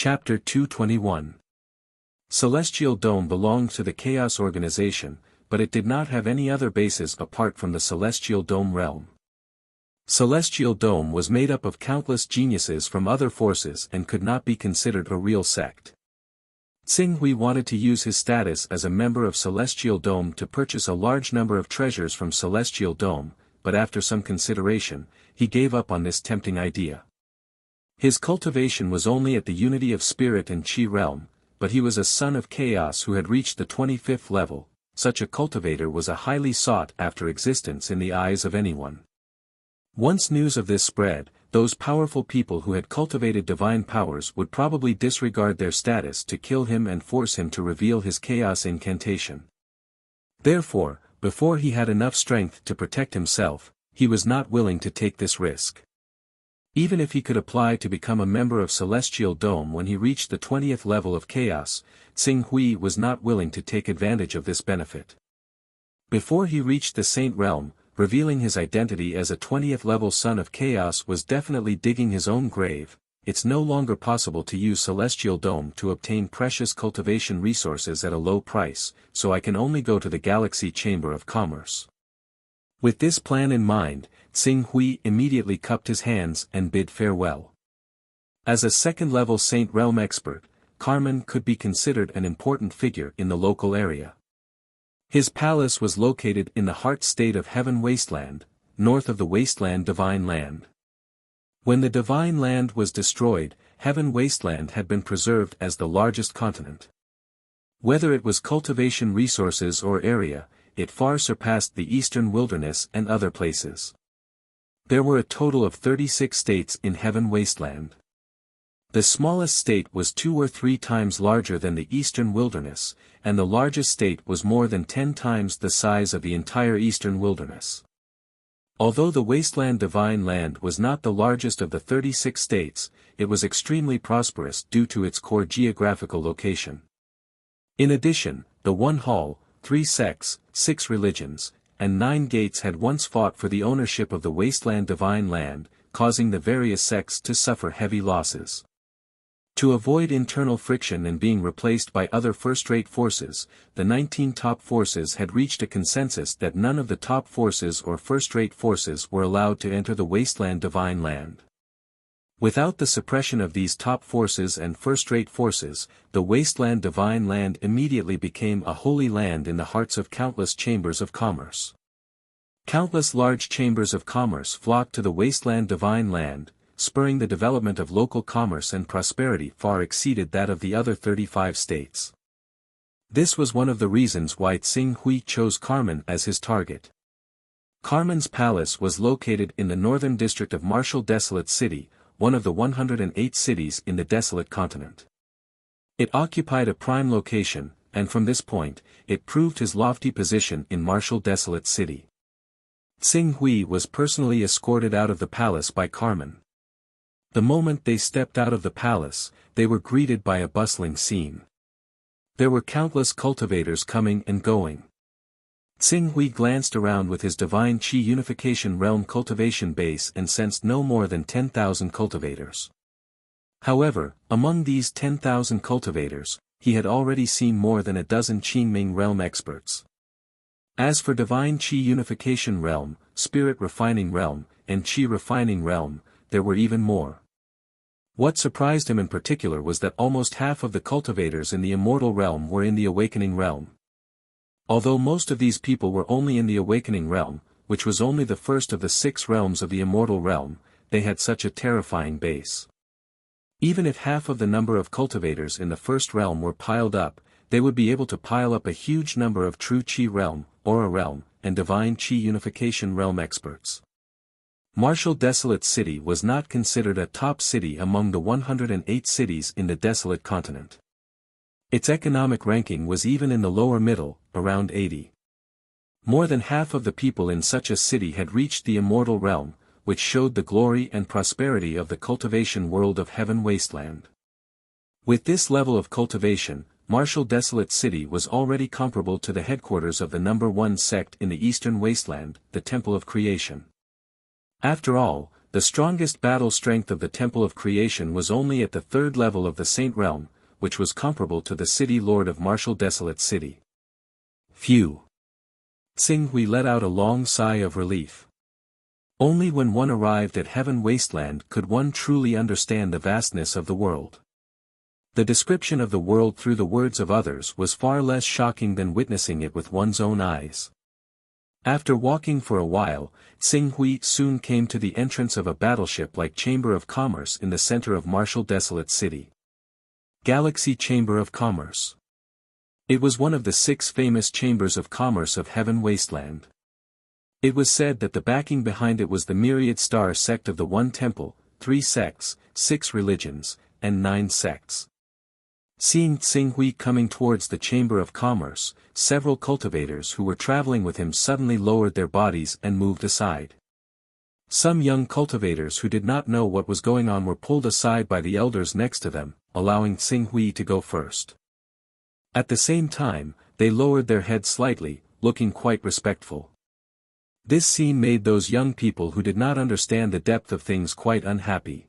Chapter 221. Celestial Dome belonged to the Chaos Organization, but it did not have any other bases apart from the Celestial Dome realm. Celestial Dome was made up of countless geniuses from other forces and could not be considered a real sect. Xinghui wanted to use his status as a member of Celestial Dome to purchase a large number of treasures from Celestial Dome, but after some consideration, he gave up on this tempting idea. His cultivation was only at the unity of spirit and chi realm, but he was a son of chaos who had reached the 25th level. Such a cultivator was a highly sought-after existence in the eyes of anyone. Once news of this spread, those powerful people who had cultivated divine powers would probably disregard their status to kill him and force him to reveal his chaos incantation. Therefore, before he had enough strength to protect himself, he was not willing to take this risk. Even if he could apply to become a member of Celestial Dome when he reached the 20th level of chaos, Xinghui was not willing to take advantage of this benefit. Before he reached the Saint Realm, revealing his identity as a 20th level son of chaos was definitely digging his own grave. It's no longer possible to use Celestial Dome to obtain precious cultivation resources at a low price, so I can only go to the Galaxy Chamber of Commerce. With this plan in mind, Xinghui immediately cupped his hands and bid farewell. As a second-level Saint Realm expert, Carmen could be considered an important figure in the local area. His palace was located in the heart state of Heaven Wasteland, north of the Wasteland Divine Land. When the Divine Land was destroyed, Heaven Wasteland had been preserved as the largest continent. Whether it was cultivation resources or area, it far surpassed the Eastern Wilderness and other places. There were a total of 36 states in Heaven Wasteland. The smallest state was 2 or 3 times larger than the Eastern Wilderness, and the largest state was more than 10 times the size of the entire Eastern Wilderness. Although the Wasteland Divine Land was not the largest of the 36 states, it was extremely prosperous due to its core geographical location. In addition, the 1 hall, 3 sects, 6 religions, and 9 gates had once fought for the ownership of the Wasteland Divine Land, causing the various sects to suffer heavy losses. To avoid internal friction and being replaced by other first-rate forces, the 19 top forces had reached a consensus that none of the top forces or first-rate forces were allowed to enter the Wasteland Divine Land. Without the suppression of these top forces and first-rate forces, the Wasteland Divine Land immediately became a holy land in the hearts of countless chambers of commerce. Countless large chambers of commerce flocked to the Wasteland Divine Land, spurring the development of local commerce, and prosperity far exceeded that of the other 35 states. This was one of the reasons why Xinghui chose Carmen as his target. Carmen's palace was located in the northern district of Martial Desolate City, one of the 108 cities in the Desolate Continent. It occupied a prime location, and from this point, it proved his lofty position in Martial Desolate City. Xinghui was personally escorted out of the palace by Carmen. The moment they stepped out of the palace, they were greeted by a bustling scene. There were countless cultivators coming and going. Xinghui glanced around with his Divine Qi Unification Realm cultivation base and sensed no more than 10,000 cultivators. However, among these 10,000 cultivators, he had already seen more than a dozen Qingming Realm experts. As for Divine Qi Unification Realm, Spirit Refining Realm, and Qi Refining Realm, there were even more. What surprised him in particular was that almost half of the cultivators in the Immortal Realm were in the Awakening Realm. Although most of these people were only in the Awakening Realm, which was only the first of the 6 realms of the Immortal Realm, they had such a terrifying base. Even if half of the number of cultivators in the first realm were piled up, they would be able to pile up a huge number of true Qi Realm, Aura Realm, and Divine Qi Unification Realm experts. Martial Desolate City was not considered a top city among the 108 cities in the Desolate Continent. Its economic ranking was even in the lower middle, around 80. More than half of the people in such a city had reached the Immortal Realm, which showed the glory and prosperity of the cultivation world of Heaven Wasteland. With this level of cultivation, Martial Desolate City was already comparable to the headquarters of the number 1 sect in the Eastern Wasteland, the Temple of Creation. After all, the strongest battle strength of the Temple of Creation was only at the third level of the Saint Realm, which was comparable to the City Lord of Martial Desolate City. Phew! Xing Hui let out a long sigh of relief. Only when one arrived at Heaven Wasteland could one truly understand the vastness of the world. The description of the world through the words of others was far less shocking than witnessing it with one's own eyes. After walking for a while, Xing Hui soon came to the entrance of a battleship-like Chamber of Commerce in the center of Martial Desolate City. Galaxy Chamber of Commerce. It was one of the 6 famous chambers of commerce of Heaven Wasteland. It was said that the backing behind it was the myriad star sect of the One Temple, 3 sects, 6 religions, and 9 sects. Seeing Xing Hui coming towards the Chamber of Commerce, several cultivators who were traveling with him suddenly lowered their bodies and moved aside. Some young cultivators who did not know what was going on were pulled aside by the elders next to them, allowing Xing Hui to go first. At the same time, they lowered their heads slightly, looking quite respectful. This scene made those young people who did not understand the depth of things quite unhappy.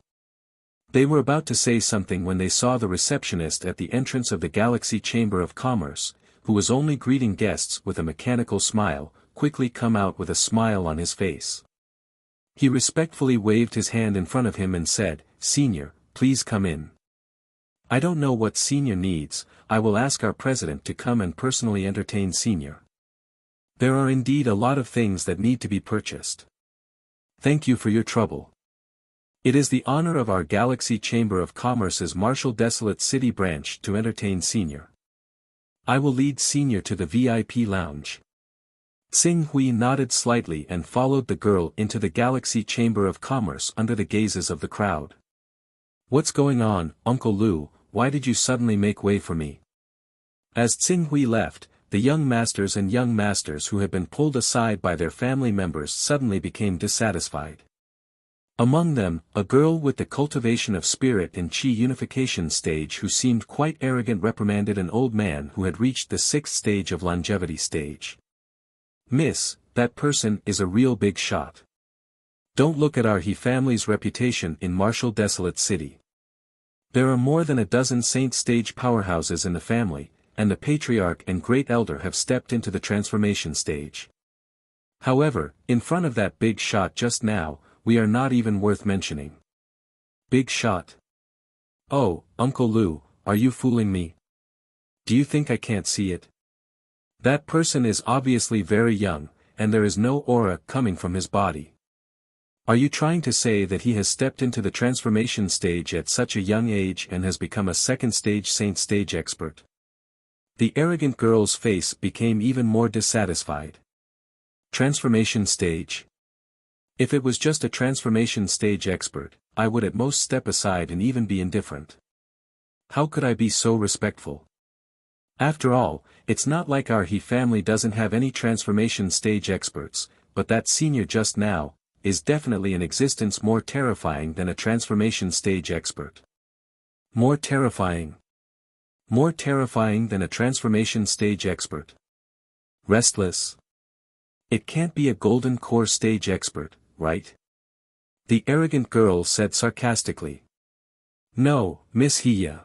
They were about to say something when they saw the receptionist at the entrance of the Galaxy Chamber of Commerce, who was only greeting guests with a mechanical smile, quickly come out with a smile on his face. He respectfully waved his hand in front of him and said, "Senior, please come in." "I don't know what Senior needs, I will ask our president to come and personally entertain Senior. There are indeed a lot of things that need to be purchased. Thank you for your trouble. It is the honor of our Galaxy Chamber of Commerce's Martial Desolate City branch to entertain Senior. I will lead Senior to the VIP lounge." Xing Hui nodded slightly and followed the girl into the Galaxy Chamber of Commerce under the gazes of the crowd. "What's going on, Uncle Lu, why did you suddenly make way for me?" As Xing Hui left, the young masters and young masters who had been pulled aside by their family members suddenly became dissatisfied. Among them, a girl with the cultivation of spirit and chi unification stage who seemed quite arrogant reprimanded an old man who had reached the 6th stage of longevity stage. "Miss, that person is a real big shot. Don't look at our He family's reputation in Martial Desolate City. There are more than a dozen saint stage powerhouses in the family, and the patriarch and great elder have stepped into the transformation stage. However, in front of that big shot just now, we are not even worth mentioning." "Big shot? Oh, Uncle Lu, are you fooling me? Do you think I can't see it? That person is obviously very young, and there is no aura coming from his body. Are you trying to say that he has stepped into the transformation stage at such a young age and has become a 2nd stage saint stage expert?" The arrogant girl's face became even more dissatisfied. "Transformation stage? If it was just a transformation stage expert, I would at most step aside and even be indifferent. How could I be so respectful? After all, it's not like our He family doesn't have any transformation stage experts, but that Senior just now is definitely an existence more terrifying than a transformation stage expert. More terrifying? More terrifying than a transformation stage expert. Restless? It can't be a golden core stage expert, right?" the arrogant girl said sarcastically. "No, Miss Hiya."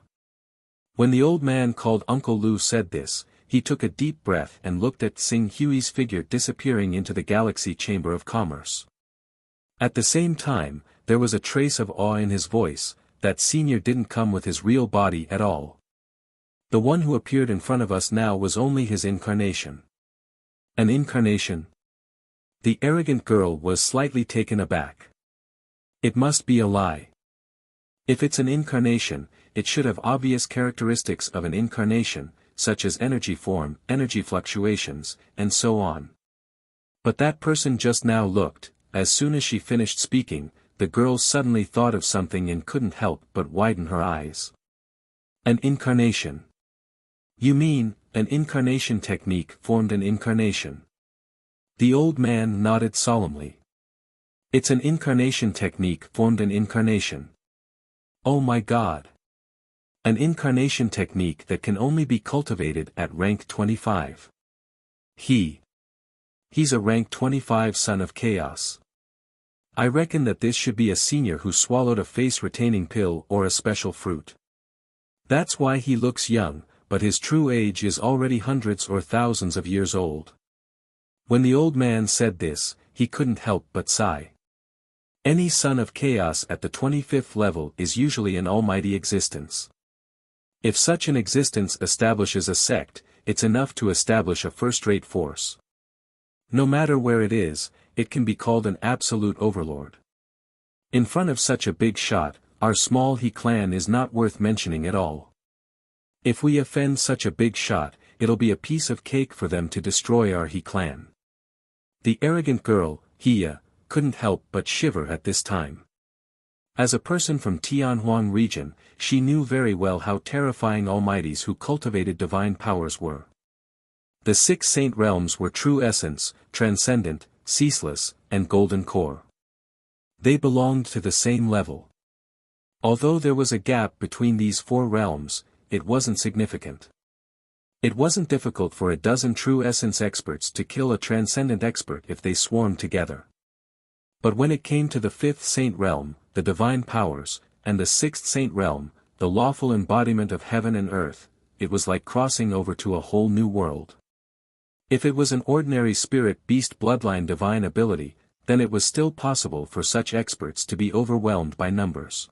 When the old man called Uncle Lu said this, he took a deep breath and looked at Xing Hui's figure disappearing into the Galaxy Chamber of Commerce. At the same time, there was a trace of awe in his voice, that Senior didn't come with his real body at all. The one who appeared in front of us now was only his incarnation. An incarnation? The arrogant girl was slightly taken aback. It must be a lie. If it's an incarnation, it should have obvious characteristics of an incarnation, such as energy form, energy fluctuations, and so on. But that person just now looked, as soon as she finished speaking, the girl suddenly thought of something and couldn't help but widen her eyes. An incarnation? You mean, an incarnation technique formed an incarnation? The old man nodded solemnly. It's an incarnation technique formed an incarnation. Oh my God! An incarnation technique that can only be cultivated at rank 25. He's a rank 25 son of chaos. I reckon that this should be a senior who swallowed a face-retaining pill or a special fruit. That's why he looks young, but his true age is already hundreds or thousands of years old. When the old man said this, he couldn't help but sigh. Any son of chaos at the 25th level is usually an almighty existence. If such an existence establishes a sect, it's enough to establish a first-rate force. No matter where it is, it can be called an absolute overlord. In front of such a big shot, our small He clan is not worth mentioning at all. If we offend such a big shot, it'll be a piece of cake for them to destroy our He clan. The arrogant girl, Hia, couldn't help but shiver at this time. As a person from Tianhuang region, she knew very well how terrifying almighties who cultivated divine powers were. The 6 saint realms were true essence, transcendent, ceaseless, and golden core. They belonged to the same level. Although there was a gap between these 4 realms, it wasn't significant. It wasn't difficult for a dozen true essence experts to kill a transcendent expert if they swarmed together. But when it came to the 5th saint realm, the divine powers, and the 6th saint realm, the lawful embodiment of heaven and earth, it was like crossing over to a whole new world. If it was an ordinary spirit beast bloodline divine ability, then it was still possible for such experts to be overwhelmed by numbers.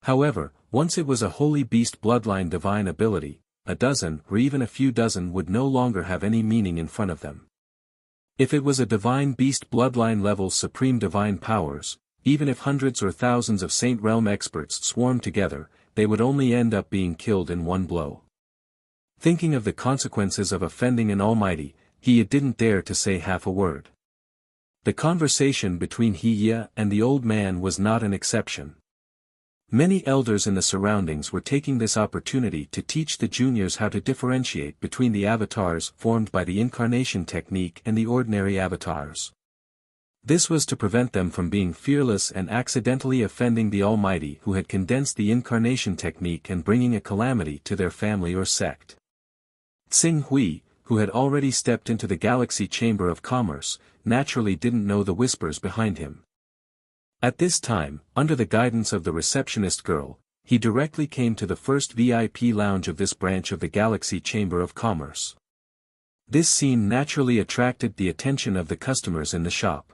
However, once it was a holy beast bloodline divine ability, a dozen or even a few dozen would no longer have any meaning in front of them. If it was a divine beast bloodline level supreme divine powers, even if hundreds or thousands of Saint Realm experts swarmed together, they would only end up being killed in one blow. Thinking of the consequences of offending an almighty, Hia didn't dare to say half a word. The conversation between Hia and the old man was not an exception. Many elders in the surroundings were taking this opportunity to teach the juniors how to differentiate between the avatars formed by the incarnation technique and the ordinary avatars. This was to prevent them from being fearless and accidentally offending the Almighty who had condensed the incarnation technique and bringing a calamity to their family or sect. Tsing Hui, who had already stepped into the Galaxy Chamber of Commerce, naturally didn't know the whispers behind him. At this time, under the guidance of the receptionist girl, he directly came to the first VIP lounge of this branch of the Galaxy Chamber of Commerce. This scene naturally attracted the attention of the customers in the shop.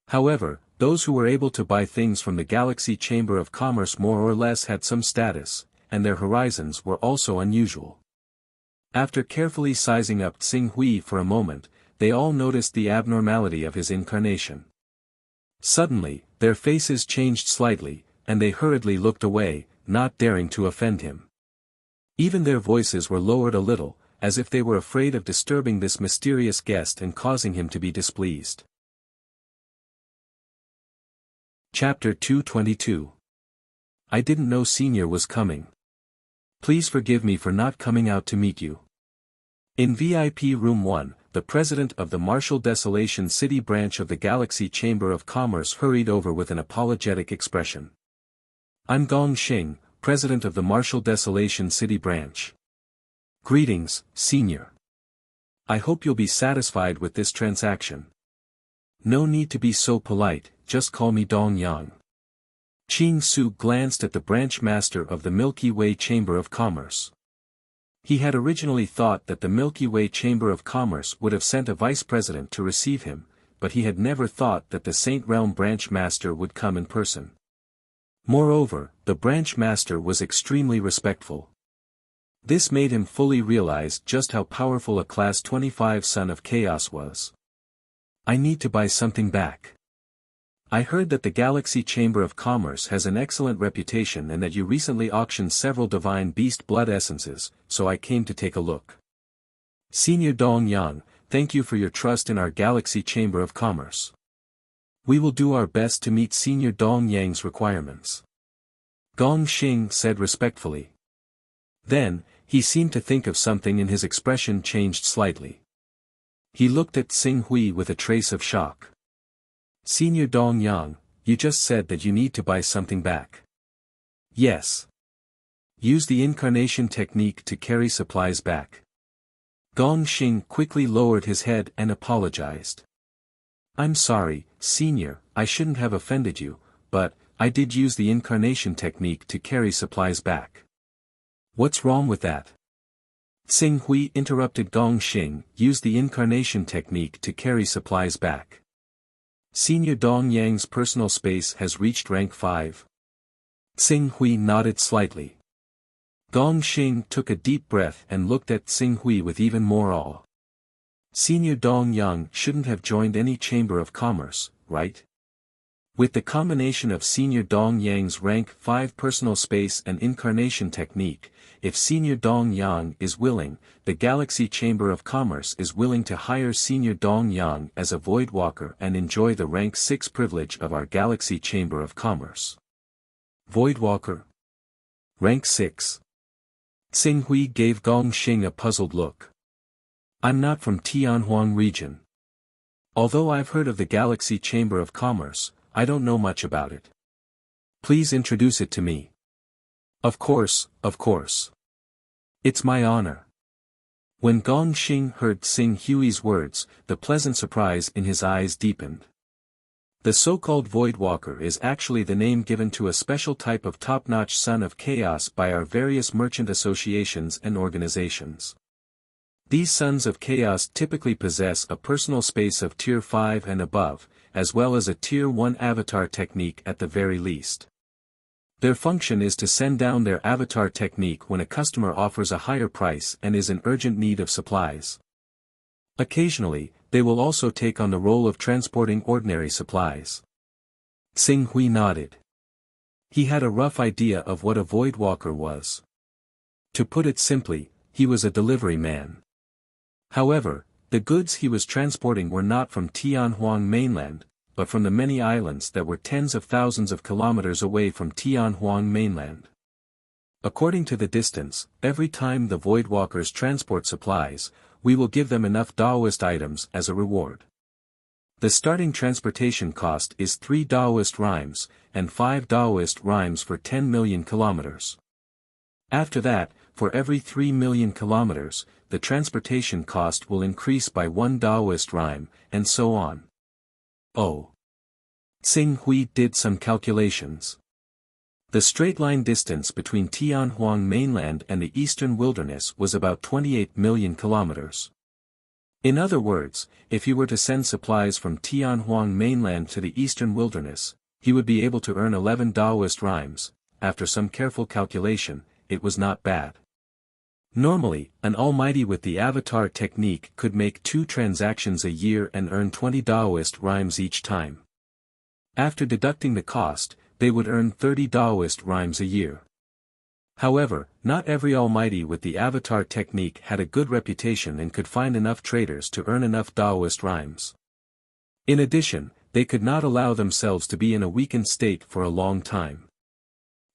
However, those who were able to buy things from the Galaxy Chamber of Commerce more or less had some status, and their horizons were also unusual. After carefully sizing up Tsing Hui for a moment, they all noticed the abnormality of his incarnation. Suddenly, their faces changed slightly, and they hurriedly looked away, not daring to offend him. Even their voices were lowered a little, as if they were afraid of disturbing this mysterious guest and causing him to be displeased. Chapter 222. I didn't know Senior was coming. Please forgive me for not coming out to meet you. In VIP Room 1, the president of the Martial Desolation City branch of the Galaxy Chamber of Commerce hurried over with an apologetic expression. I'm Gong Xing, president of the Martial Desolation City branch. Greetings, Senior. I hope you'll be satisfied with this transaction. No need to be so polite, just call me Dong Yang. Qing Su glanced at the branch master of the Milky Way Chamber of Commerce. He had originally thought that the Milky Way Chamber of Commerce would have sent a vice president to receive him, but he had never thought that the Saint Realm branch master would come in person. Moreover, the branch master was extremely respectful. This made him fully realize just how powerful a Class 25 son of Chaos was. I need to buy something back. I heard that the Galaxy Chamber of Commerce has an excellent reputation and that you recently auctioned several divine beast blood essences, so I came to take a look. Senior Dong Yang, thank you for your trust in our Galaxy Chamber of Commerce. We will do our best to meet Senior Dong Yang's requirements. Gong Xing said respectfully. Then, he seemed to think of something and his expression changed slightly. He looked at Tsing Hui with a trace of shock. Senior Dong Yang, you just said that you need to buy something back. Yes. Use the incarnation technique to carry supplies back. Gong Xing quickly lowered his head and apologized. I'm sorry, Senior, I shouldn't have offended you, but, I did use the incarnation technique to carry supplies back. What's wrong with that? Xing Hui interrupted Gong Xing, use the incarnation technique to carry supplies back. Senior Dong Yang's personal space has reached rank 5. Xing Hui nodded slightly. Gong Xing took a deep breath and looked at Xing Hui with even more awe. Senior Dong Yang shouldn't have joined any chamber of commerce, right? With the combination of Senior Dong Yang's rank 5 personal space and incarnation technique, if Senior Dong Yang is willing, the Galaxy Chamber of Commerce is willing to hire Senior Dong Yang as a Voidwalker and enjoy the rank 6 privilege of our Galaxy Chamber of Commerce. Voidwalker? Rank 6. Xing Hui gave Gong Xing a puzzled look. I'm not from Tianhuang region. Although I've heard of the Galaxy Chamber of Commerce, I don't know much about it. Please introduce it to me. Of course, of course. It's my honor. When Gong Xing heard Xing Hui's words, the pleasant surprise in his eyes deepened. The so-called Voidwalker is actually the name given to a special type of top-notch son of chaos by our various merchant associations and organizations. These sons of chaos typically possess a personal space of tier 5 and above, as well as a tier 1 avatar technique at the very least. Their function is to send down their avatar technique when a customer offers a higher price and is in urgent need of supplies. Occasionally, they will also take on the role of transporting ordinary supplies. Xing Hui nodded. He had a rough idea of what a Voidwalker was. To put it simply, he was a delivery man. However, the goods he was transporting were not from Tianhuang mainland, but from the many islands that were tens of thousands of kilometers away from Tianhuang mainland. According to the distance, every time the Voidwalkers transport supplies, we will give them enough Daoist items as a reward. The starting transportation cost is 3 Daoist rhymes, and 5 Daoist rhymes for 10 million kilometers. After that, for every 3 million kilometers, the transportation cost will increase by 1 Daoist rhyme, and so on. Oh. Xing Hui did some calculations. The straight-line distance between Tianhuang mainland and the eastern wilderness was about 28 million kilometers. In other words, if he were to send supplies from Tianhuang mainland to the eastern wilderness, he would be able to earn 11 Daoist rhymes. After some careful calculation, it was not bad. Normally, an almighty with the avatar technique could make 2 transactions a year and earn 20 Daoist rhymes each time. After deducting the cost, they would earn 30 Daoist rhymes a year. However, not every almighty with the avatar technique had a good reputation and could find enough traders to earn enough Daoist rhymes. In addition, they could not allow themselves to be in a weakened state for a long time.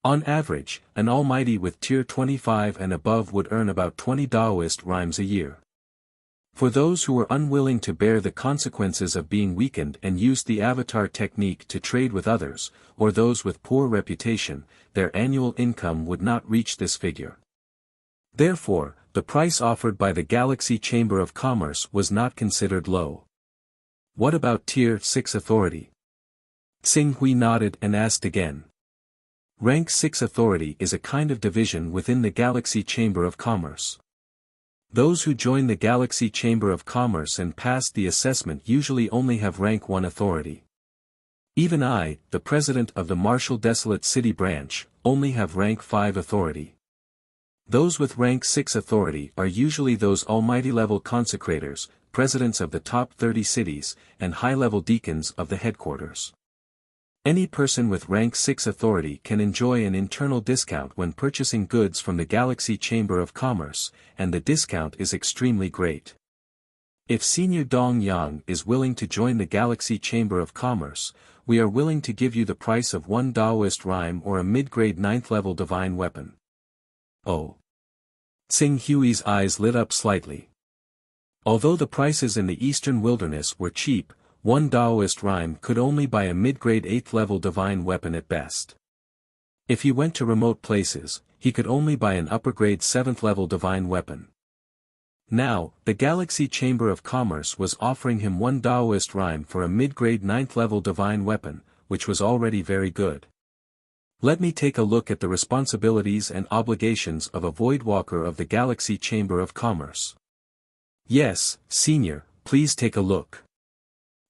On average, an almighty with tier 25 and above would earn about 20 Daoist rhymes a year. For those who were unwilling to bear the consequences of being weakened and used the avatar technique to trade with others, or those with poor reputation, their annual income would not reach this figure. Therefore, the price offered by the Galaxy Chamber of Commerce was not considered low. What about tier 6 authority? Xing Hui nodded and asked again. Rank 6 authority is a kind of division within the Galaxy Chamber of Commerce. Those who join the Galaxy Chamber of Commerce and pass the assessment usually only have rank 1 authority. Even I, the president of the Martial Desolate City branch, only have rank 5 authority. Those with rank 6 authority are usually those almighty-level consecrators, presidents of the top 30 cities, and high-level deacons of the headquarters. Any person with rank 6 authority can enjoy an internal discount when purchasing goods from the Galaxy Chamber of Commerce, and the discount is extremely great. If Senior Dong Yang is willing to join the Galaxy Chamber of Commerce, we are willing to give you the price of 1 Daoist rhyme or a mid-grade 9th-level divine weapon. Oh. Xing Hui's eyes lit up slightly. Although the prices in the eastern wilderness were cheap, 1 Daoist rhyme could only buy a mid-grade 8th-level divine weapon at best. If he went to remote places, he could only buy an upper-grade 7th-level divine weapon. Now, the Galaxy Chamber of Commerce was offering him one Daoist rhyme for a mid-grade 9th-level divine weapon, which was already very good. Let me take a look at the responsibilities and obligations of a Voidwalker of the Galaxy Chamber of Commerce. Yes, Senior, please take a look.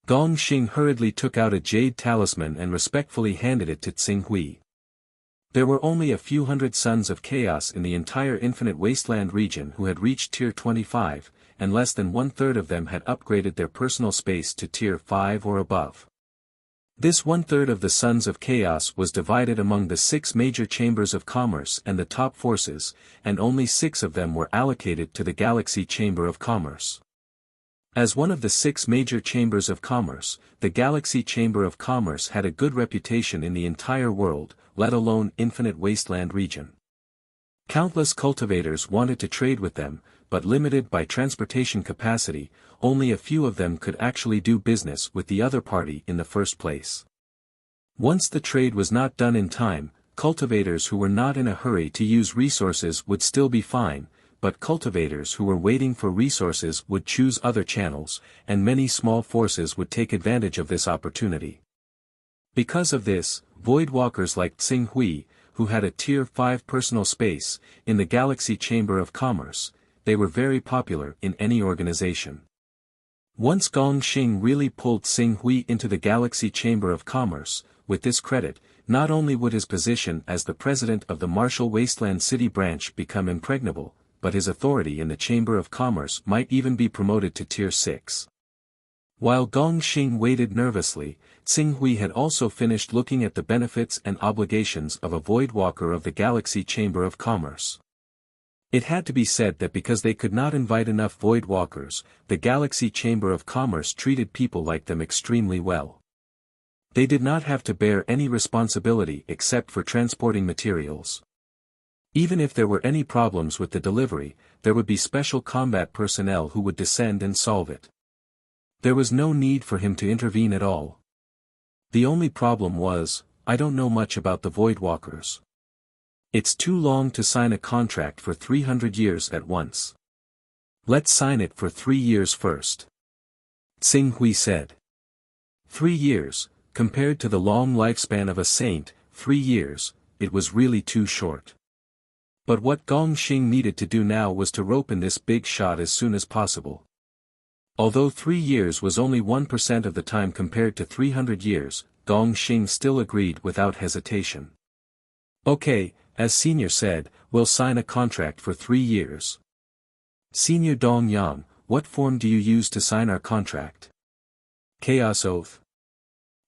Gong Xing hurriedly took out a jade talisman and respectfully handed it to Tsinghui. There were only a few hundred Sons of Chaos in the entire Infinite Wasteland region who had reached Tier 25, and less than one-third of them had upgraded their personal space to Tier 5 or above. This one-third of the Sons of Chaos was divided among the 6 major chambers of commerce and the top forces, and only 6 of them were allocated to the Galaxy Chamber of Commerce. As one of the 6 major chambers of commerce, the Galaxy Chamber of Commerce had a good reputation in the entire world, let alone Infinite Wasteland region. Countless cultivators wanted to trade with them, but limited by transportation capacity, only a few of them could actually do business with the other party in the first place. Once the trade was not done in time, cultivators who were not in a hurry to use resources would still be fine, but cultivators who were waiting for resources would choose other channels, and many small forces would take advantage of this opportunity. Because of this, Voidwalkers like Tsinghui, who had a Tier 5 personal space, in the Galaxy Chamber of Commerce, they were very popular in any organization. Once Gong Xing really pulled Tsinghui into the Galaxy Chamber of Commerce, with this credit, not only would his position as the president of the Martial Wasteland City branch become impregnable, but his authority in the Chamber of Commerce might even be promoted to Tier 6. While Gong Xing waited nervously, Tsinghui had also finished looking at the benefits and obligations of a Voidwalker of the Galaxy Chamber of Commerce. It had to be said that because they could not invite enough Voidwalkers, the Galaxy Chamber of Commerce treated people like them extremely well. They did not have to bear any responsibility except for transporting materials. Even if there were any problems with the delivery, there would be special combat personnel who would descend and solve it. There was no need for him to intervene at all. The only problem was, I don't know much about the Voidwalkers. It's too long to sign a contract for 300 years at once. Let's sign it for 3 years first. Tsinghui said. 3 years, compared to the long lifespan of a saint, 3 years, it was really too short. But what Gong Xing needed to do now was to rope in this big shot as soon as possible. Although 3 years was only 1% of the time compared to 300 years, Gong Xing still agreed without hesitation. Okay, as Senior said, we'll sign a contract for 3 years. Senior Dong Yang, what form do you use to sign our contract? Chaos Oath.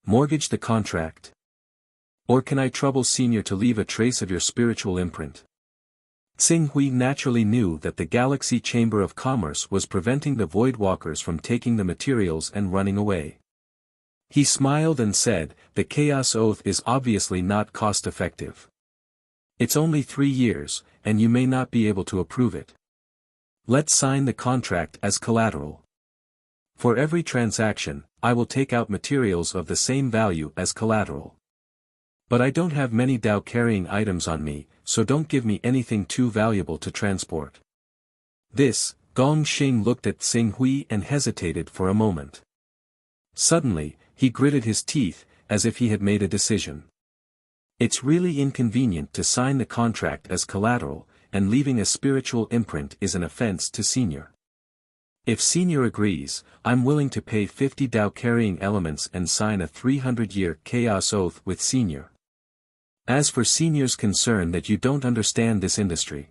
Mortgage the contract? Or can I trouble Senior to leave a trace of your spiritual imprint? Tsinghui naturally knew that the Galaxy Chamber of Commerce was preventing the Voidwalkers from taking the materials and running away. He smiled and said, the Chaos Oath is obviously not cost-effective. It's only 3 years, and you may not be able to approve it. Let's sign the contract as collateral. For every transaction, I will take out materials of the same value as collateral. But I don't have many Dao-carrying items on me, so don't give me anything too valuable to transport. This, Gong Xing looked at Tsinghui and hesitated for a moment. Suddenly, he gritted his teeth, as if he had made a decision. It's really inconvenient to sign the contract as collateral, and leaving a spiritual imprint is an offense to Senior. If Senior agrees, I'm willing to pay 50 Dao-carrying elements and sign a 300-year Chaos Oath with Senior. As for Senior's concern that you don't understand this industry,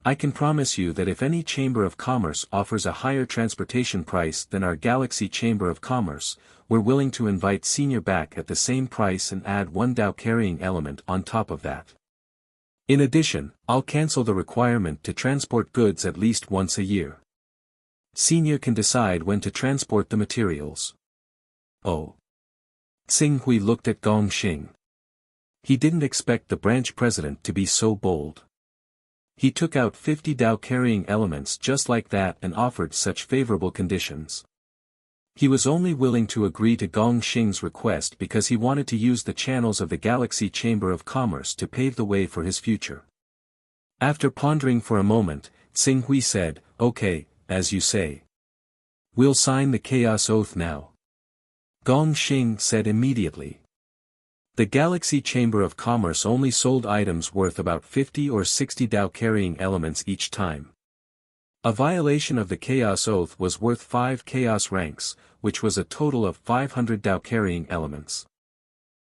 I can promise you that if any Chamber of Commerce offers a higher transportation price than our Galaxy Chamber of Commerce, we're willing to invite Senior back at the same price and add 1 Dao-carrying element on top of that. In addition, I'll cancel the requirement to transport goods at least once a year. Senior can decide when to transport the materials. Oh. Tsinghui looked at Gong Xing. He didn't expect the branch president to be so bold. He took out 50 Dao-carrying elements just like that and offered such favorable conditions. He was only willing to agree to Gong Xing's request because he wanted to use the channels of the Galaxy Chamber of Commerce to pave the way for his future. After pondering for a moment, Tsinghui said, okay, as you say. We'll sign the Chaos Oath now. Gong Xing said immediately. The Galaxy Chamber of Commerce only sold items worth about 50 or 60 Dao-carrying elements each time. A violation of the Chaos Oath was worth 5 Chaos ranks, which was a total of 500 Dao-carrying elements.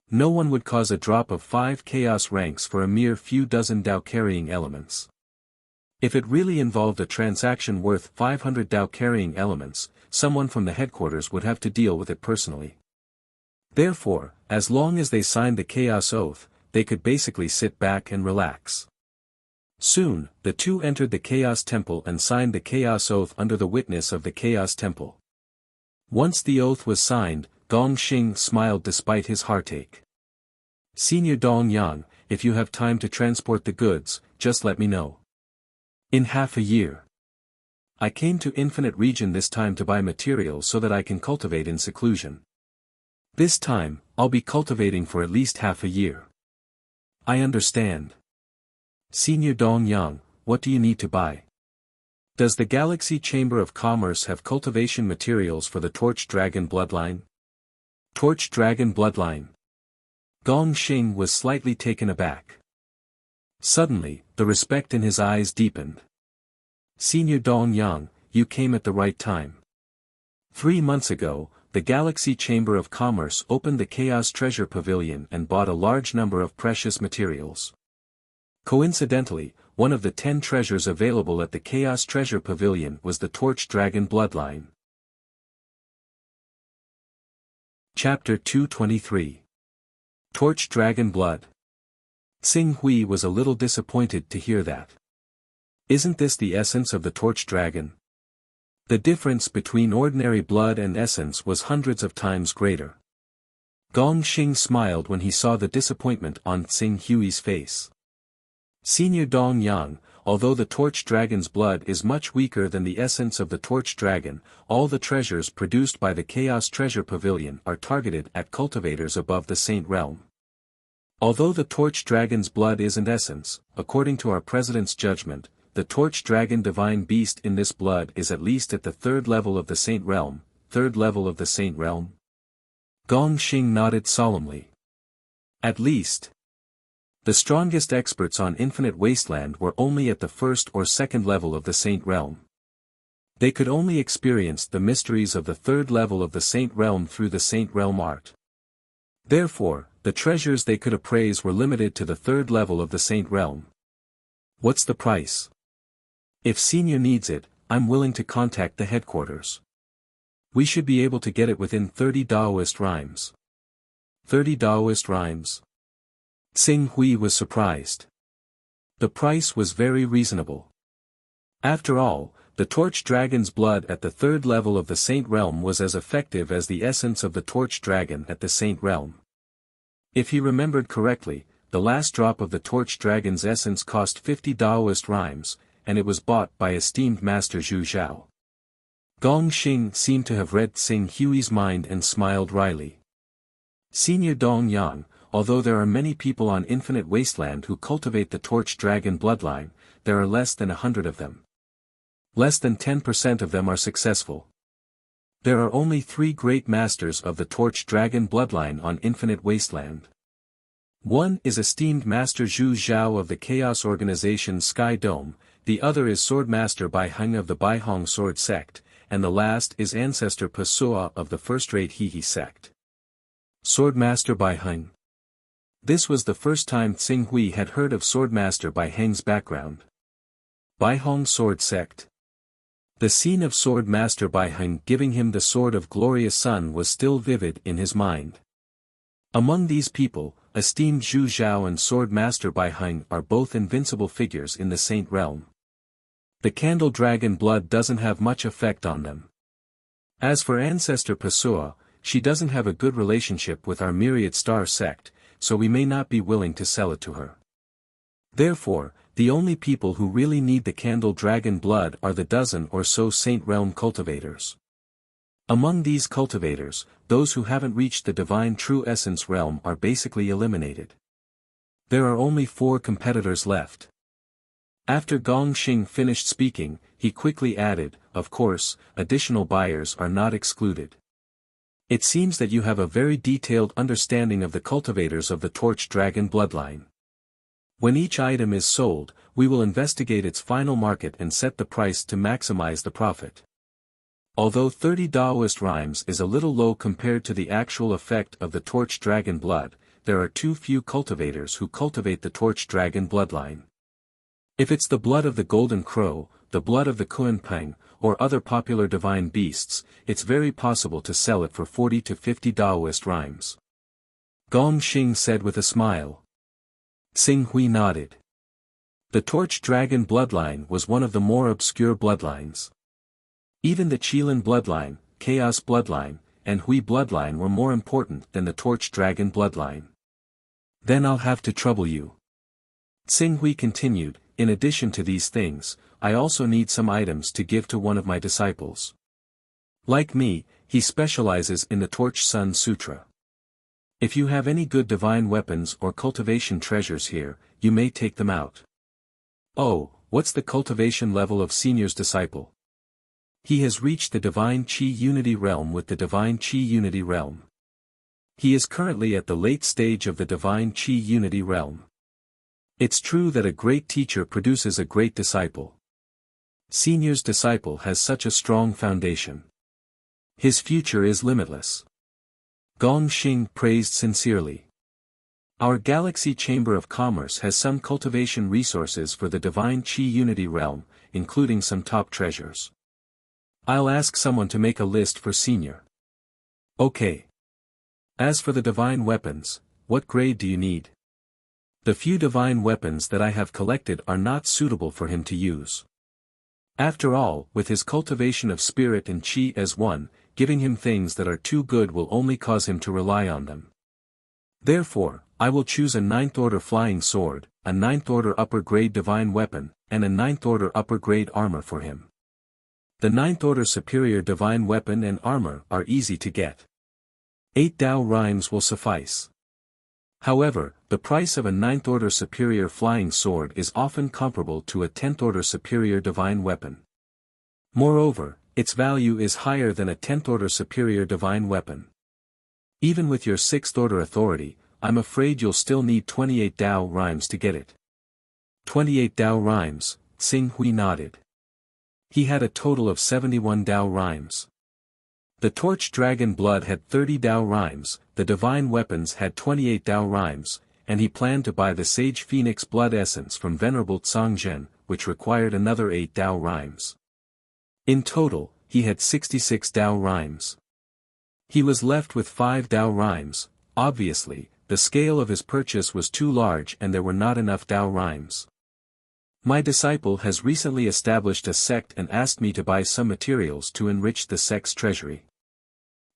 No one would cause a drop of 5 Chaos ranks for a mere few dozen Dao-carrying elements. If it really involved a transaction worth 500 Dao-carrying elements, someone from the headquarters would have to deal with it personally. Therefore, as long as they signed the Chaos Oath, they could basically sit back and relax. Soon, the two entered the Chaos Temple and signed the Chaos Oath under the witness of the Chaos Temple. Once the oath was signed, Gong Xing smiled despite his heartache. Senior Dong Yang, if you have time to transport the goods, just let me know. In half a year. I came to Infinite Region this time to buy materials so that I can cultivate in seclusion. This time, I'll be cultivating for at least half a year. I understand. Senior Dong Yang, what do you need to buy? Does the Galaxy Chamber of Commerce have cultivation materials for the Torch Dragon bloodline? Torch Dragon bloodline. Gong Xing was slightly taken aback. Suddenly, the respect in his eyes deepened. Senior Dong Yang, you came at the right time. 3 months ago, the Galaxy Chamber of Commerce opened the Chaos Treasure Pavilion and bought a large number of precious materials. Coincidentally, one of the 10 treasures available at the Chaos Treasure Pavilion was the Torch Dragon bloodline. Chapter 223. Torch Dragon Blood. Xing Hui was a little disappointed to hear that. Isn't this the essence of the Torch Dragon? The difference between ordinary blood and essence was hundreds of times greater. Gong Xing smiled when he saw the disappointment on Xing Hui's face. Senior Dong Yang, although the Torch Dragon's blood is much weaker than the essence of the Torch Dragon, all the treasures produced by the Chaos Treasure Pavilion are targeted at cultivators above the Saint Realm. Although the Torch Dragon's blood isn't essence, according to our President's judgment, the Torch Dragon Divine Beast in this blood is at least at the 3rd level of the Saint Realm. 3rd level of the Saint Realm? Gong Xing nodded solemnly. At least. The strongest experts on Infinite Wasteland were only at the 1st or 2nd level of the Saint Realm. They could only experience the mysteries of the 3rd level of the Saint Realm through the Saint Realm art. Therefore, the treasures they could appraise were limited to the 3rd level of the Saint Realm. What's the price? If Senior needs it, I'm willing to contact the headquarters. We should be able to get it within 30 Daoist rhymes. 30 Daoist rhymes? Xing Hui was surprised. The price was very reasonable. After all, the Torch Dragon's blood at the 3rd level of the Saint Realm was as effective as the essence of the Torch Dragon at the Saint Realm. If he remembered correctly, the last drop of the Torch Dragon's essence cost 50 Daoist rhymes, and it was bought by esteemed Master Zhu Zhao. Gong Xing seemed to have read Xing Hui's mind and smiled wryly. Senior Dong Yang, although there are many people on Infinite Wasteland who cultivate the Torch Dragon bloodline, there are less than 100 of them. Less than 10% of them are successful. There are only 3 great masters of the Torch Dragon bloodline on Infinite Wasteland. One is esteemed Master Zhu Zhao of the Chaos Organization Sky Dome, the other is Swordmaster Bai Heng of the Bai Hong Sword Sect, and the last is Ancestor Pasua of the first-rate Hehe Sect. Swordmaster Bai Heng. This was the first time Xing Hui had heard of Swordmaster Bai Heng's background. Bai Hong Sword Sect. The scene of Swordmaster Bai Heng giving him the Sword of Glorious Sun was still vivid in his mind. Among these people, esteemed Zhu Zhao and Swordmaster Bai Heng are both invincible figures in the Saint Realm. The Candle Dragon blood doesn't have much effect on them. As for Ancestor Pasua, she doesn't have a good relationship with our Myriad Star sect, so we may not be willing to sell it to her. Therefore, the only people who really need the Candle Dragon blood are the dozen or so Saint Realm cultivators. Among these cultivators, those who haven't reached the Divine True Essence realm are basically eliminated. There are only 4 competitors left. After Gong Xing finished speaking, he quickly added, "Of course, additional buyers are not excluded. It seems that you have a very detailed understanding of the cultivators of the Torch Dragon bloodline. When each item is sold, we will investigate its final market and set the price to maximize the profit. Although 30 Taoist rhymes is a little low compared to the actual effect of the Torch Dragon blood, there are too few cultivators who cultivate the Torch Dragon bloodline. If it's the blood of the Golden Crow, the blood of the Kunpeng, or other popular divine beasts, it's very possible to sell it for 40 to 50 Taoist rhymes." Gong Xing said with a smile. Xing Hui nodded. The Torch Dragon bloodline was one of the more obscure bloodlines. Even the Qilin bloodline, Chaos bloodline, and Hui bloodline were more important than the Torch Dragon bloodline. "Then I'll have to trouble you," Xing Hui continued. "In addition to these things, I also need some items to give to one of my disciples. Like me, he specializes in the Torch Sun Sutra. If you have any good divine weapons or cultivation treasures here, you may take them out." "Oh, what's the cultivation level of Senior's disciple?" "He has reached the Divine Qi Unity Realm with the Divine Qi Unity Realm. He is currently at the late stage of the Divine Qi Unity Realm. It's true that a great teacher produces a great disciple. Senior's disciple has such a strong foundation. His future is limitless." Gong Xing praised sincerely. "Our Galaxy Chamber of Commerce has some cultivation resources for the Divine Qi Unity Realm, including some top treasures. I'll ask someone to make a list for Senior." "Okay. As for the divine weapons, what grade do you need?" "The few divine weapons that I have collected are not suitable for him to use. After all, with his cultivation of spirit and qi as one, giving him things that are too good will only cause him to rely on them. Therefore, I will choose a 9th order flying sword, a 9th order upper grade divine weapon, and a 9th order upper grade armor for him. The 9th order superior divine weapon and armor are easy to get. 8 Dao rhymes will suffice. However, the price of a 9th order superior flying sword is often comparable to a 10th order superior divine weapon. Moreover, its value is higher than a 10th order superior divine weapon. Even with your 6th order authority, I'm afraid you'll still need 28 Dao rhymes to get it." 28 Dao rhymes, Xing Hui nodded. He had a total of 71 Dao rhymes. The Torch Dragon blood had 30 Dao rhymes, the divine weapons had 28 Dao rhymes, and he planned to buy the Sage Phoenix blood essence from Venerable Tsangzhen, which required another 8 Dao rhymes. In total, he had 66 Dao rhymes. He was left with 5 Dao rhymes. Obviously, the scale of his purchase was too large and there were not enough Dao rhymes. "My disciple has recently established a sect and asked me to buy some materials to enrich the sect's treasury.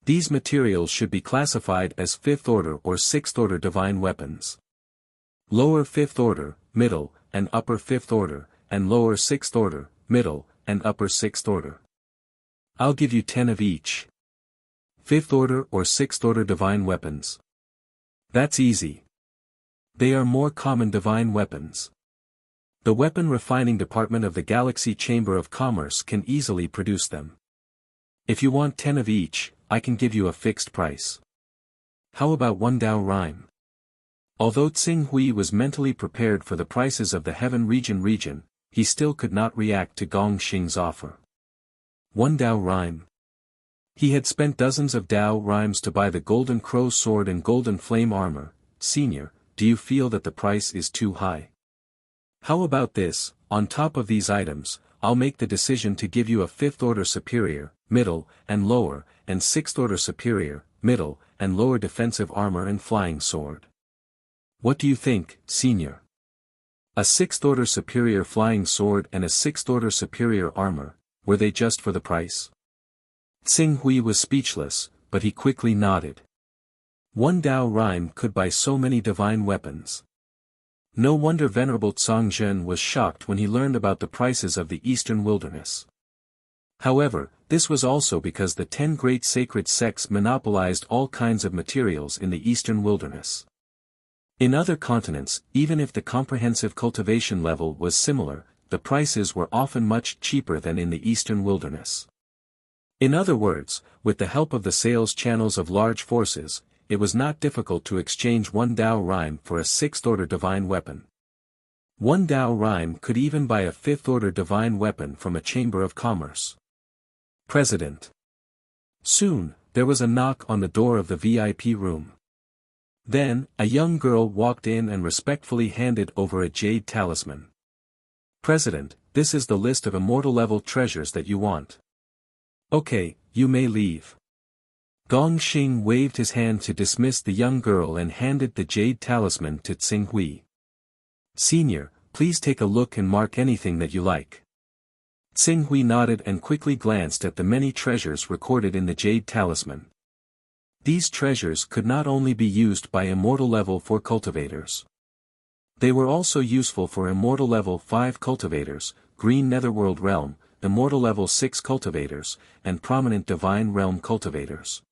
These materials should be classified as 5th order or 6th order divine weapons. Lower 5th order, middle, and upper 5th order, and lower 6th order, middle, and upper 6th order. I'll give you 10 of each. 5th order or 6th order divine weapons. That's easy. They are more common divine weapons. The weapon refining department of the Galaxy Chamber of Commerce can easily produce them. If you want 10 of each, I can give you a fixed price. How about 1 Dao rhyme?" Although Xing Hui was mentally prepared for the prices of the Heaven region, he still could not react to Gong Xing's offer. 1 Dao rhyme. He had spent dozens of Dao rhymes to buy the Golden Crow sword and Golden Flame armor. "Senior, do you feel that the price is too high? How about this, on top of these items, I'll make the decision to give you a 5th order superior, middle, and lower, and 6th order superior, middle, and lower defensive armor and flying sword. What do you think, Senior? A 6th order superior flying sword and a 6th order superior armor, were they just for the price?" Xing Hui was speechless, but he quickly nodded. 1 Dao rhyme could buy so many divine weapons. No wonder Venerable Tsangzhen was shocked when he learned about the prices of the Eastern Wilderness. However, this was also because the 10 great sacred sects monopolized all kinds of materials in the Eastern Wilderness. In other continents, even if the comprehensive cultivation level was similar, the prices were often much cheaper than in the eastern wilderness. In other words, with the help of the sales channels of large forces, it was not difficult to exchange one Dao rhyme for a sixth-order divine weapon. One Dao rhyme could even buy a fifth-order divine weapon from a chamber of commerce. President. Soon, there was a knock on the door of the VIP room. Then, a young girl walked in and respectfully handed over a jade talisman. President, this is the list of immortal-level treasures that you want. Okay, you may leave. Gong Xing waved his hand to dismiss the young girl and handed the jade talisman to Tsinghui. Senior, please take a look and mark anything that you like. Tsinghui nodded and quickly glanced at the many treasures recorded in the jade talisman. These treasures could not only be used by immortal level 4 cultivators. They were also useful for immortal level 5 cultivators, green netherworld realm, immortal level 6 cultivators, and prominent divine realm cultivators.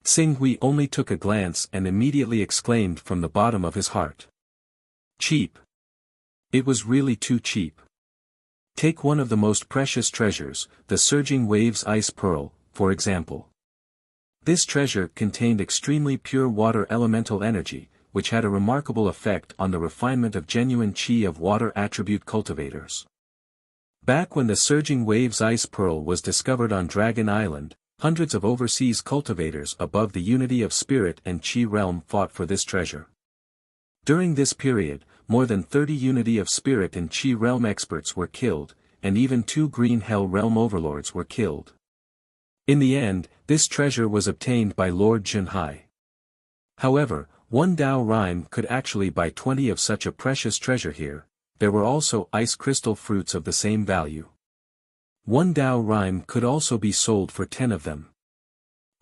Tsinghui only took a glance and immediately exclaimed from the bottom of his heart. Cheap. It was really too cheap. Take one of the most precious treasures, the Surging Waves Ice Pearl, for example. This treasure contained extremely pure water elemental energy, which had a remarkable effect on the refinement of genuine qi of water attribute cultivators. Back when the Surging Waves Ice Pearl was discovered on Dragon Island, hundreds of overseas cultivators above the unity of spirit and qi realm fought for this treasure. During this period, more than 30 unity of spirit and qi realm experts were killed, and even 2 green hell realm overlords were killed. In the end, this treasure was obtained by Lord Junhai. However, one Dao rhyme could actually buy 20 of such a precious treasure here. There were also ice crystal fruits of the same value. One Dao rhyme could also be sold for 10 of them.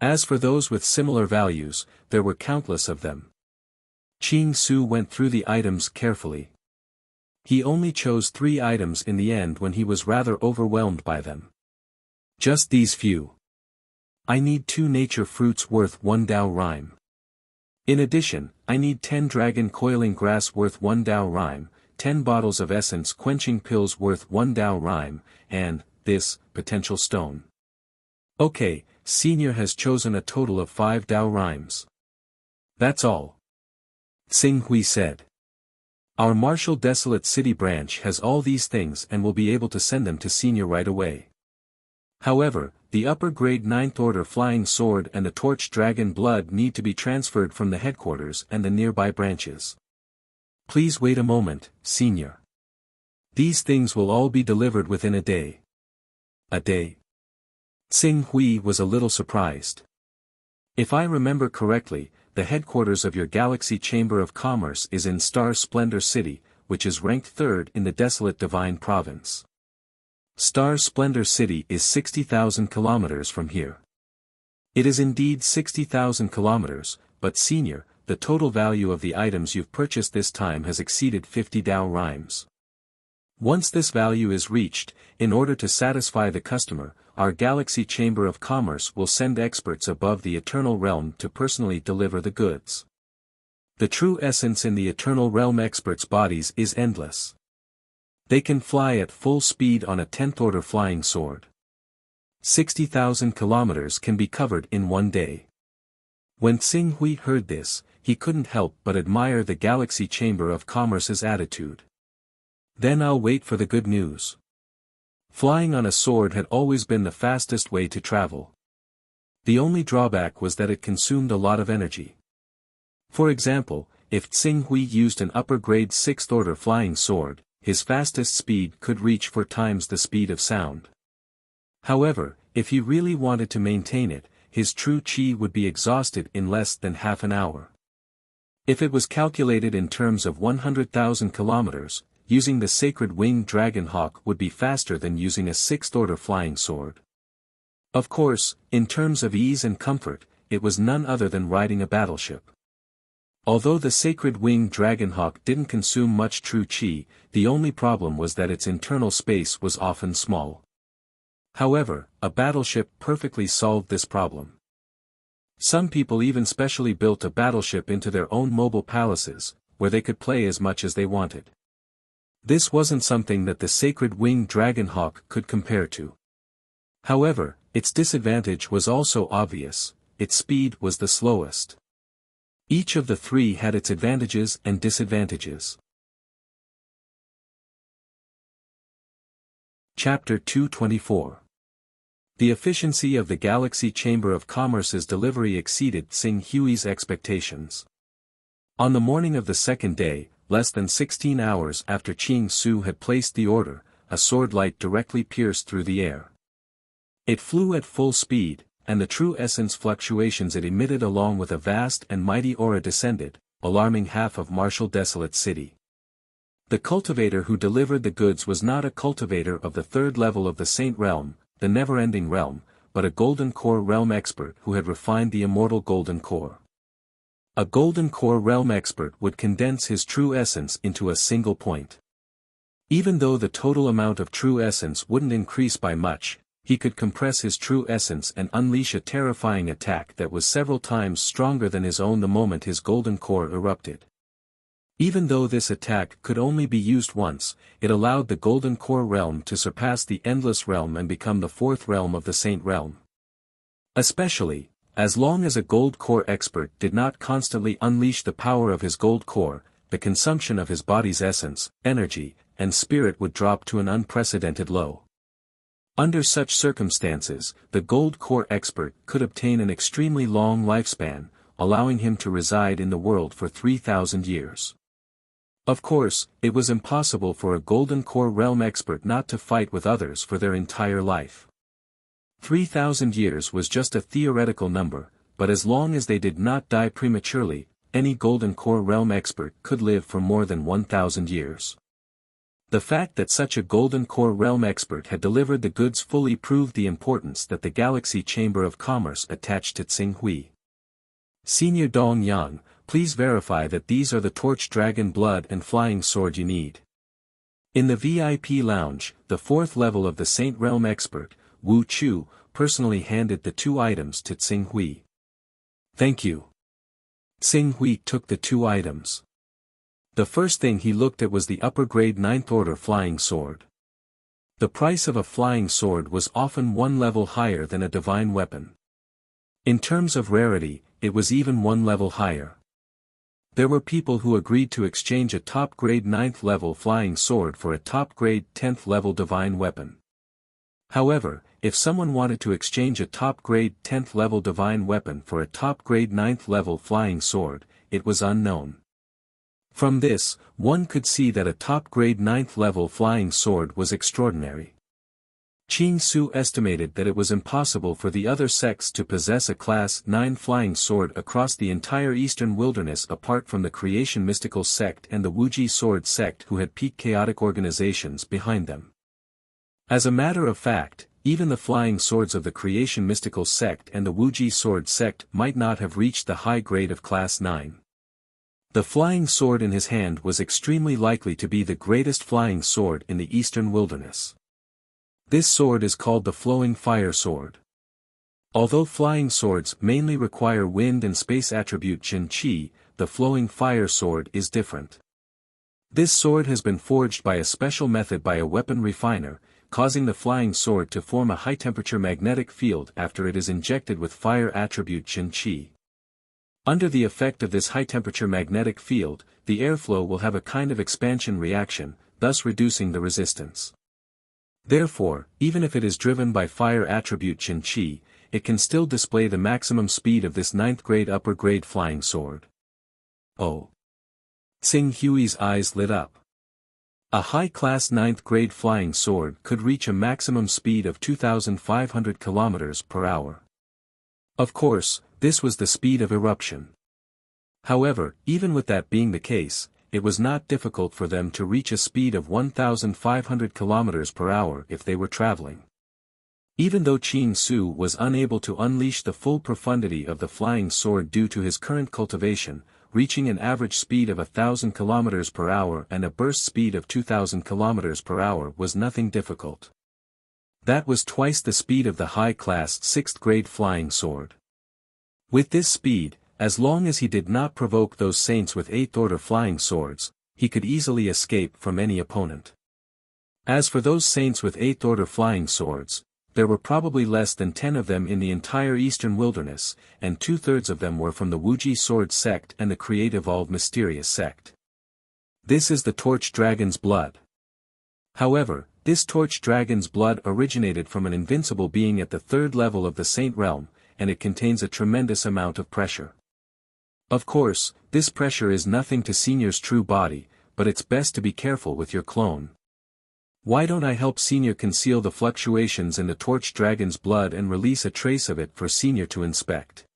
As for those with similar values, there were countless of them. Qing Su went through the items carefully. He only chose 3 items in the end when he was rather overwhelmed by them. Just these few. I need 2 nature fruits worth 1 Dao rhyme. In addition, I need 10 dragon coiling grass worth 1 Dao rhyme, 10 bottles of essence quenching pills worth 1 Dao rhyme, and, this, potential stone. Okay, Senior has chosen a total of 5 Dao rhymes. That's all. Tsinghui said. Our Martial Desolate City branch has all these things and will be able to send them to Senior right away. However, the upper grade 9th order flying sword and the torch dragon blood need to be transferred from the headquarters and the nearby branches. Please wait a moment, Senior. These things will all be delivered within a day. A day? Tsinghui was a little surprised. If I remember correctly, the headquarters of your Galaxy Chamber of Commerce is in Star Splendor City, which is ranked 3rd in the Desolate Divine Province. Star Splendor City is 60,000 kilometers from here. It is indeed 60,000 kilometers, but Senior, the total value of the items you've purchased this time has exceeded 50 Dao rhymes. Once this value is reached, in order to satisfy the customer, our Galaxy Chamber of Commerce will send experts above the Eternal Realm to personally deliver the goods. The true essence in the Eternal Realm experts' bodies is endless. They can fly at full speed on a 10th order flying sword. 60,000 kilometers can be covered in one day. When Tsinghui heard this, he couldn't help but admire the Galaxy Chamber of Commerce's attitude. Then I'll wait for the good news. Flying on a sword had always been the fastest way to travel. The only drawback was that it consumed a lot of energy. For example, if Tsinghui used an upper-grade 6th order flying sword, his fastest speed could reach 4 times the speed of sound. However, if he really wanted to maintain it, his true qi would be exhausted in less than half an hour. If it was calculated in terms of 100,000 kilometers, using the sacred winged dragon hawk would be faster than using a 6th order flying sword. Of course, in terms of ease and comfort, it was none other than riding a battleship. Although the sacred winged dragon hawk didn't consume much true qi, the only problem was that its internal space was often small. However, a battleship perfectly solved this problem. Some people even specially built a battleship into their own mobile palaces, where they could play as much as they wanted. This wasn't something that the sacred winged dragon hawk could compare to. However, its disadvantage was also obvious: its speed was the slowest. Each of the three had its advantages and disadvantages. Chapter 224. The efficiency of the Galaxy Chamber of Commerce's delivery exceeded Xing Hui's expectations. On the morning of the second day, less than 16 hours after Qing Su had placed the order, a sword light directly pierced through the air. It flew at full speed, and the true essence fluctuations it emitted along with a vast and mighty aura descended, alarming half of Martial Desolate City. The cultivator who delivered the goods was not a cultivator of the third level of the Saint Realm, the never-ending realm, but a Golden Core realm expert who had refined the immortal Golden Core. A Golden Core realm expert would condense his true essence into a single point. Even though the total amount of true essence wouldn't increase by much, he could compress his true essence and unleash a terrifying attack that was several times stronger than his own the moment his Golden Core erupted. Even though this attack could only be used once, it allowed the Golden Core realm to surpass the Endless Realm and become the fourth realm of the Saint Realm. Especially, as long as a Gold Core expert did not constantly unleash the power of his Gold Core, the consumption of his body's essence, energy, and spirit would drop to an unprecedented low. Under such circumstances, the Gold Core expert could obtain an extremely long lifespan, allowing him to reside in the world for 3,000 years. Of course, it was impossible for a Golden Core realm expert not to fight with others for their entire life. 3,000 years was just a theoretical number, but as long as they did not die prematurely, any Golden Core realm expert could live for more than 1,000 years. The fact that such a Golden Core realm expert had delivered the goods fully proved the importance that the Galaxy Chamber of Commerce attached to Xing Hui. Senior Dong Yang, please verify that these are the torch dragon blood and flying sword you need. In the VIP lounge, the fourth level of the Saint Realm expert, Wu Chu, personally handed the two items to Xing Hui. Thank you. Xing Hui took the two items. The first thing he looked at was the upper-grade 9th Order flying sword. The price of a flying sword was often one level higher than a divine weapon. In terms of rarity, it was even one level higher. There were people who agreed to exchange a top-grade 9th level flying sword for a top-grade 10th level divine weapon. However, if someone wanted to exchange a top-grade 10th level divine weapon for a top-grade 9th level flying sword, it was unknown. From this, one could see that a top-grade 9th level flying sword was extraordinary. Qing Su estimated that it was impossible for the other sects to possess a Class 9 flying sword across the entire Eastern Wilderness apart from the Creation Mystical Sect and the Wuji Sword Sect, who had peak chaotic organizations behind them. As a matter of fact, even the flying swords of the Creation Mystical Sect and the Wuji Sword Sect might not have reached the high grade of Class 9. The flying sword in his hand was extremely likely to be the greatest flying sword in the Eastern Wilderness. This sword is called the Flowing Fire Sword. Although flying swords mainly require wind and space attribute Jin Qi, the Flowing Fire Sword is different. This sword has been forged by a special method by a weapon refiner, causing the flying sword to form a high-temperature magnetic field after it is injected with fire attribute Jin Qi. Under the effect of this high-temperature magnetic field, the airflow will have a kind of expansion reaction, thus reducing the resistance. Therefore, even if it is driven by fire attribute Jin Qi, it can still display the maximum speed of this 9th grade upper grade flying sword. Oh! Xing Hui's eyes lit up. A high-class 9th grade flying sword could reach a maximum speed of 2,500 km per hour. Of course, this was the speed of eruption. However, even with that being the case, it was not difficult for them to reach a speed of 1,500 km per hour if they were traveling. Even though Qing Su was unable to unleash the full profundity of the flying sword due to his current cultivation, reaching an average speed of 1,000 km per hour and a burst speed of 2,000 km per hour was nothing difficult. That was twice the speed of the high-class 6th grade flying sword. With this speed, as long as he did not provoke those saints with 8th order flying swords, he could easily escape from any opponent. As for those saints with 8th order flying swords, there were probably less than 10 of them in the entire eastern wilderness, and 2/3 of them were from the Wuji sword sect and the create-evolved mysterious sect. This is the torch dragon's blood. However, this torch dragon's blood originated from an invincible being at the 3rd level of the saint realm, and it contains a tremendous amount of pressure. Of course, this pressure is nothing to Senior's true body, but it's best to be careful with your clone. Why don't I help Senior conceal the fluctuations in the torch dragon's blood and release a trace of it for Senior to inspect?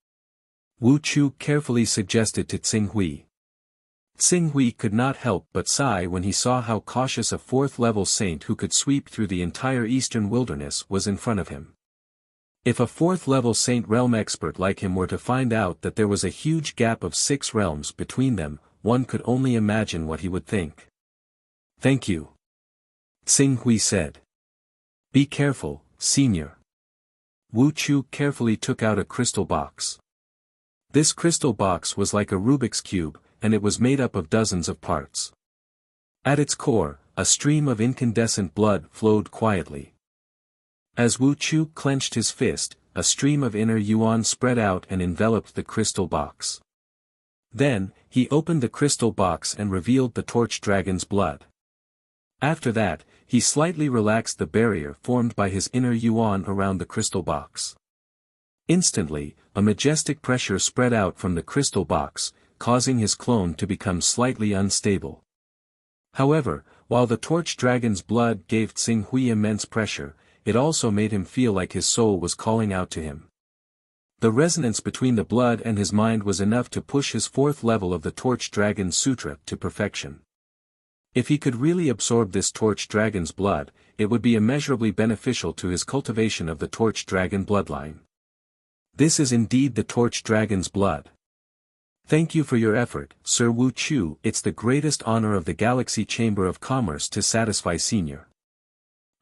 Wu Chu carefully suggested to Tsinghui. Tsinghui could not help but sigh when he saw how cautious a 4th-level saint who could sweep through the entire eastern wilderness was in front of him. If a 4th-level saint realm expert like him were to find out that there was a huge gap of 6 realms between them, one could only imagine what he would think. "Thank you," Tsinghui said. "Be careful, Senior." Wu Chu carefully took out a crystal box. This crystal box was like a Rubik's cube, and it was made up of dozens of parts. At its core, a stream of incandescent blood flowed quietly. As Wu Chu clenched his fist, a stream of inner yuan spread out and enveloped the crystal box. Then, he opened the crystal box and revealed the torch dragon's blood. After that, he slightly relaxed the barrier formed by his inner yuan around the crystal box. Instantly, a majestic pressure spread out from the crystal box, causing his clone to become slightly unstable. However, while the torch dragon's blood gave Tsinghui immense pressure, it also made him feel like his soul was calling out to him. The resonance between the blood and his mind was enough to push his 4th level of the Torch Dragon Sutra to perfection. If he could really absorb this Torch Dragon's blood, it would be immeasurably beneficial to his cultivation of the Torch Dragon bloodline. This is indeed the Torch Dragon's blood. Thank you for your effort, Sir Wu Chu. It's the greatest honor of the Galaxy Chamber of Commerce to satisfy Senior.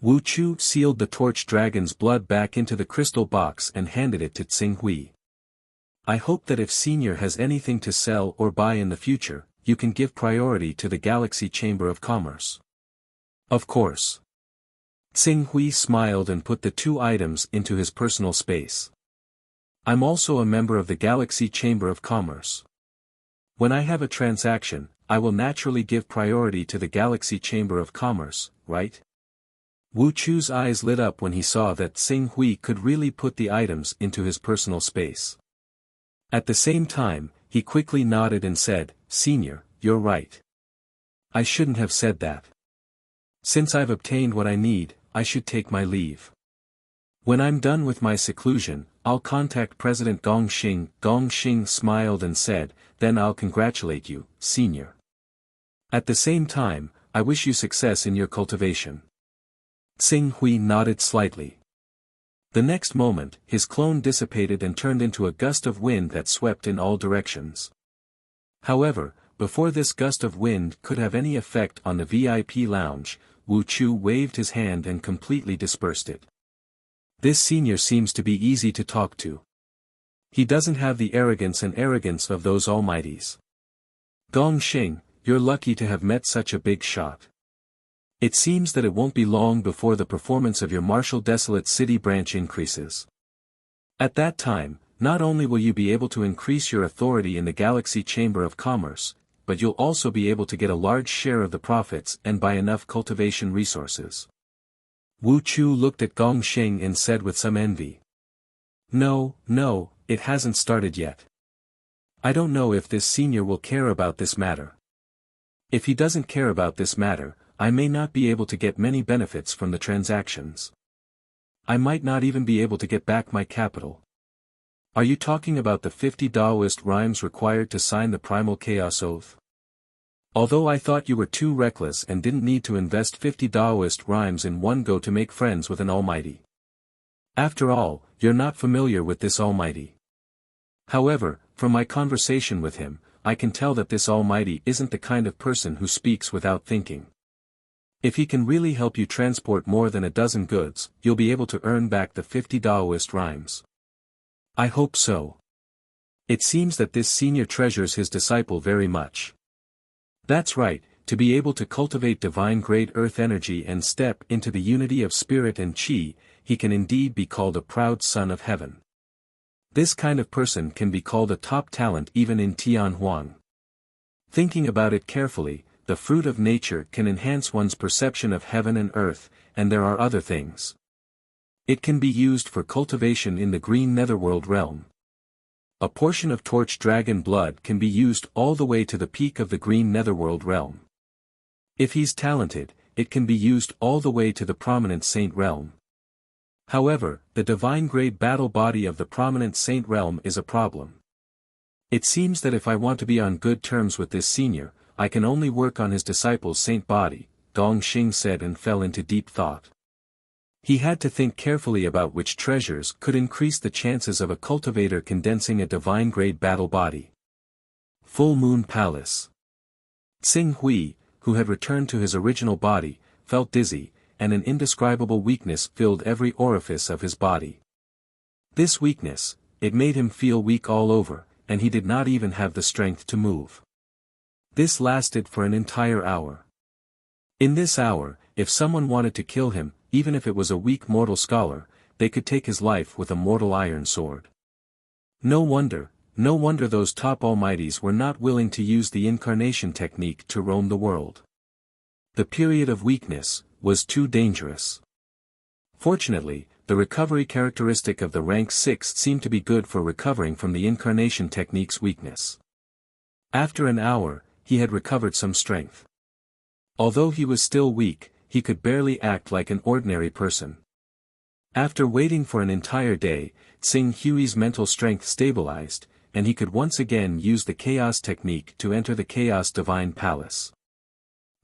Wu Chu sealed the torch dragon's blood back into the crystal box and handed it to Tsinghui. I hope that if Senior has anything to sell or buy in the future, you can give priority to the Galaxy Chamber of Commerce. Of course. Tsinghui smiled and put the 2 items into his personal space. I'm also a member of the Galaxy Chamber of Commerce. When I have a transaction, I will naturally give priority to the Galaxy Chamber of Commerce, right? Wu Chu's eyes lit up when he saw that Tsinghui could really put the items into his personal space. At the same time, he quickly nodded and said, "Senior, you're right. I shouldn't have said that. Since I've obtained what I need, I should take my leave. When I'm done with my seclusion, I'll contact President Gongxing." Gongxing smiled and said, "Then I'll congratulate you, Senior. At the same time, I wish you success in your cultivation." Tsinghui nodded slightly. The next moment, his clone dissipated and turned into a gust of wind that swept in all directions. However, before this gust of wind could have any effect on the VIP lounge, Wu Chu waved his hand and completely dispersed it. This Senior seems to be easy to talk to. He doesn't have the arrogance of those almighties. Gongxing, you're lucky to have met such a big shot. It seems that it won't be long before the performance of your Martial Desolate City branch increases. At that time, not only will you be able to increase your authority in the Galaxy Chamber of Commerce, but you'll also be able to get a large share of the profits and buy enough cultivation resources. Wu Chu looked at Gongxing and said with some envy. No, it hasn't started yet. I don't know if this Senior will care about this matter. If he doesn't care about this matter, I may not be able to get many benefits from the transactions. I might not even be able to get back my capital. Are you talking about the 50 Daoist rhymes required to sign the Primal Chaos Oath? Although I thought you were too reckless and didn't need to invest 50 Daoist rhymes in one go to make friends with an almighty. After all, you're not familiar with this almighty. However, from my conversation with him, I can tell that this almighty isn't the kind of person who speaks without thinking. If he can really help you transport more than a dozen goods, you'll be able to earn back the 50 Daoist rhymes. I hope so. It seems that this Senior treasures his disciple very much. That's right, to be able to cultivate divine-grade earth energy and step into the unity of spirit and chi, he can indeed be called a proud son of heaven. This kind of person can be called a top talent even in Tianhuang. Thinking about it carefully, the fruit of nature can enhance one's perception of heaven and earth, and there are other things. It can be used for cultivation in the green netherworld realm. A portion of torch dragon blood can be used all the way to the peak of the green netherworld realm. If he's talented, it can be used all the way to the prominent saint realm. However, the divine-grade battle body of the prominent saint realm is a problem. It seems that if I want to be on good terms with this senior, I can only work on his disciple's saint body, Gong Xing said and fell into deep thought. He had to think carefully about which treasures could increase the chances of a cultivator condensing a divine-grade battle body. Full Moon Palace. Tsing Hui, who had returned to his original body, felt dizzy, and an indescribable weakness filled every orifice of his body. This weakness, it made him feel weak all over, and he did not even have the strength to move. This lasted for an entire hour. In this hour, if someone wanted to kill him, even if it was a weak mortal scholar, they could take his life with a mortal iron sword. No wonder those top almighties were not willing to use the incarnation technique to roam the world. The period of weakness was too dangerous. Fortunately, the recovery characteristic of the rank 6 seemed to be good for recovering from the incarnation technique's weakness. After an hour, he had recovered some strength. Although he was still weak, he could barely act like an ordinary person. After waiting for an entire day, Tsing Hui's mental strength stabilized, and he could once again use the chaos technique to enter the chaos divine palace.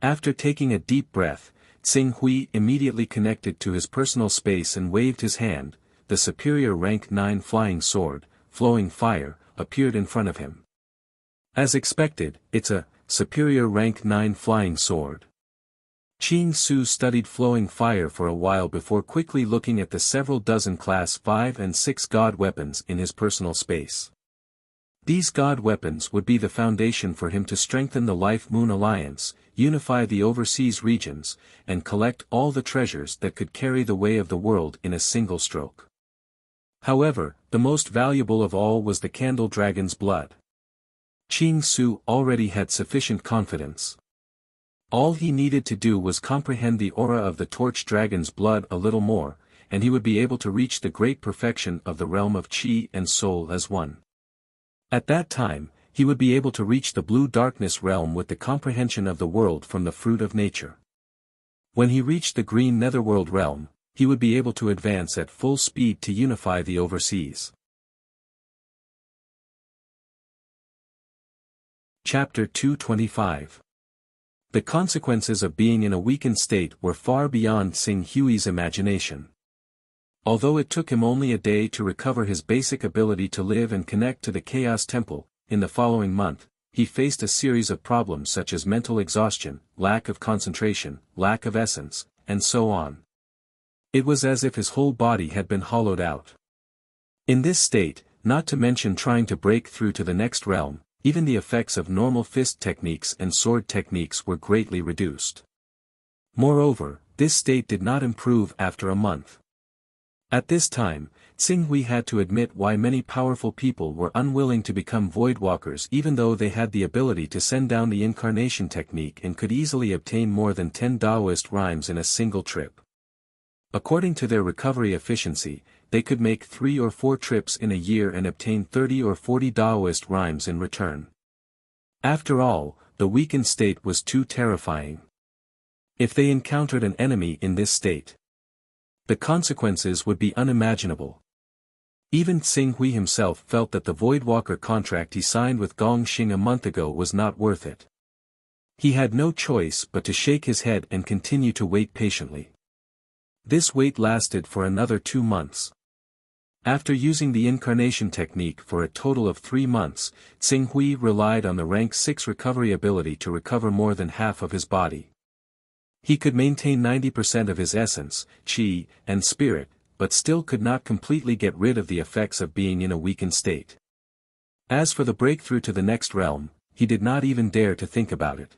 After taking a deep breath, Tsing Hui immediately connected to his personal space and waved his hand. The superior rank 9 flying sword, flowing fire, appeared in front of him. As expected, it's a superior rank 9 flying sword. Qing Su studied flowing fire for a while before quickly looking at the several dozen class 5 and 6 god weapons in his personal space. These god weapons would be the foundation for him to strengthen the Life-Moon Alliance, unify the overseas regions, and collect all the treasures that could carry the way of the world in a single stroke. However, the most valuable of all was the Candle Dragon's blood. Qing Su already had sufficient confidence. All he needed to do was comprehend the aura of the Torch Dragon's blood a little more, and he would be able to reach the great perfection of the realm of Qi and Soul as one. At that time, he would be able to reach the blue darkness realm with the comprehension of the world from the fruit of nature. When he reached the green netherworld realm, he would be able to advance at full speed to unify the overseas. Chapter 225. The consequences of being in a weakened state were far beyond Tsing Hui's imagination. Although it took him only a day to recover his basic ability to live and connect to the Chaos Temple, in the following month, he faced a series of problems such as mental exhaustion, lack of concentration, lack of essence, and so on. It was as if his whole body had been hollowed out. In this state, not to mention trying to break through to the next realm, even the effects of normal fist techniques and sword techniques were greatly reduced. Moreover, this state did not improve after a month. At this time, Tsing Hui had to admit why many powerful people were unwilling to become voidwalkers even though they had the ability to send down the incarnation technique and could easily obtain more than 10 Taoist rhymes in a single trip. According to their recovery efficiency, they could make 3 or 4 trips in a year and obtain 30 or 40 Taoist rhymes in return. After all, the weakened state was too terrifying. If they encountered an enemy in this state, the consequences would be unimaginable. Even Tsing Hui himself felt that the Voidwalker contract he signed with Gong Xing a month ago was not worth it. He had no choice but to shake his head and continue to wait patiently. This wait lasted for another 2 months. After using the incarnation technique for a total of 3 months, Tsing Hui relied on the rank 6 recovery ability to recover more than half of his body. He could maintain 90% of his essence, qi, and spirit, but still could not completely get rid of the effects of being in a weakened state. As for the breakthrough to the next realm, he did not even dare to think about it.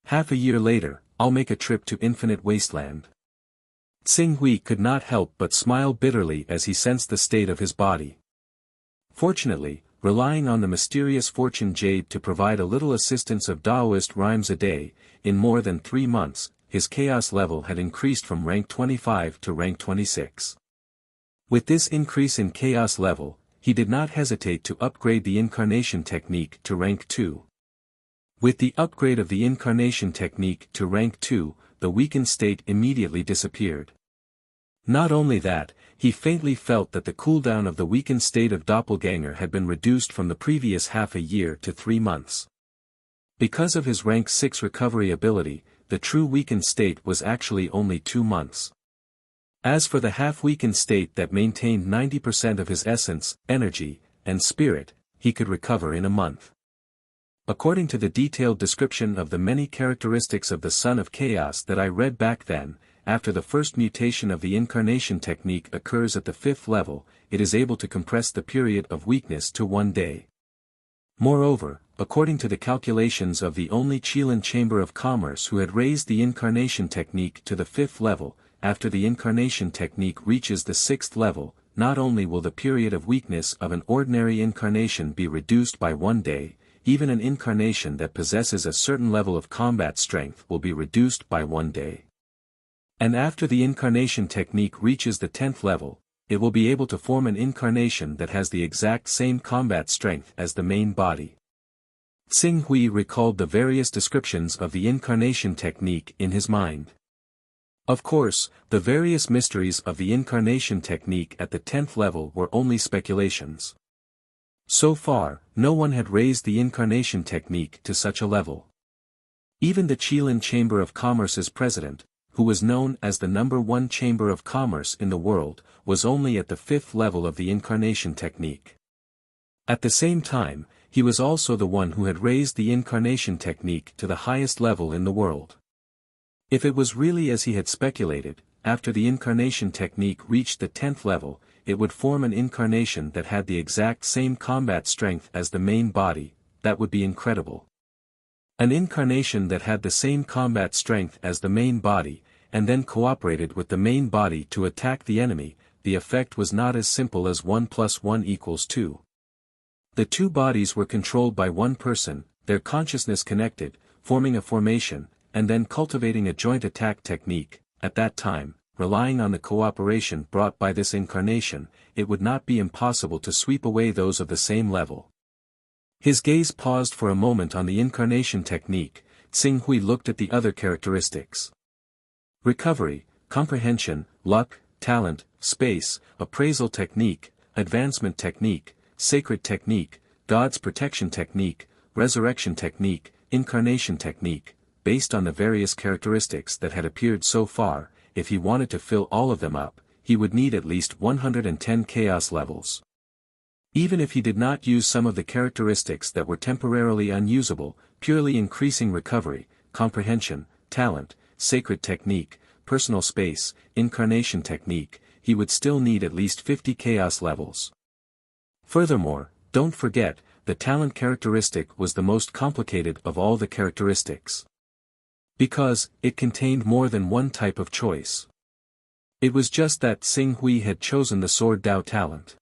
Half a year later, I'll make a trip to Infinite Wasteland. Xing Hui could not help but smile bitterly as he sensed the state of his body. Fortunately, relying on the mysterious fortune jade to provide a little assistance of Taoist rhymes a day, in more than 3 months, his chaos level had increased from rank 25 to rank 26. With this increase in chaos level, he did not hesitate to upgrade the incarnation technique to rank 2. With the upgrade of the incarnation technique to rank 2, the weakened state immediately disappeared. Not only that, he faintly felt that the cooldown of the weakened state of doppelganger had been reduced from the previous half a year to 3 months. Because of his rank 6 recovery ability, the true weakened state was actually only 2 months. As for the half-weakened state that maintained 90% of his essence, energy, and spirit, he could recover in a month. According to the detailed description of the many characteristics of the Son of Chaos that I read back then, after the first mutation of the incarnation technique occurs at the 5th level, it is able to compress the period of weakness to 1 day. Moreover, according to the calculations of the only Chilean Chamber of Commerce who had raised the incarnation technique to the 5th level, after the incarnation technique reaches the 6th level, not only will the period of weakness of an ordinary incarnation be reduced by 1 day, even an incarnation that possesses a certain level of combat strength will be reduced by 1 day. And after the incarnation technique reaches the 10th level, it will be able to form an incarnation that has the exact same combat strength as the main body. Xing Hui recalled the various descriptions of the incarnation technique in his mind. Of course, the various mysteries of the incarnation technique at the 10th level were only speculations. So far, no one had raised the incarnation technique to such a level. Even the Chilean Chamber of Commerce's president, who was known as the #1 Chamber of Commerce in the world, was only at the 5th level of the incarnation technique. At the same time, he was also the one who had raised the incarnation technique to the highest level in the world. If it was really as he had speculated, after the incarnation technique reached the 10th level, it would form an incarnation that had the exact same combat strength as the main body. That would be incredible. An incarnation that had the same combat strength as the main body, and then cooperated with the main body to attack the enemy. The effect was not as simple as 1 + 1 = 2. The two bodies were controlled by one person, their consciousness connected, forming a formation, and then cultivating a joint attack technique. At that time, relying on the cooperation brought by this incarnation, it would not be impossible to sweep away those of the same level. His gaze paused for a moment on the incarnation technique. Xing Hui looked at the other characteristics. Recovery, comprehension, luck, talent, space, appraisal technique, advancement technique, sacred technique, God's protection technique, resurrection technique, incarnation technique. Based on the various characteristics that had appeared so far, if he wanted to fill all of them up, he would need at least 110 chaos levels. Even if he did not use some of the characteristics that were temporarily unusable, purely increasing recovery, comprehension, talent, sacred technique, personal space, incarnation technique, he would still need at least 50 chaos levels. Furthermore, don't forget, the talent characteristic was the most complicated of all the characteristics. Because, it contained more than one type of choice. It was just that Xing Hui had chosen the Sword Dao talent.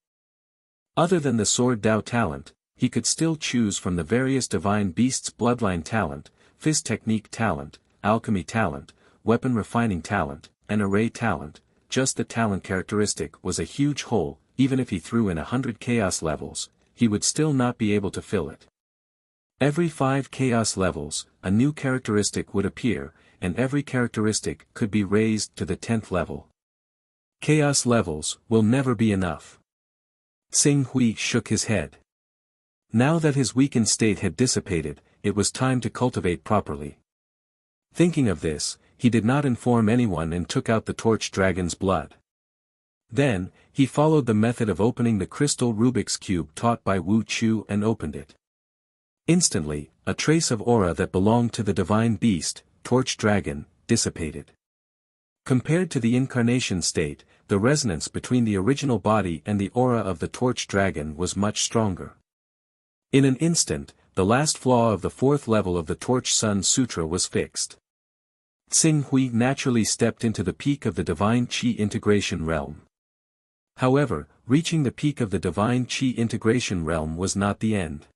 Other than the Sword Dao talent, he could still choose from the various divine beasts' bloodline talent, fist technique talent, alchemy talent, weapon refining talent, and array talent. Just the talent characteristic was a huge hole. Even if he threw in 100 chaos levels, he would still not be able to fill it. Every 5 chaos levels, a new characteristic would appear, and every characteristic could be raised to the 10th level. Chaos levels will never be enough. Xing Hui shook his head. Now that his weakened state had dissipated, it was time to cultivate properly. Thinking of this, he did not inform anyone and took out the torch dragon's blood. Then, he followed the method of opening the crystal Rubik's Cube taught by Wu Chu and opened it. Instantly, a trace of aura that belonged to the divine beast, torch dragon, dissipated. Compared to the incarnation state, the resonance between the original body and the aura of the torch dragon was much stronger. In an instant, the last flaw of the fourth level of the Torch Sun Sutra was fixed. Tsing Hui naturally stepped into the peak of the Divine Qi integration realm. However, reaching the peak of the Divine Qi integration realm was not the end.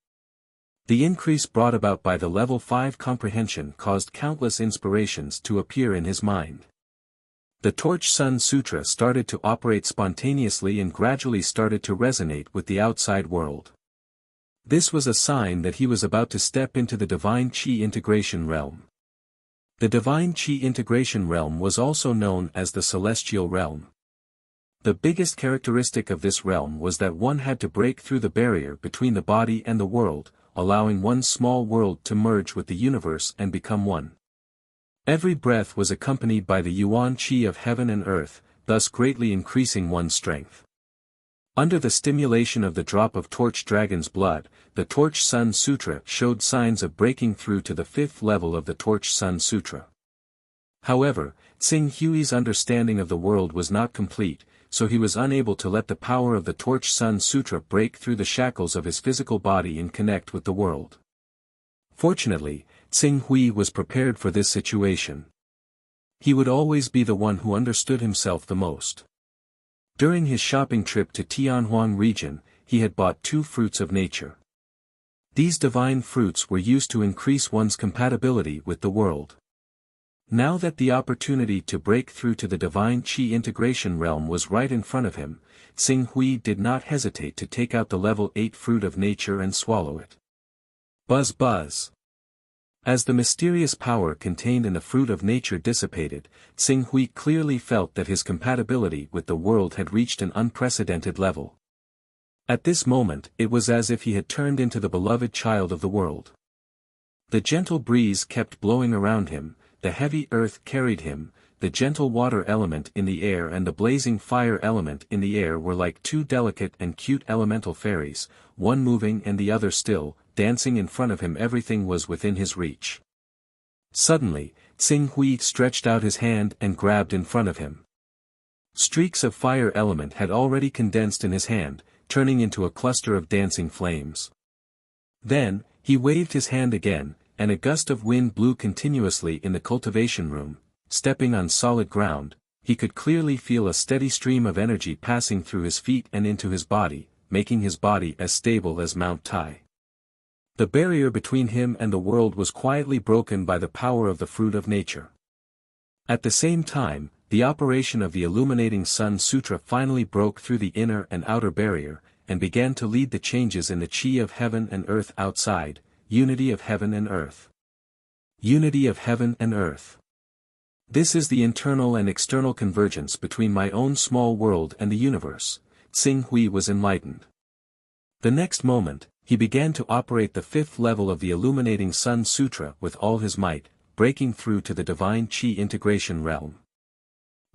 The increase brought about by the level 5 comprehension caused countless inspirations to appear in his mind. The Torch Sun Sutra started to operate spontaneously and gradually started to resonate with the outside world. This was a sign that he was about to step into the Divine Qi integration realm. The Divine Qi integration realm was also known as the Celestial Realm. The biggest characteristic of this realm was that one had to break through the barrier between the body and the world, allowing one small world to merge with the universe and become one. Every breath was accompanied by the Yuan Qi of heaven and earth, thus greatly increasing one's strength. Under the stimulation of the drop of Torch Dragon's blood, the Torch Sun Sutra showed signs of breaking through to the fifth level of the Torch Sun Sutra. However, Tsing Hui's understanding of the world was not complete, so he was unable to let the power of the Torch Sun Sutra break through the shackles of his physical body and connect with the world. Fortunately, Tsing Hui was prepared for this situation. He would always be the one who understood himself the most. During his shopping trip to Tianhuang region, he had bought 2 fruits of nature. These divine fruits were used to increase one's compatibility with the world. Now that the opportunity to break through to the Divine Qi integration realm was right in front of him, Tsing Hui did not hesitate to take out the level 8 fruit of nature and swallow it. Buzz buzz. As the mysterious power contained in the fruit of nature dissipated, Tsing Hui clearly felt that his compatibility with the world had reached an unprecedented level. At this moment, it was as if he had turned into the beloved child of the world. The gentle breeze kept blowing around him, the heavy earth carried him, the gentle water element in the air and the blazing fire element in the air were like 2 delicate and cute elemental fairies, one moving and the other still, dancing in front of him. Everything was within his reach. Suddenly, Tsing Hui stretched out his hand and grabbed in front of him. Streaks of fire element had already condensed in his hand, turning into a cluster of dancing flames. Then, he waved his hand again, and a gust of wind blew continuously in the cultivation room. Stepping on solid ground, he could clearly feel a steady stream of energy passing through his feet and into his body, making his body as stable as Mount Tai. The barrier between him and the world was quietly broken by the power of the fruit of nature. At the same time, the operation of the Illuminating Sun Sutra finally broke through the inner and outer barrier, and began to lead the changes in the Qi of heaven and earth outside, unity of heaven and earth. Unity of heaven and earth. This is the internal and external convergence between my own small world and the universe. Tsing Hui was enlightened. The next moment, he began to operate the 5th level of the Illuminating Sun Sutra with all his might, breaking through to the Divine Qi integration realm.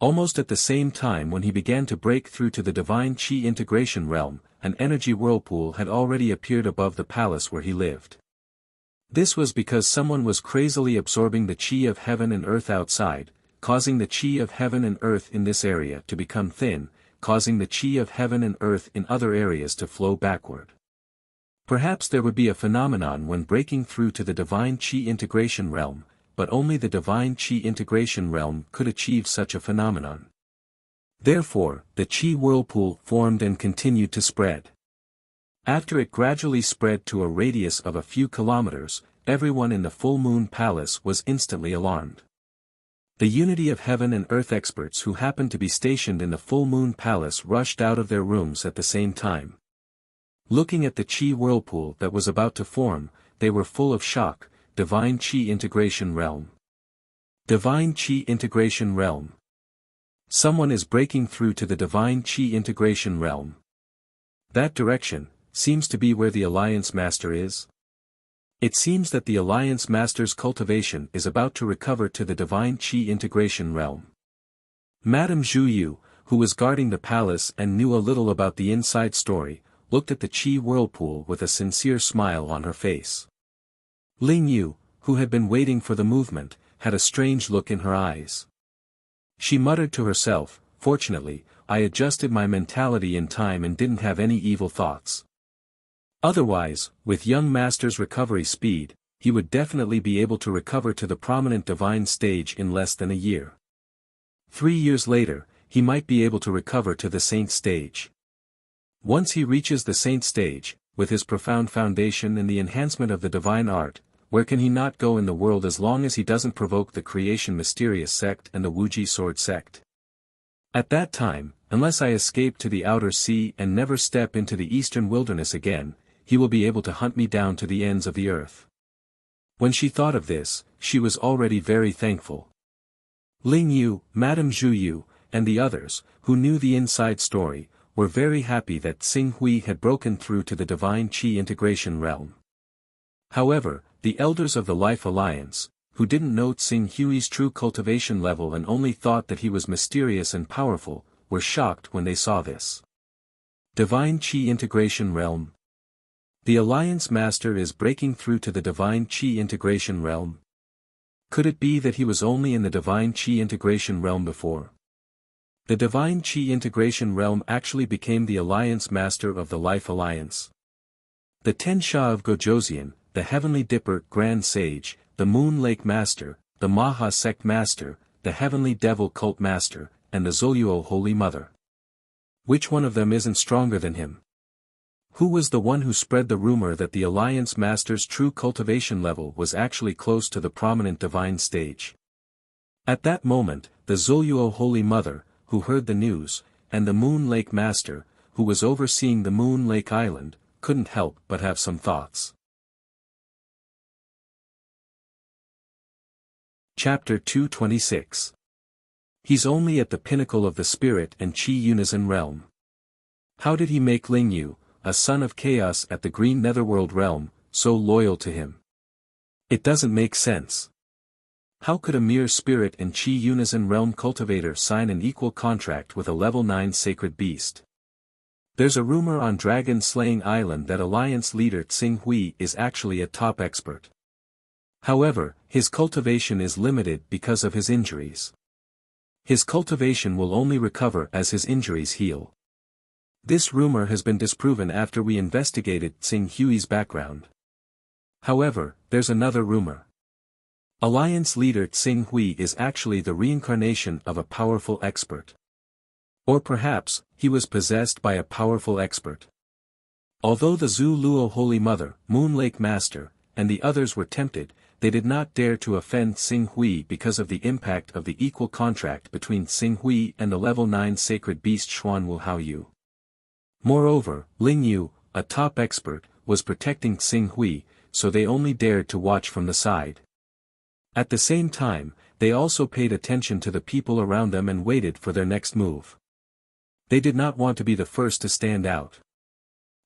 Almost at the same time when he began to break through to the Divine Qi integration realm, an energy whirlpool had already appeared above the palace where he lived. This was because someone was crazily absorbing the Qi of heaven and earth outside, causing the Qi of heaven and earth in this area to become thin, causing the Qi of heaven and earth in other areas to flow backward. Perhaps there would be a phenomenon when breaking through to the Divine Qi integration realm, but only the Divine Qi integration realm could achieve such a phenomenon. Therefore, the Qi whirlpool formed and continued to spread. After it gradually spread to a radius of a few kilometers, everyone in the Full Moon Palace was instantly alarmed. The unity of heaven and earth experts who happened to be stationed in the Full Moon Palace rushed out of their rooms at the same time. Looking at the Qi whirlpool that was about to form, they were full of shock. Divine Qi integration realm. Divine Qi integration realm. Someone is breaking through to the Divine Qi integration realm. That direction seems to be where the Alliance Master is. It seems that the Alliance Master's cultivation is about to recover to the Divine Qi integration realm. Madame Zhu Yu, who was guarding the palace and knew a little about the inside story, looked at the Qi whirlpool with a sincere smile on her face. Ling Yu, who had been waiting for the movement, had a strange look in her eyes. She muttered to herself, "Fortunately, I adjusted my mentality in time and didn't have any evil thoughts." Otherwise, with young master's recovery speed, he would definitely be able to recover to the prominent divine stage in less than a year. 3 years later, he might be able to recover to the saint stage. Once he reaches the saint stage, with his profound foundation and the enhancement of the divine art, where can he not go in the world as long as he doesn't provoke the creation mysterious sect and the Wuji sword sect? At that time, unless I escape to the outer sea and never step into the eastern wilderness again, he will be able to hunt me down to the ends of the earth. When she thought of this, she was already very thankful. Ling Yu, Madame Zhu Yu, and the others, who knew the inside story, were very happy that Xing Hui had broken through to the divine Qi integration realm. However, the elders of the Life Alliance, who didn't know Xing Hui's true cultivation level and only thought that he was mysterious and powerful, were shocked when they saw this. Divine Qi integration realm. The Alliance Master is breaking through to the Divine Qi integration realm. Could it be that he was only in the Divine Qi integration realm before? The Divine Qi integration realm actually became the Alliance Master of the Life Alliance. The Ten Sha of Gojoseon, the Heavenly Dipper Grand Sage, the Moon Lake Master, the Maha Sect Master, the Heavenly Devil Cult Master, and the Zoluo Holy Mother. Which one of them isn't stronger than him? Who was the one who spread the rumor that the Alliance Master's true cultivation level was actually close to the prominent divine stage? At that moment, the Zoluo Holy Mother, who heard the news, and the Moon Lake Master, who was overseeing the Moon Lake Island, couldn't help but have some thoughts. Chapter 226. He's only at the pinnacle of the spirit and Qi unison realm. How did he make Ling Yu, a son of chaos at the green netherworld realm, so loyal to him? It doesn't make sense. How could a mere spirit and Qi unison realm cultivator sign an equal contract with a level 9 sacred beast? There's a rumor on Dragon Slaying Island that Alliance leader Xing Hui is actually a top expert. However, his cultivation is limited because of his injuries. His cultivation will only recover as his injuries heal. This rumor has been disproven after we investigated Xing Hui's background. However, there's another rumor. Alliance leader Xing Hui is actually the reincarnation of a powerful expert. Or perhaps, he was possessed by a powerful expert. Although the Zhu Luo Holy Mother, Moon Lake Master, and the others were tempted, they did not dare to offend Xing Hui because of the impact of the equal contract between Xing Hui and the level 9 sacred beast Xuan Wu Hao Yu. Moreover, Ling Yu, a top expert, was protecting Xing Hui, so they only dared to watch from the side. At the same time, they also paid attention to the people around them and waited for their next move. They did not want to be the first to stand out.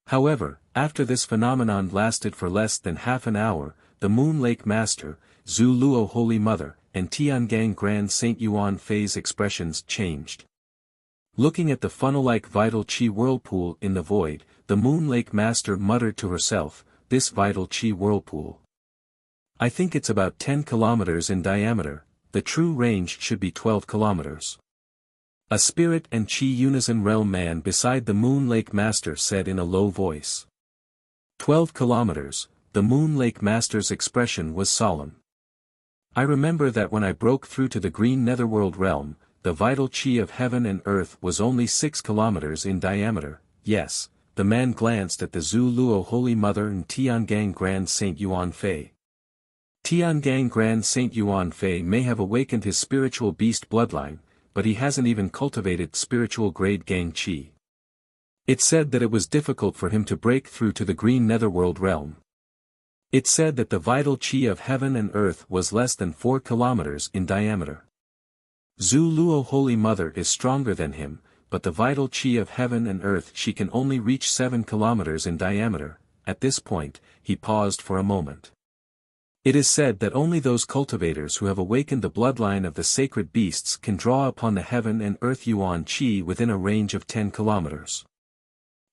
However, after this phenomenon lasted for less than half an hour, the Moon Lake Master, Zhu Luo Holy Mother, and Tiangang Grand Saint Yuan Fei's expressions changed. Looking at the funnel-like vital Qi whirlpool in the void, the Moon Lake Master muttered to herself, "This vital Qi whirlpool. I think it's about 10 kilometers in diameter, the true range should be 12 kilometers. A spirit and Qi unison realm man beside the Moon Lake Master said in a low voice. 12 kilometers, the Moon Lake Master's expression was solemn. I remember that when I broke through to the green netherworld realm, the vital Qi of heaven and earth was only 6 kilometers in diameter. Yes, the man glanced at the Zhu Luo Holy Mother and Tiangang Grand Saint Yuan Fei. Tiangang Grand Saint Yuan Fei may have awakened his spiritual beast bloodline, but he hasn't even cultivated spiritual grade Gang Qi. It said that it was difficult for him to break through to the green netherworld realm. It said that the vital Qi of heaven and earth was less than 4 kilometers in diameter. Zhu Luo Holy Mother is stronger than him, but the vital Qi of heaven and earth she can only reach 7 kilometers in diameter. At this point, he paused for a moment. It is said that only those cultivators who have awakened the bloodline of the sacred beasts can draw upon the heaven and earth Yuan Qi within a range of 10 kilometers.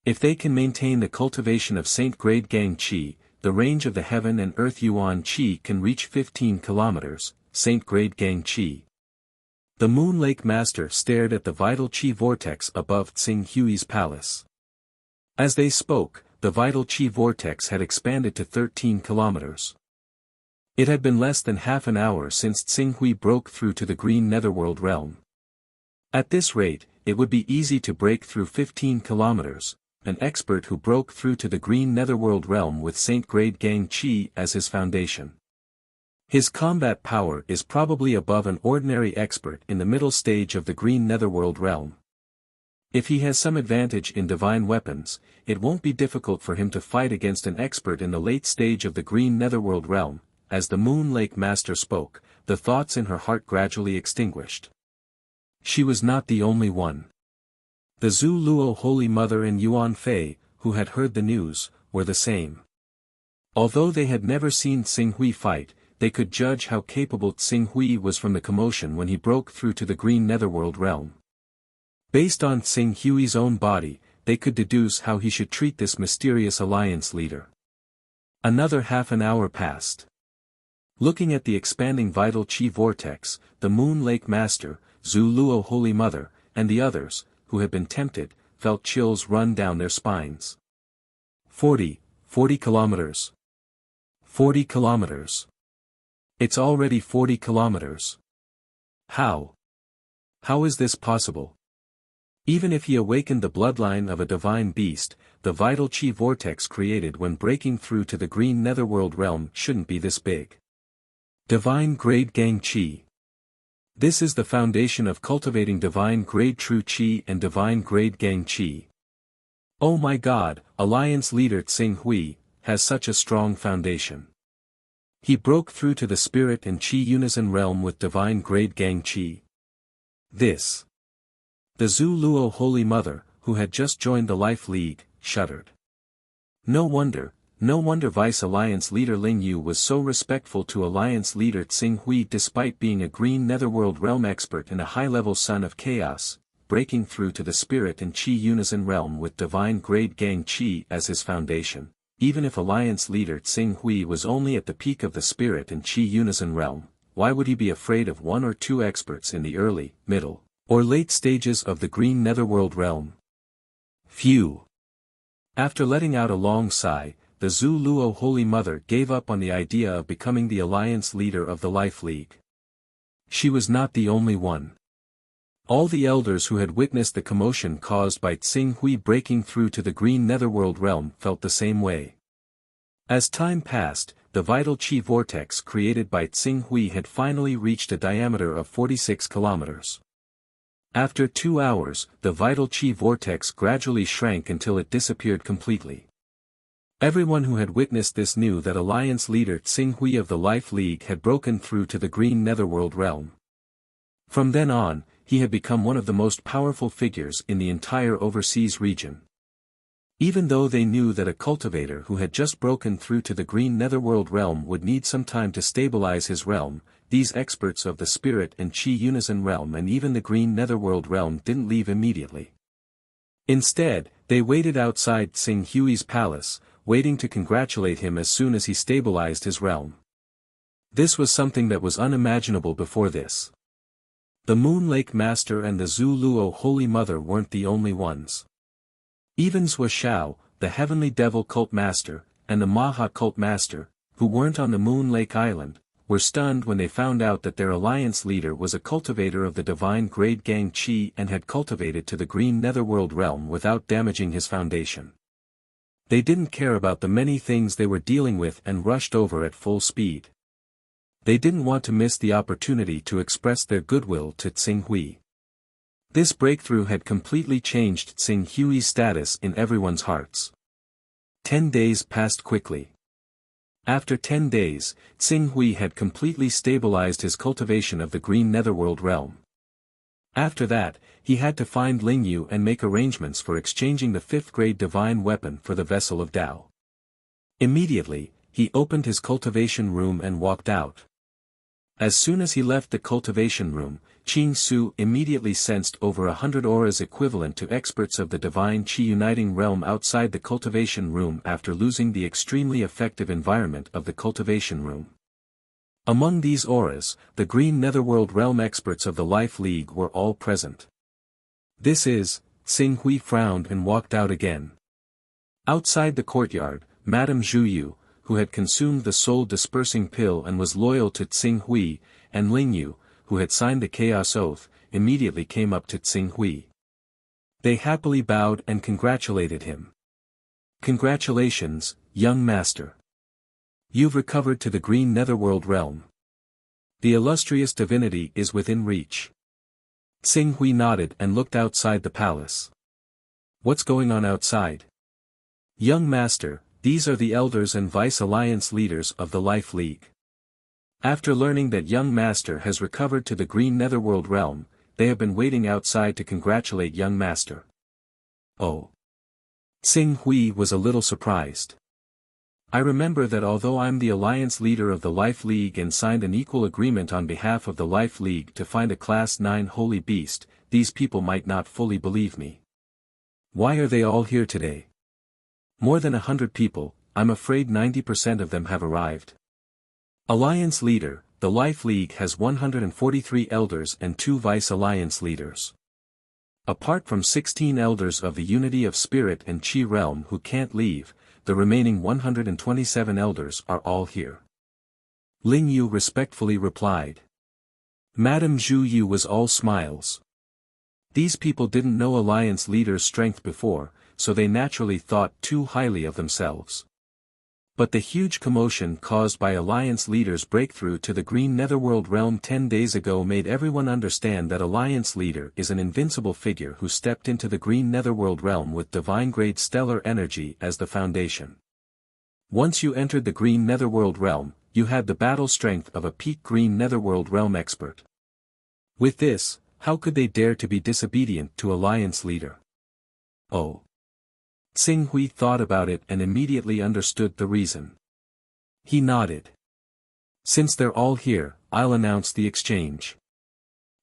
If they can maintain the cultivation of Saint-grade Gang Qi, the range of the heaven and earth Yuan Qi can reach 15 kilometers, Saint-grade Gang Qi. The Moon Lake Master stared at the vital Qi vortex above Xing Hui's palace. As they spoke, the vital chi vortex had expanded to 13 kilometers. It had been less than half an hour since Tsinghui broke through to the green netherworld realm. At this rate, it would be easy to break through 15 kilometers, an expert who broke through to the green netherworld realm with Saint-grade Gang Chi as his foundation. His combat power is probably above an ordinary expert in the middle stage of the green netherworld realm. If he has some advantage in divine weapons, it won't be difficult for him to fight against an expert in the late stage of the green netherworld realm. As the Moon Lake Master spoke, the thoughts in her heart gradually extinguished. She was not the only one. The Zhu Luo Holy Mother and Yuan Fei, who had heard the news, were the same. Although they had never seen Tsinghui fight, they could judge how capable Tsinghui was from the commotion when he broke through to the green netherworld realm. Based on Tsinghui's own body, they could deduce how he should treat this mysterious alliance leader. Another half an hour passed. Looking at the expanding vital chi vortex, the Moon Lake Master, Zhu Luo Holy Mother, and the others, who had been tempted, felt chills run down their spines. 40 kilometers. 40 kilometers. It's already 40 kilometers. How? How is this possible? Even if he awakened the bloodline of a divine beast, the vital chi vortex created when breaking through to the green netherworld realm shouldn't be this big. Divine grade Gang Chi. This is the foundation of cultivating divine grade True Chi and divine grade Gang Chi. Oh my God, Alliance leader Tsinghui has such a strong foundation. He broke through to the spirit and Chi unison realm with divine grade Gang Chi. This. The Zhu Luo Holy Mother, who had just joined the Life League, shuddered. No wonder Vice Alliance leader Ling Yu was so respectful to Alliance leader Tsinghui despite being a green netherworld realm expert and a high-level son of chaos, breaking through to the spirit and Chi unison realm with divine grade Gang Chi as his foundation. Even if Alliance leader Tsinghui was only at the peak of the spirit and Chi unison realm, why would he be afraid of one or two experts in the early, middle, or late stages of the green netherworld realm? Phew! After letting out a long sigh, the Zhu Luo Holy Mother gave up on the idea of becoming the Alliance leader of the Life League. She was not the only one. All the elders who had witnessed the commotion caused by Tsinghui breaking through to the green netherworld realm felt the same way. As time passed, the vital chi vortex created by Tsinghui had finally reached a diameter of 46 kilometers. After 2 hours, the vital chi vortex gradually shrank until it disappeared completely. Everyone who had witnessed this knew that Alliance leader Tsinghui of the Life League had broken through to the green netherworld realm. From then on, he had become one of the most powerful figures in the entire overseas region. Even though they knew that a cultivator who had just broken through to the green netherworld realm would need some time to stabilize his realm, these experts of the spirit and chi unison realm and even the green netherworld realm didn't leave immediately. Instead, they waited outside Tsinghui's palace, waiting to congratulate him as soon as he stabilized his realm. This was something that was unimaginable before this. The Moon Lake Master and the Zhu Luo Holy Mother weren't the only ones. Even Zhua Xiao, the Heavenly Devil Cult Master, and the Maha Cult Master, who weren't on the Moon Lake Island, were stunned when they found out that their alliance leader was a cultivator of the divine grade Gang Chi and had cultivated to the green netherworld realm without damaging his foundation. They didn't care about the many things they were dealing with and rushed over at full speed. They didn't want to miss the opportunity to express their goodwill to Tsinghui. This breakthrough had completely changed Tsinghui's status in everyone's hearts. 10 days passed quickly. After 10 days, Tsinghui had completely stabilized his cultivation of the green netherworld realm. After that, he had to find Ling Yu and make arrangements for exchanging the 5th grade divine weapon for the vessel of Tao. Immediately, he opened his cultivation room and walked out. As soon as he left the cultivation room, Qing Su immediately sensed over 100 auras equivalent to experts of the divine Qi uniting realm outside the cultivation room after losing the extremely effective environment of the cultivation room. Among these auras, the green netherworld realm experts of the Life League were all present. This is, Tsinghui frowned and walked out again. Outside the courtyard, Madame Zhuyu, who had consumed the soul-dispersing pill and was loyal to Tsing Hui, and Ling Yu, who had signed the Chaos Oath, immediately came up to Tsing Hui. They happily bowed and congratulated him. "Congratulations, young master. You've recovered to the green netherworld realm. The illustrious divinity is within reach." Tsing Hui nodded and looked outside the palace. "What's going on outside?" "Young master, these are the elders and vice-alliance leaders of the Life League. After learning that young master has recovered to the green netherworld realm, they have been waiting outside to congratulate young master." "Oh." Tsing Hui was a little surprised. "I remember that although I'm the alliance leader of the Life League and signed an equal agreement on behalf of the Life League to find a Class 9 holy beast, these people might not fully believe me. Why are they all here today? More than 100 people, I'm afraid 90% of them have arrived." Alliance leader, the Life League has 143 elders and 2 vice-alliance leaders. Apart from 16 elders of the Unity of Spirit and Qi realm who can't leave, the remaining 127 elders are all here. Ling Yu respectfully replied. Madame Zhuyu was all smiles. These people didn't know alliance leaders' strength before, so they naturally thought too highly of themselves. But the huge commotion caused by alliance leaders' breakthrough to the green netherworld realm 10 days ago made everyone understand that alliance leader is an invincible figure who stepped into the green netherworld realm with divine-grade stellar energy as the foundation. Once you entered the green netherworld realm, you had the battle strength of a peak green netherworld realm expert. With this, how could they dare to be disobedient to alliance leader? Oh. Tsing Hui thought about it and immediately understood the reason. He nodded. Since they're all here, I'll announce the exchange.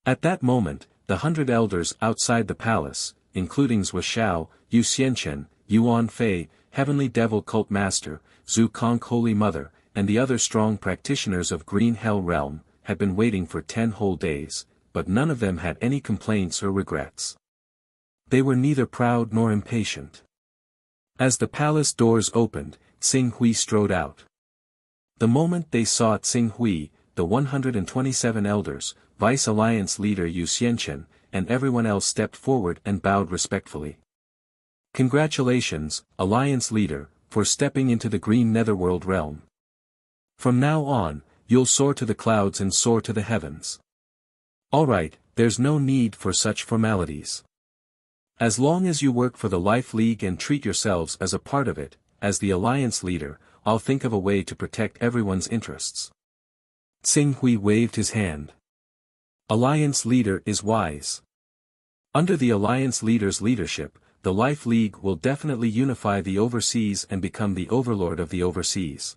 At that moment, the 100 elders outside the palace, including Zhou Xiao, Yu Xianchen, Yuan Fei, Heavenly Devil Cult Master, Zhu Kong Holy Mother, and the other strong practitioners of Green Hell Realm, had been waiting for 10 whole days, but none of them had any complaints or regrets. They were neither proud nor impatient. As the palace doors opened, Tsing Hui strode out. The moment they saw Tsing Hui, the 127 elders, Vice-Alliance leader Yu Xianchen, and everyone else stepped forward and bowed respectfully. Congratulations, Alliance leader, for stepping into the green netherworld realm. From now on, you'll soar to the clouds and soar to the heavens. Alright, there's no need for such formalities. As long as you work for the Life League and treat yourselves as a part of it, as the Alliance leader, I'll think of a way to protect everyone's interests. Tsing Hui waved his hand. Alliance leader is wise. Under the Alliance leader's leadership, the Life League will definitely unify the overseas and become the overlord of the overseas.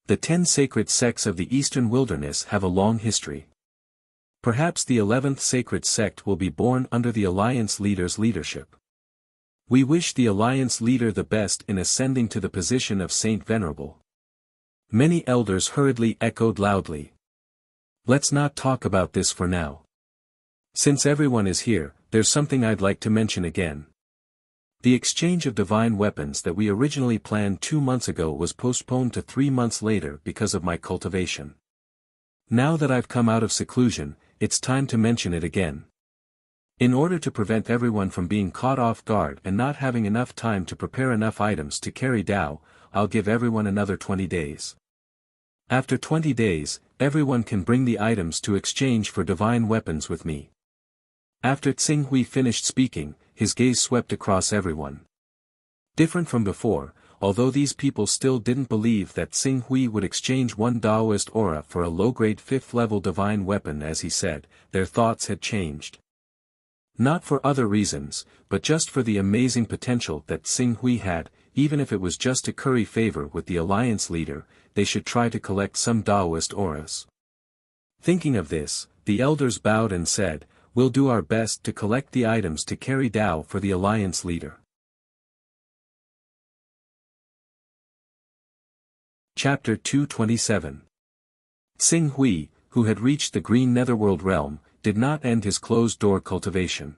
The 10 sacred sects of the Eastern Wilderness have a long history. Perhaps the 11th sacred sect will be born under the Alliance leader's leadership. We wish the Alliance leader the best in ascending to the position of Saint Venerable. Many elders hurriedly echoed loudly. Let's not talk about this for now. Since everyone is here, there's something I'd like to mention again. The exchange of divine weapons that we originally planned 2 months ago was postponed to 3 months later because of my cultivation. Now that I've come out of seclusion, it's time to mention it again. In order to prevent everyone from being caught off guard and not having enough time to prepare enough items to carry Dao, I'll give everyone another 20 days. After 20 days, everyone can bring the items to exchange for divine weapons with me. After Tsing Hui finished speaking, his gaze swept across everyone. Different from before, although these people still didn't believe that Tsing Hui would exchange one Daoist aura for a low-grade 5th-level divine weapon as he said, their thoughts had changed. Not for other reasons, but just for the amazing potential that Tsing Hui had, even if it was just to curry favor with the Alliance leader, they should try to collect some Daoist auras. Thinking of this, the elders bowed and said, we'll do our best to collect the items to carry Dao for the Alliance leader. Chapter 227. Tsing Hui, who had reached the green netherworld realm, did not end his closed-door cultivation.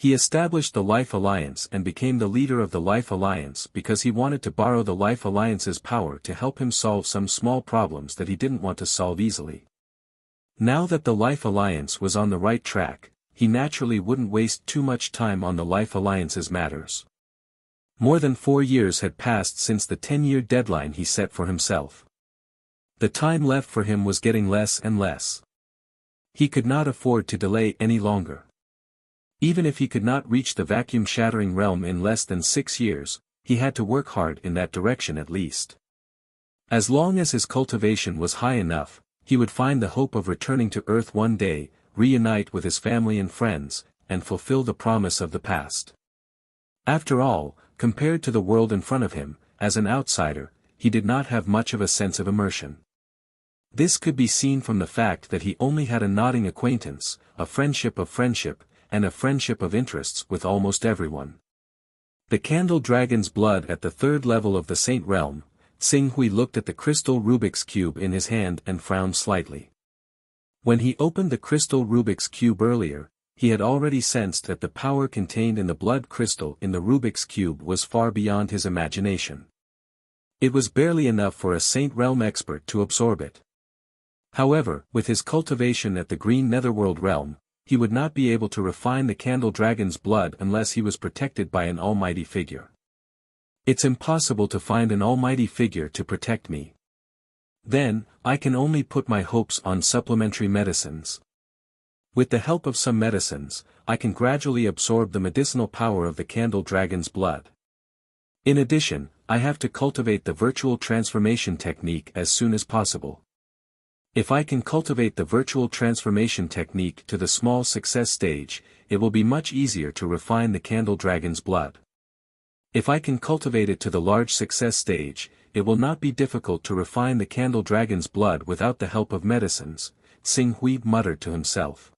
He established the Life Alliance and became the leader of the Life Alliance because he wanted to borrow the Life Alliance's power to help him solve some small problems that he didn't want to solve easily. Now that the Life Alliance was on the right track, he naturally wouldn't waste too much time on the Life Alliance's matters. More than 4 years had passed since the 10-year deadline he set for himself. The time left for him was getting less and less. He could not afford to delay any longer. Even if he could not reach the vacuum-shattering realm in less than 6 years, he had to work hard in that direction at least. As long as his cultivation was high enough, he would find the hope of returning to Earth one day, reunite with his family and friends, and fulfill the promise of the past. After all, compared to the world in front of him, as an outsider, he did not have much of a sense of immersion. This could be seen from the fact that he only had a nodding acquaintance, a friendship of friendship, and a friendship of interests with almost everyone. The candle dragon's blood at the 3rd level of the Saint Realm. Xing Hui looked at the crystal Rubik's Cube in his hand and frowned slightly. When he opened the crystal Rubik's Cube earlier, he had already sensed that the power contained in the blood crystal in the Rubik's Cube was far beyond his imagination. It was barely enough for a Saint Realm expert to absorb it. However, with his cultivation at the Green Netherworld realm, he would not be able to refine the candle dragon's blood unless he was protected by an almighty figure. It's impossible to find an almighty figure to protect me. Then, I can only put my hopes on supplementary medicines. With the help of some medicines, I can gradually absorb the medicinal power of the candle dragon's blood. In addition, I have to cultivate the virtual transformation technique as soon as possible. If I can cultivate the virtual transformation technique to the small success stage, it will be much easier to refine the candle dragon's blood. If I can cultivate it to the large success stage, it will not be difficult to refine the candle dragon's blood without the help of medicines, Xing Hui muttered to himself.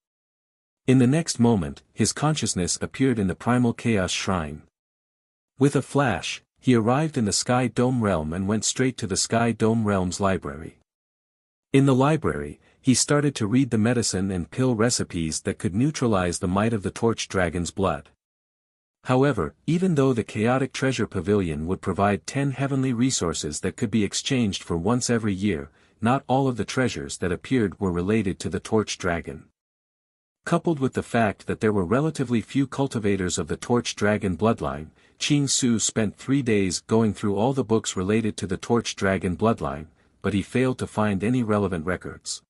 In the next moment, his consciousness appeared in the primal chaos shrine. With a flash, he arrived in the Sky Dome realm and went straight to the Sky Dome realm's library. In the library, he started to read the medicine and pill recipes that could neutralize the might of the torch dragon's blood. However, even though the chaotic treasure pavilion would provide 10 heavenly resources that could be exchanged for once every year, not all of the treasures that appeared were related to the torch dragon. Coupled with the fact that there were relatively few cultivators of the torch dragon bloodline, Qing Su spent 3 days going through all the books related to the torch dragon bloodline, but he failed to find any relevant records.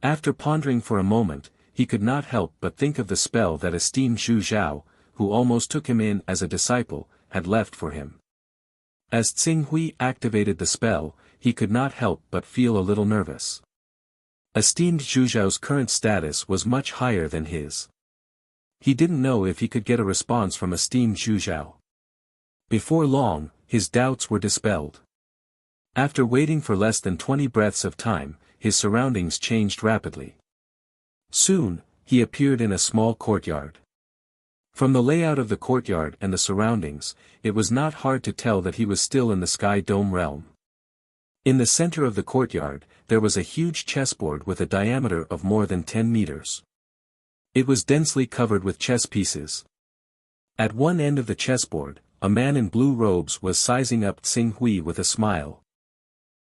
After pondering for a moment, he could not help but think of the spell that esteemed Zhu Zhao, who almost took him in as a disciple, had left for him. As Xing Hui activated the spell, he could not help but feel a little nervous. Esteemed Zhu Zhao's current status was much higher than his. He didn't know if he could get a response from esteemed Zhu Zhao. Before long, his doubts were dispelled. After waiting for less than 20 breaths of time, his surroundings changed rapidly. Soon, he appeared in a small courtyard. From the layout of the courtyard and the surroundings, it was not hard to tell that he was still in the Sky Dome realm. In the center of the courtyard, there was a huge chessboard with a diameter of more than 10 meters. It was densely covered with chess pieces. At one end of the chessboard, a man in blue robes was sizing up Xing Hui with a smile.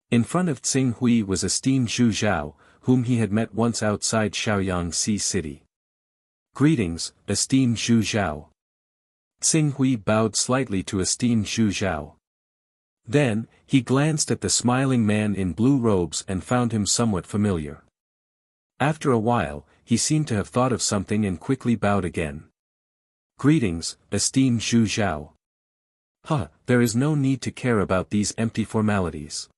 In front of Xing Hui was esteemed Zhu Zhao, whom he had met once outside Shaoyang Sea City. Greetings, esteemed Zhu Zhao. Xing Hui bowed slightly to esteemed Zhu Zhao. Then, he glanced at the smiling man in blue robes and found him somewhat familiar. After a while, he seemed to have thought of something and quickly bowed again. Greetings, esteemed Zhu Zhao. There is no need to care about these empty formalities.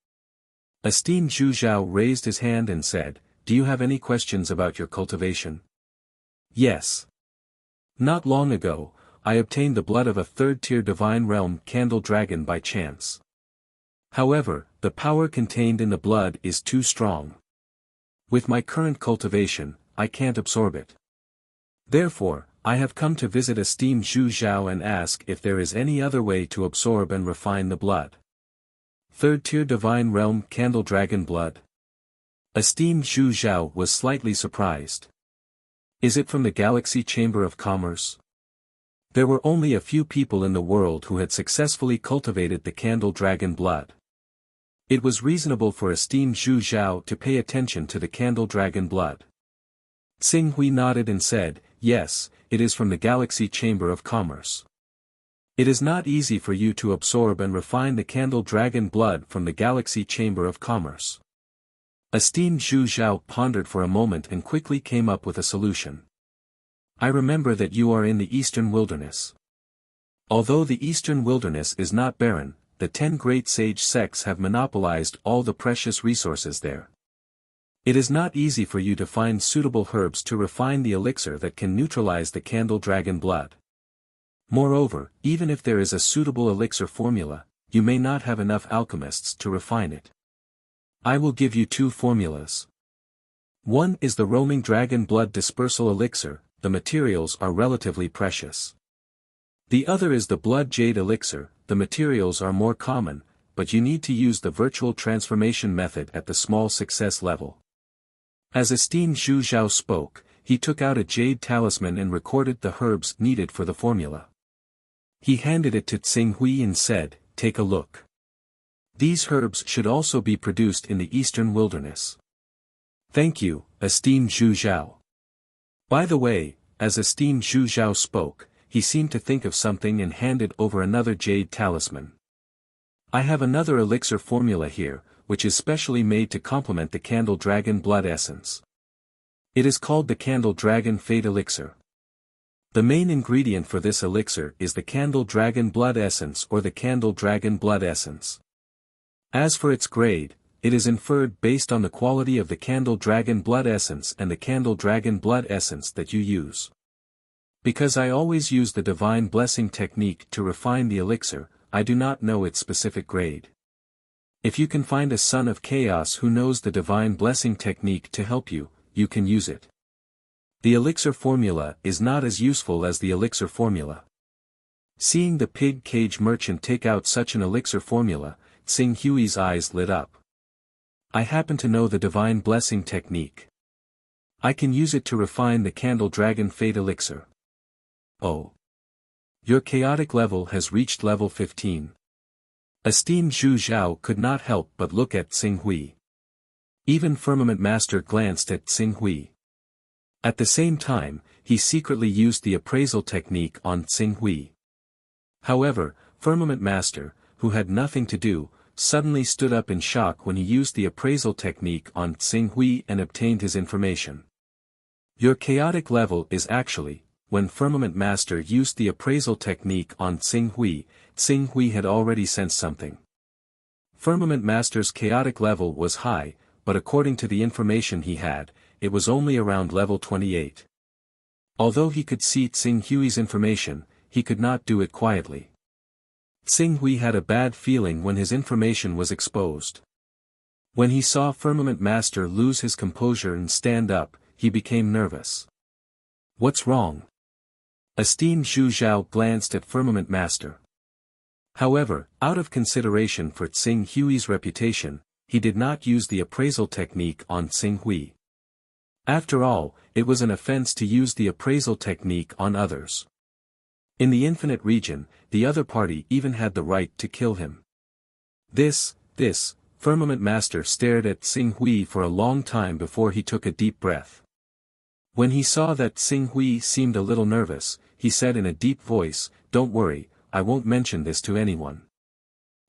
Esteemed Zhu Zhao raised his hand and said, "Do you have any questions about your cultivation?" "Yes. Not long ago, I obtained the blood of a 3rd-tier divine realm candle dragon by chance. However, the power contained in the blood is too strong. With my current cultivation, I can't absorb it. Therefore, I have come to visit esteemed Zhu Zhao and ask if there is any other way to absorb and refine the blood. 3rd-tier divine realm candle dragon blood." Esteemed Zhu Zhao was slightly surprised. "Is it from the Galaxy Chamber of Commerce?" There were only a few people in the world who had successfully cultivated the candle dragon blood. It was reasonable for esteemed Zhu Zhao to pay attention to the candle dragon blood. Xing Hui nodded and said, "Yes, it is from the Galaxy Chamber of Commerce. It is not easy for you to absorb and refine the candle dragon blood from the Galaxy Chamber of Commerce." Esteemed Zhu Zhao pondered for a moment and quickly came up with a solution. "I remember that you are in the Eastern Wilderness. Although the Eastern Wilderness is not barren, the 10 great sage sects have monopolized all the precious resources there. It is not easy for you to find suitable herbs to refine the elixir that can neutralize the candle dragon blood. Moreover, even if there is a suitable elixir formula, you may not have enough alchemists to refine it. I will give you 2 formulas. One is the roaming dragon blood dispersal elixir. The materials are relatively precious. The other is the blood jade elixir. The materials are more common, but you need to use the virtual transformation method at the small success level." As esteemed Zhu Zhao spoke, he took out a jade talisman and recorded the herbs needed for the formula. He handed it to Xing Hui and said, "Take a look. These herbs should also be produced in the Eastern Wilderness." "Thank you, esteemed Zhu Zhao." By the way, as esteemed Zhu Zhao spoke, he seemed to think of something and handed over another jade talisman. "I have another elixir formula here, which is specially made to complement the candle dragon blood essence. It is called the candle dragon fate elixir. The main ingredient for this elixir is the candle dragon blood essence or the candle dragon blood essence. As for its grade, it is inferred based on the quality of the candle dragon blood essence and the candle dragon blood essence that you use. Because I always use the divine blessing technique to refine the elixir, I do not know its specific grade. If you can find a son of chaos who knows the divine blessing technique to help you, you can use it. The elixir formula is not as useful as the elixir formula." Seeing the pig cage merchant take out such an elixir formula, Xing Hui's eyes lit up. "I happen to know the divine blessing technique. I can use it to refine the candle dragon fate elixir." "Oh. Your chaotic level has reached level 15. Esteemed Zhu Zhao could not help but look at Xing Hui. Even Firmament Master glanced at Xing Hui. At the same time, he secretly used the appraisal technique on Xing Hui. However, Firmament Master, who had nothing to do, suddenly stood up in shock when he used the appraisal technique on Xing Hui and obtained his information. Your chaotic level is actually, when Firmament Master used the appraisal technique on Xing Hui had already sensed something. Firmament Master's chaotic level was high, but according to the information he had, it was only around level 28. Although he could see Xing Hui's information, he could not do it quietly. Xing Hui had a bad feeling when his information was exposed. When he saw Firmament Master lose his composure and stand up, he became nervous. "What's wrong?" Esteemed Zhu Zhao glanced at Firmament Master. However, out of consideration for Xing Hui's reputation, he did not use the appraisal technique on Xing Hui. After all, it was an offense to use the appraisal technique on others. In the infinite region, the other party even had the right to kill him. This, Firmament Master stared at Xing Hui for a long time before he took a deep breath. When he saw that Xing Hui seemed a little nervous, he said in a deep voice, "Don't worry, I won't mention this to anyone."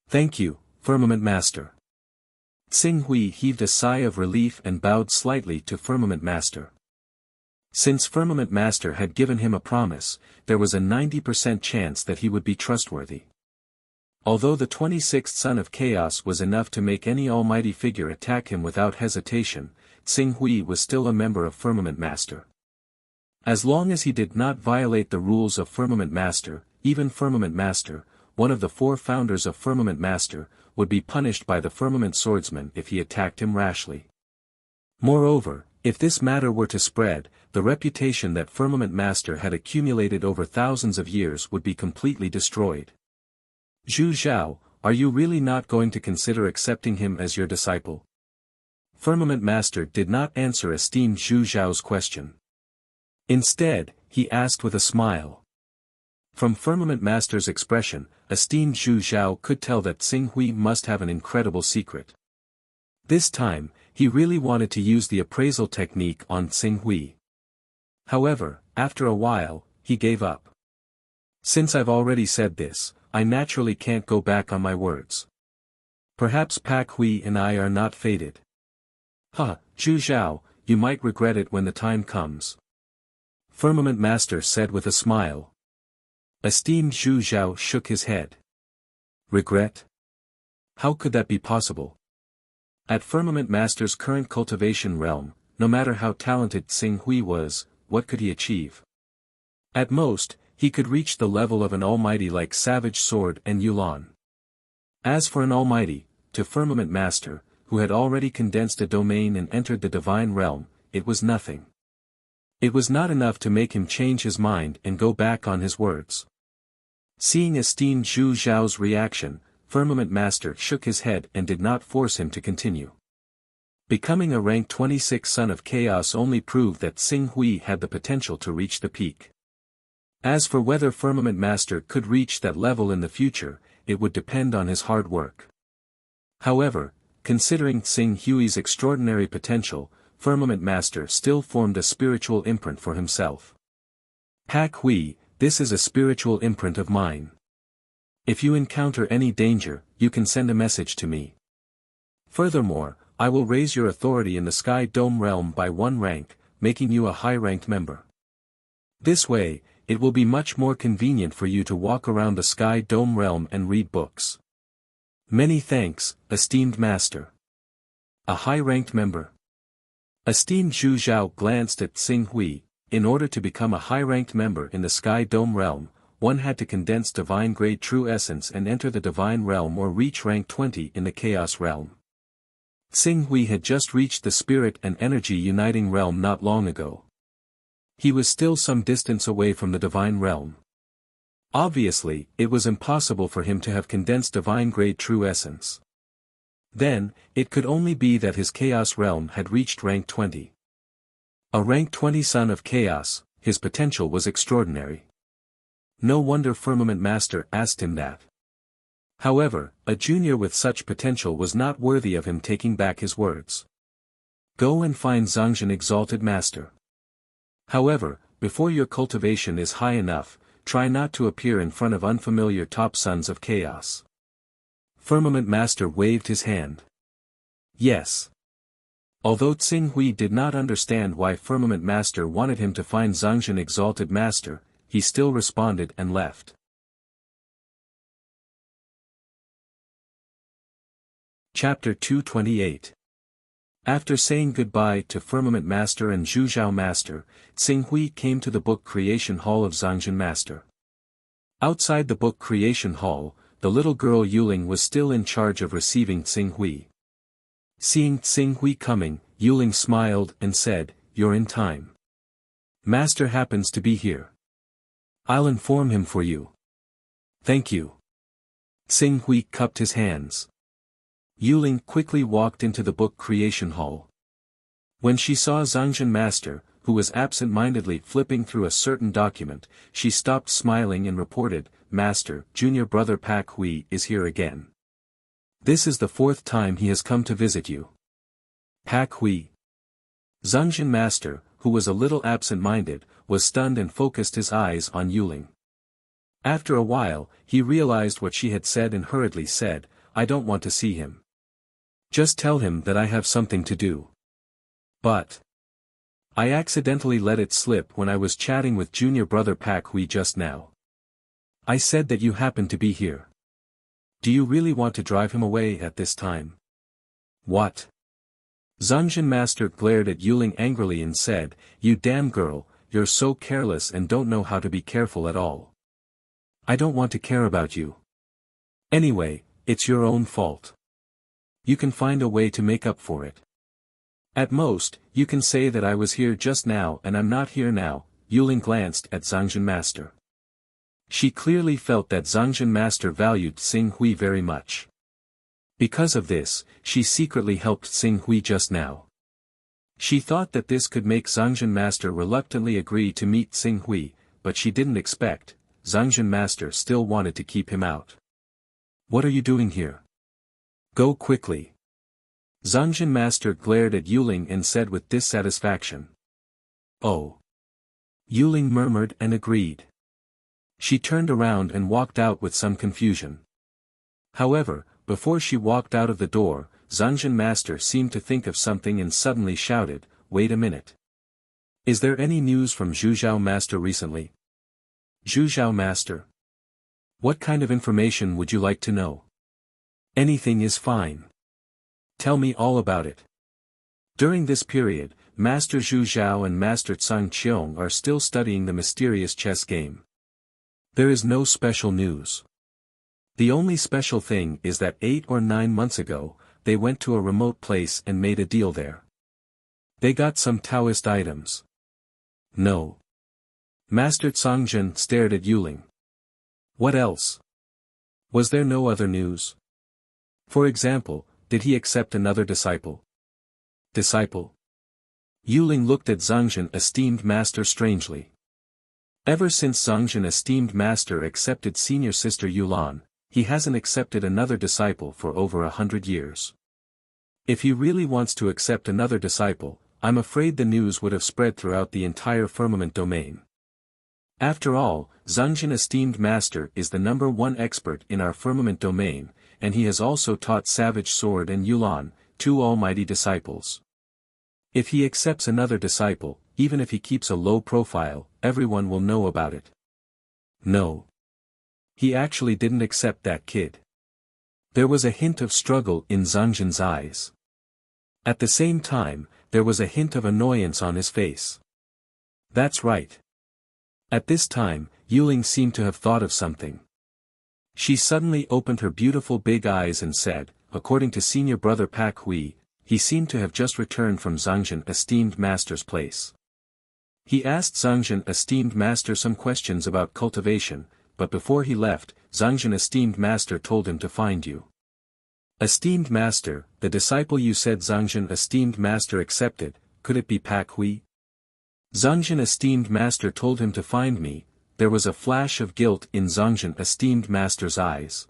"Thank you, Firmament Master." Xing Hui heaved a sigh of relief and bowed slightly to Firmament Master. Since Firmament Master had given him a promise, there was a 90% chance that he would be trustworthy. Although the 26th Son of Chaos was enough to make any almighty figure attack him without hesitation, Xing Hui was still a member of Firmament Master. As long as he did not violate the rules of Firmament Master, even Firmament Master, one of the 4 founders of Firmament Master, would be punished by the Firmament Swordsman if he attacked him rashly. Moreover, if this matter were to spread, the reputation that Firmament Master had accumulated over thousands of years would be completely destroyed. "Zhu Zhao, are you really not going to consider accepting him as your disciple?" Firmament Master did not answer esteemed Zhu Zhao's question. Instead, he asked with a smile. From Firmament Master's expression, esteemed Zhu Zhao could tell that Xing Hui must have an incredible secret. This time, he really wanted to use the appraisal technique on Xing Hui. However, after a while, he gave up. Since I've already said this, I naturally can't go back on my words. Perhaps Pak Hui and I are not fated. Zhu Zhao, you might regret it when the time comes. Firmament Master said with a smile. Esteemed Zhu Zhao shook his head. Regret? How could that be possible? At Firmament Master's current cultivation realm, no matter how talented Xing Hui was, what could he achieve? At most, he could reach the level of an almighty like Savage Sword and Yulan. As for an almighty, to Firmament Master, who had already condensed a domain and entered the divine realm, it was nothing. It was not enough to make him change his mind and go back on his words. Seeing esteemed Zhu Zhao's reaction, Firmament Master shook his head and did not force him to continue. Becoming a rank 26 Son of Chaos only proved that Xing Hui had the potential to reach the peak. As for whether Firmament Master could reach that level in the future, it would depend on his hard work. However, considering Xing Hui's extraordinary potential, Firmament Master still formed a spiritual imprint for himself. Pak Hui, this is a spiritual imprint of mine. If you encounter any danger, you can send a message to me. Furthermore, I will raise your authority in the Sky Dome realm by 1 rank, making you a high-ranked member. This way, it will be much more convenient for you to walk around the Sky Dome realm and read books. Many thanks, esteemed Master. A high-ranked member. Esteemed Zhu Zhao glanced at Xing Hui. In order to become a high-ranked member in the Sky Dome realm, one had to condense divine-grade true essence and enter the divine realm or reach rank 20 in the chaos realm. Xing Hui had just reached the spirit and energy uniting realm not long ago. He was still some distance away from the divine realm. Obviously, it was impossible for him to have condensed divine-grade true essence. Then, it could only be that his chaos realm had reached rank 20. A rank 20 Son of Chaos, his potential was extraordinary. No wonder Firmament Master asked him that. However, a junior with such potential was not worthy of him taking back his words. Go and find Zhangzhen Exalted Master. However, before your cultivation is high enough, try not to appear in front of unfamiliar top Sons of Chaos. Firmament Master waved his hand. Yes. Although Xing Hui did not understand why Firmament Master wanted him to find Zhangzhen Exalted Master, he still responded and left. Chapter 228. After saying goodbye to Firmament Master and Zhu Zhao Master, Xing Hui came to the book creation hall of Zhangzhen Master. Outside the book creation hall, the little girl Yuling was still in charge of receiving Xing Hui. Seeing Xing Hui coming, Yuling smiled and said, "You're in time. Master happens to be here. I'll inform him for you." "Thank you." Xing Hui cupped his hands. Yuling quickly walked into the book creation hall. When she saw Zhangzhen Master, who was absent-mindedly flipping through a certain document, she stopped smiling and reported, "Master, junior brother Pak Hui is here again. This is the 4th time he has come to visit you." Pak Hui. Zhangzhen Master, who was a little absent-minded, was stunned and focused his eyes on Yuling. After a while, he realized what she had said and hurriedly said, "I don't want to see him. Just tell him that I have something to do." "But I accidentally let it slip when I was chatting with junior brother Pak Hui just now. I said that you happened to be here. Do you really want to drive him away at this time?" "What?" Zhangzhen Master glared at Yuling angrily and said, "You damn girl, you're so careless and don't know how to be careful at all. I don't want to care about you. Anyway, it's your own fault. You can find a way to make up for it. At most, you can say that I was here just now and I'm not here now." Yuling glanced at Zhangzhen Master. She clearly felt that Zhangzhen Master valued Xing Hui very much. Because of this, she secretly helped Xing Hui just now. She thought that this could make Zhangzhen Master reluctantly agree to meet Xing Hui, but she didn't expect Zhongjin Master still wanted to keep him out. "What are you doing here? Go quickly." Zhongjin Master glared at Yuling and said with dissatisfaction. "Oh." Yuling murmured and agreed. She turned around and walked out with some confusion. However, before she walked out of the door, Zhongjin Master seemed to think of something and suddenly shouted, "Wait a minute. Is there any news from Zhuzhao Master recently?" "Zhuzhao Master? What kind of information would you like to know?" "Anything is fine. Tell me all about it." During this period, Master Zhu Zhao and Master Tsang Qiong are still studying the mysterious chess game. There is no special news. The only special thing is that 8 or 9 months ago, they went to a remote place and made a deal there. They got some Taoist items. No. Master Tsongjin stared at Yuling. What else? Was there no other news? For example, did he accept another disciple? Disciple? Yuling looked at Zhongjin esteemed master strangely. Ever since Zhongjin esteemed master accepted senior sister Yulan, he hasn't accepted another disciple for over 100 years. If he really wants to accept another disciple, I'm afraid the news would have spread throughout the entire firmament domain. After all, Zhongjin esteemed master is the #1 expert in our firmament domain, and he has also taught Savage Sword and Yulan, 2 almighty disciples. If he accepts another disciple, even if he keeps a low profile, everyone will know about it. No. He actually didn't accept that kid. There was a hint of struggle in Zhongjin's eyes. At the same time, there was a hint of annoyance on his face. That's right. At this time, Yuling seemed to have thought of something. She suddenly opened her beautiful big eyes and said, according to senior brother Pak Hui, he seemed to have just returned from Zhongjin esteemed master's place. He asked Zhongjin esteemed master some questions about cultivation, but before he left, Zhongjin esteemed master told him to find you. Esteemed master, the disciple you said Zhongjin esteemed master accepted, could it be Pak Hui? Zhongjin esteemed master told him to find me. There was a flash of guilt in Zhongjin esteemed master's eyes.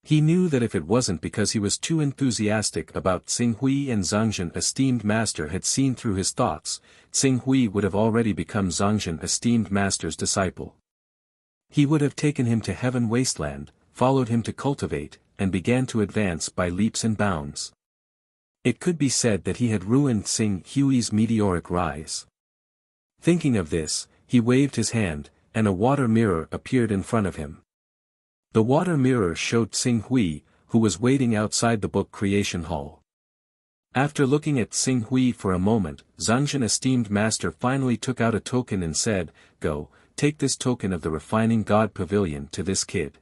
He knew that if it wasn't because he was too enthusiastic about Tsing Hui and Zhongjin esteemed master had seen through his thoughts, Tsing Hui would have already become Zhongjin esteemed master's disciple. He would have taken him to heaven wasteland, followed him to cultivate, and began to advance by leaps and bounds. It could be said that he had ruined Tsing Hui's meteoric rise. Thinking of this, he waved his hand, and a water mirror appeared in front of him. The water mirror showed Tsing Hui, who was waiting outside the book creation hall. After looking at Tsing Hui for a moment, Zhongjin esteemed master finally took out a token and said, "Go, take this token of the refining god pavilion to this kid.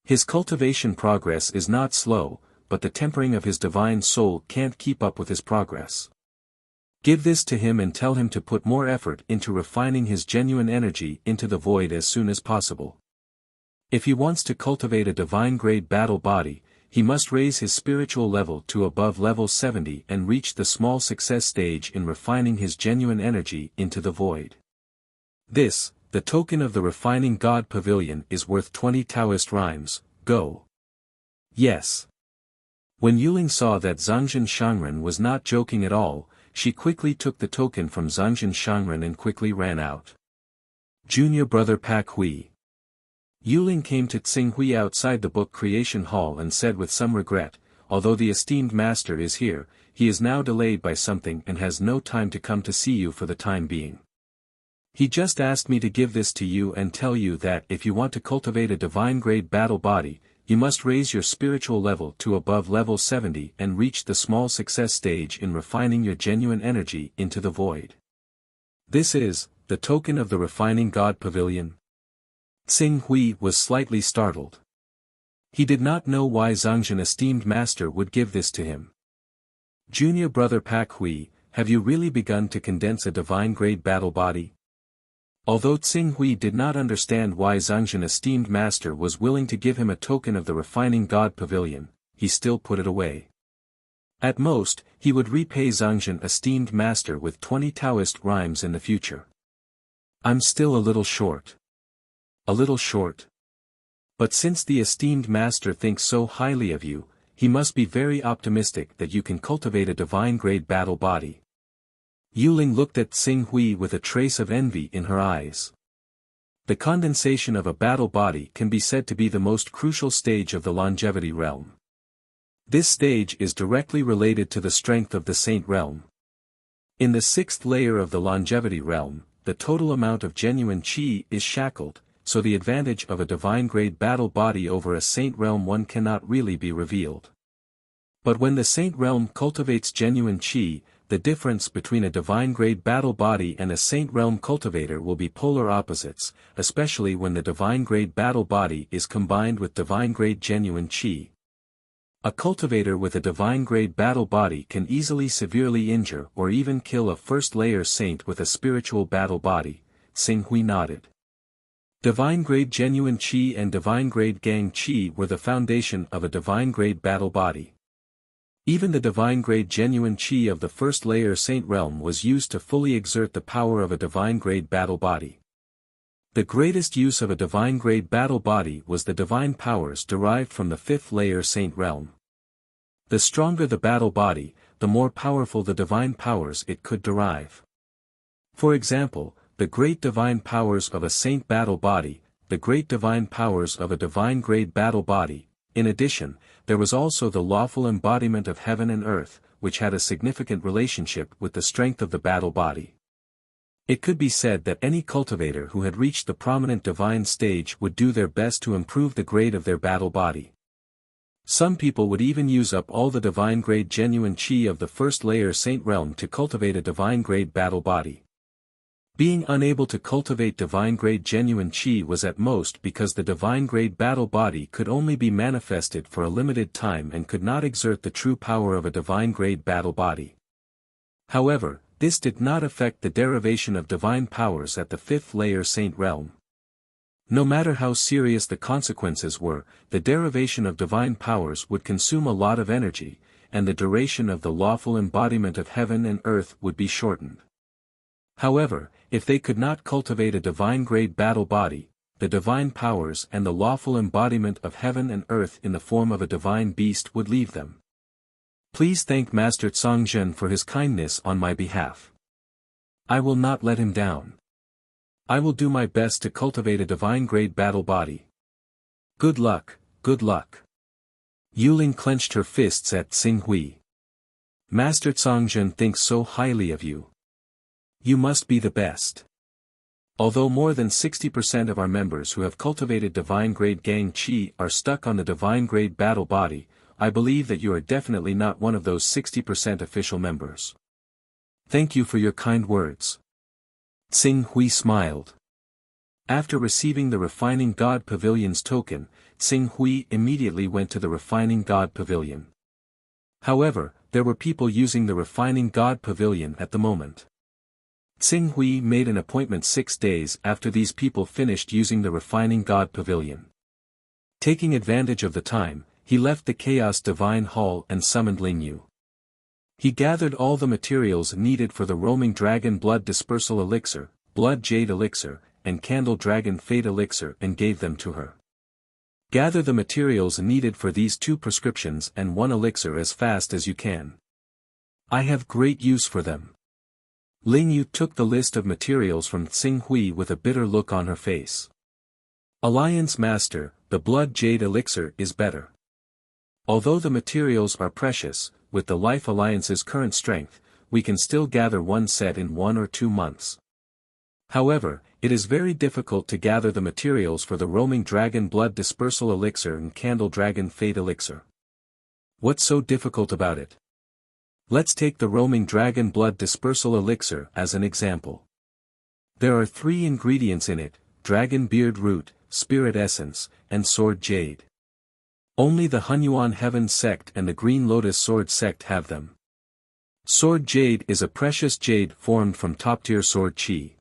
His cultivation progress is not slow, but the tempering of his divine soul can't keep up with his progress. Give this to him and tell him to put more effort into refining his genuine energy into the void as soon as possible. If he wants to cultivate a divine-grade battle body, he must raise his spiritual level to above level 70 and reach the small success stage in refining his genuine energy into the void. This, the token of the refining god pavilion, is worth 20 Taoist rhymes. Go." Yes. When Yuling saw that Zhongjin Shangren was not joking at all, she quickly took the token from Zhongjin Shangren and quickly ran out. Junior brother Pak Hui. Yuling came to Tsing Hui outside the book creation hall and said with some regret, "Although the esteemed master is here, he is now delayed by something and has no time to come to see you for the time being. He just asked me to give this to you and tell you that if you want to cultivate a divine-grade battle body, you must raise your spiritual level to above level 70 and reach the small success stage in refining your genuine energy into the void. This is, the token of the refining god pavilion." Tsing Hui was slightly startled. He did not know why Zhongjin esteemed master would give this to him. Junior brother Pak Hui, have you really begun to condense a divine-grade battle body? Although Tsing Hui did not understand why Zhongjin esteemed master was willing to give him a token of the refining god pavilion, he still put it away. At most, he would repay Zhongjin esteemed master with 20 Taoist rhymes in the future. I'm still a little short. a little short. But since the esteemed master thinks so highly of you, he must be very optimistic that you can cultivate a divine-grade battle body. Yuling looked at Xing Hui with a trace of envy in her eyes. The condensation of a battle body can be said to be the most crucial stage of the longevity realm. This stage is directly related to the strength of the saint realm. In the sixth layer of the longevity realm, the total amount of genuine qi is shackled, so the advantage of a divine-grade battle body over a saint realm one cannot really be revealed. But when the saint realm cultivates genuine qi, the difference between a divine-grade battle body and a saint realm cultivator will be polar opposites, especially when the divine-grade battle body is combined with divine-grade genuine qi. A cultivator with a divine-grade battle body can easily severely injure or even kill a first-layer saint with a spiritual battle body. Xing Hui nodded. Divine-grade genuine qi and divine-grade gang qi were the foundation of a divine-grade battle body. Even the divine-grade genuine qi of the first-layer saint realm was used to fully exert the power of a divine-grade battle body. The greatest use of a divine-grade battle body was the divine powers derived from the fifth-layer saint realm. The stronger the battle body, the more powerful the divine powers it could derive. For example, the great divine powers of a saint battle body, the great divine powers of a divine-grade battle body. In addition, there was also the lawful embodiment of heaven and earth, which had a significant relationship with the strength of the battle body. It could be said that any cultivator who had reached the prominent divine stage would do their best to improve the grade of their battle body. Some people would even use up all the divine-grade genuine qi of the first-layer saint realm to cultivate a divine-grade battle body. Being unable to cultivate divine-grade genuine qi was at most because the divine-grade battle body could only be manifested for a limited time and could not exert the true power of a divine-grade battle body. However, this did not affect the derivation of divine powers at the fifth-layer saint realm. No matter how serious the consequences were, the derivation of divine powers would consume a lot of energy, and the duration of the lawful embodiment of heaven and earth would be shortened. However, if they could not cultivate a divine-grade battle body, the divine powers and the lawful embodiment of heaven and earth in the form of a divine beast would leave them. Please thank Master Tsongzhen for his kindness on my behalf. I will not let him down. I will do my best to cultivate a divine-grade battle body. Good luck, good luck. Yuling clenched her fists at Xing Hui. Master Tsongzhen thinks so highly of you. You must be the best. Although more than 60% of our members who have cultivated divine-grade gang qi are stuck on the divine-grade battle body, I believe that you are definitely not one of those 60% official members. Thank you for your kind words. Xing Hui smiled. After receiving the Refining God Pavilion's token, Xing Hui immediately went to the Refining God Pavilion. However, there were people using the Refining God Pavilion at the moment. Xing Hui made an appointment 6 days after these people finished using the Refining God Pavilion. Taking advantage of the time, he left the Chaos Divine Hall and summoned Lingyu. He gathered all the materials needed for the Roaming Dragon Blood Dispersal Elixir, Blood Jade Elixir, and Candle Dragon Fate Elixir and gave them to her. Gather the materials needed for these 2 prescriptions and 1 elixir as fast as you can. I have great use for them. Lingyu took the list of materials from Xing Hui with a bitter look on her face. Alliance Master, the Blood Jade Elixir is better. Although the materials are precious, with the Life Alliance's current strength, we can still gather 1 set in 1 or 2 months. However, it is very difficult to gather the materials for the Roaming Dragon Blood Dispersal Elixir and Candle Dragon Fate Elixir. What's so difficult about it? Let's take the Roaming Dragon Blood Dispersal Elixir as an example. There are 3 ingredients in it: Dragon Beard Root, Spirit Essence, and Sword Jade. Only the Hunyuan Heaven Sect and the Green Lotus Sword Sect have them. Sword Jade is a precious jade formed from top-tier sword qi.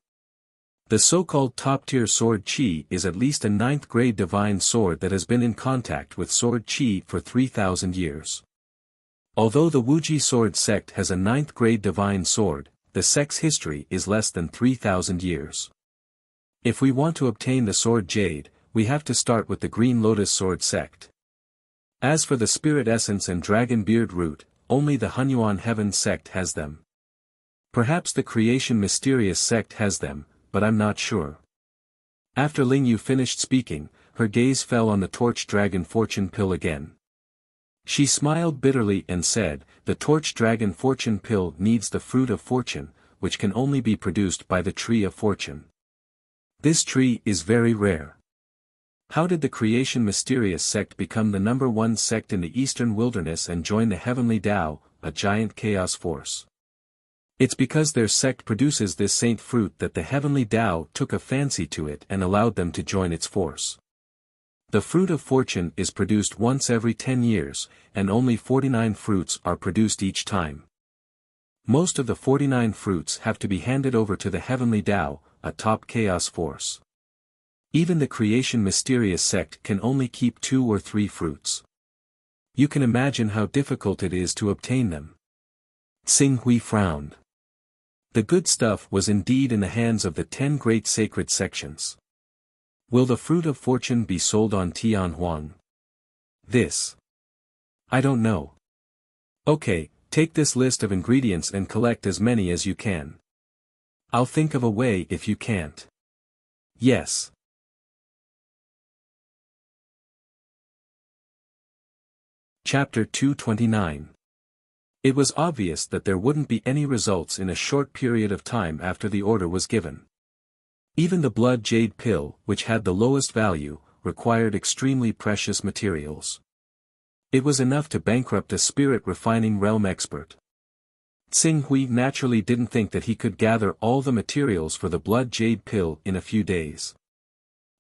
The so-called top-tier sword qi is at least a 9th grade divine sword that has been in contact with sword qi for 3,000 years. Although the Wuxia sword sect has a 9th grade divine sword, the sect's history is less than 3,000 years. If we want to obtain the sword jade, we have to start with the Green Lotus Sword sect. As for the spirit essence and dragon beard root, only the Hunyuan Heaven sect has them. Perhaps the Creation Mysterious sect has them, but I'm not sure. After Ling Yu finished speaking, her gaze fell on the Torch Dragon Fortune Pill again. She smiled bitterly and said, "The Torch Dragon Fortune Pill needs the fruit of fortune, which can only be produced by the Tree of Fortune. This tree is very rare. How did the Creation Mysterious sect become the #1 sect in the Eastern Wilderness and join the Heavenly Tao, a giant chaos force? It's because their sect produces this saint fruit that the Heavenly Tao took a fancy to it and allowed them to join its force. The fruit of fortune is produced once every 10 years, and only 49 fruits are produced each time. Most of the 49 fruits have to be handed over to the Heavenly Tao, a top chaos force. Even the Creation Mysterious sect can only keep 2 or 3 fruits. You can imagine how difficult it is to obtain them." Xing Hui frowned. The good stuff was indeed in the hands of the 10 great sacred sections. Will the fruit of fortune be sold on Tianhuang? This. I don't know. Okay, take this list of ingredients and collect as many as you can. I'll think of a way if you can't. Yes. Chapter 229. It was obvious that there wouldn't be any results in a short period of time after the order was given. Even the blood jade pill, which had the lowest value, required extremely precious materials. It was enough to bankrupt a spirit refining realm expert. Xing Hui naturally didn't think that he could gather all the materials for the blood jade pill in a few days.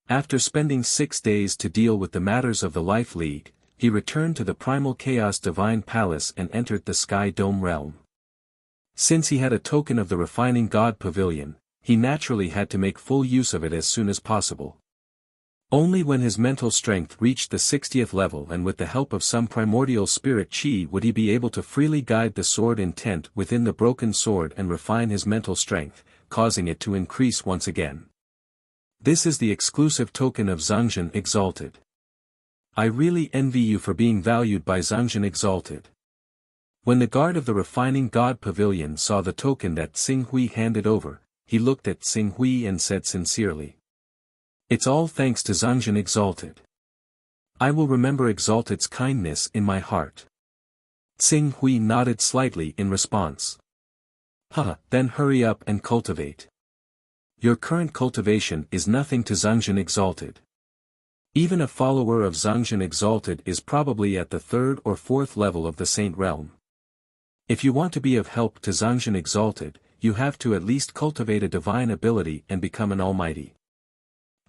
After spending 6 days to deal with the matters of the Life League, he returned to the Primal Chaos Divine Palace and entered the Sky Dome realm. Since he had a token of the Refining God Pavilion, he naturally had to make full use of it as soon as possible. Only when his mental strength reached the 60th level and with the help of some primordial spirit chi would he be able to freely guide the sword intent within the broken sword and refine his mental strength, causing it to increase once again. This is the exclusive token of Zhangzhen Exalted. I really envy you for being valued by Zhangzhen Exalted. When the guard of the Refining God Pavilion saw the token that Xing Hui handed over, he looked at Xing Hui and said sincerely, "It's all thanks to Zhangzhen Exalted. I will remember Exalted's kindness in my heart." Xing Hui nodded slightly in response. Then hurry up and cultivate. Your current cultivation is nothing to Zhangzhen Exalted. Even a follower of Zhangzhen Exalted is probably at the 3rd or 4th level of the Saint Realm. If you want to be of help to Zhangzhen Exalted, you have to at least cultivate a divine ability and become an almighty.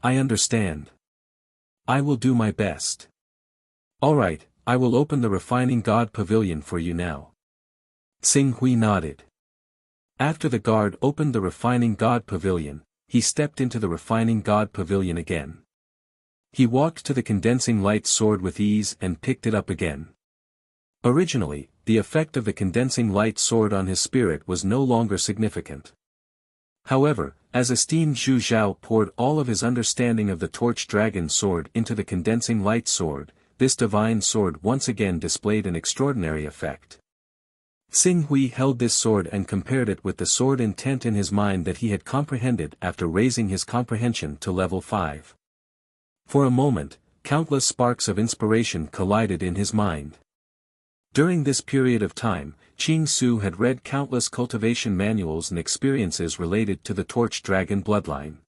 I understand. I will do my best. Alright, I will open the Refining God Pavilion for you now. Xing Hui nodded. After the guard opened the Refining God Pavilion, he stepped into the Refining God Pavilion again. He walked to the condensing light sword with ease and picked it up again. Originally, the effect of the condensing light sword on his spirit was no longer significant. However, as esteemed Zhu Zhao poured all of his understanding of the Torch Dragon sword into the condensing light sword, this divine sword once again displayed an extraordinary effect. Xing Hui held this sword and compared it with the sword intent in his mind that he had comprehended after raising his comprehension to level 5. For a moment, countless sparks of inspiration collided in his mind. During this period of time, Qing Su had read countless cultivation manuals and experiences related to the Torch Dragon bloodline.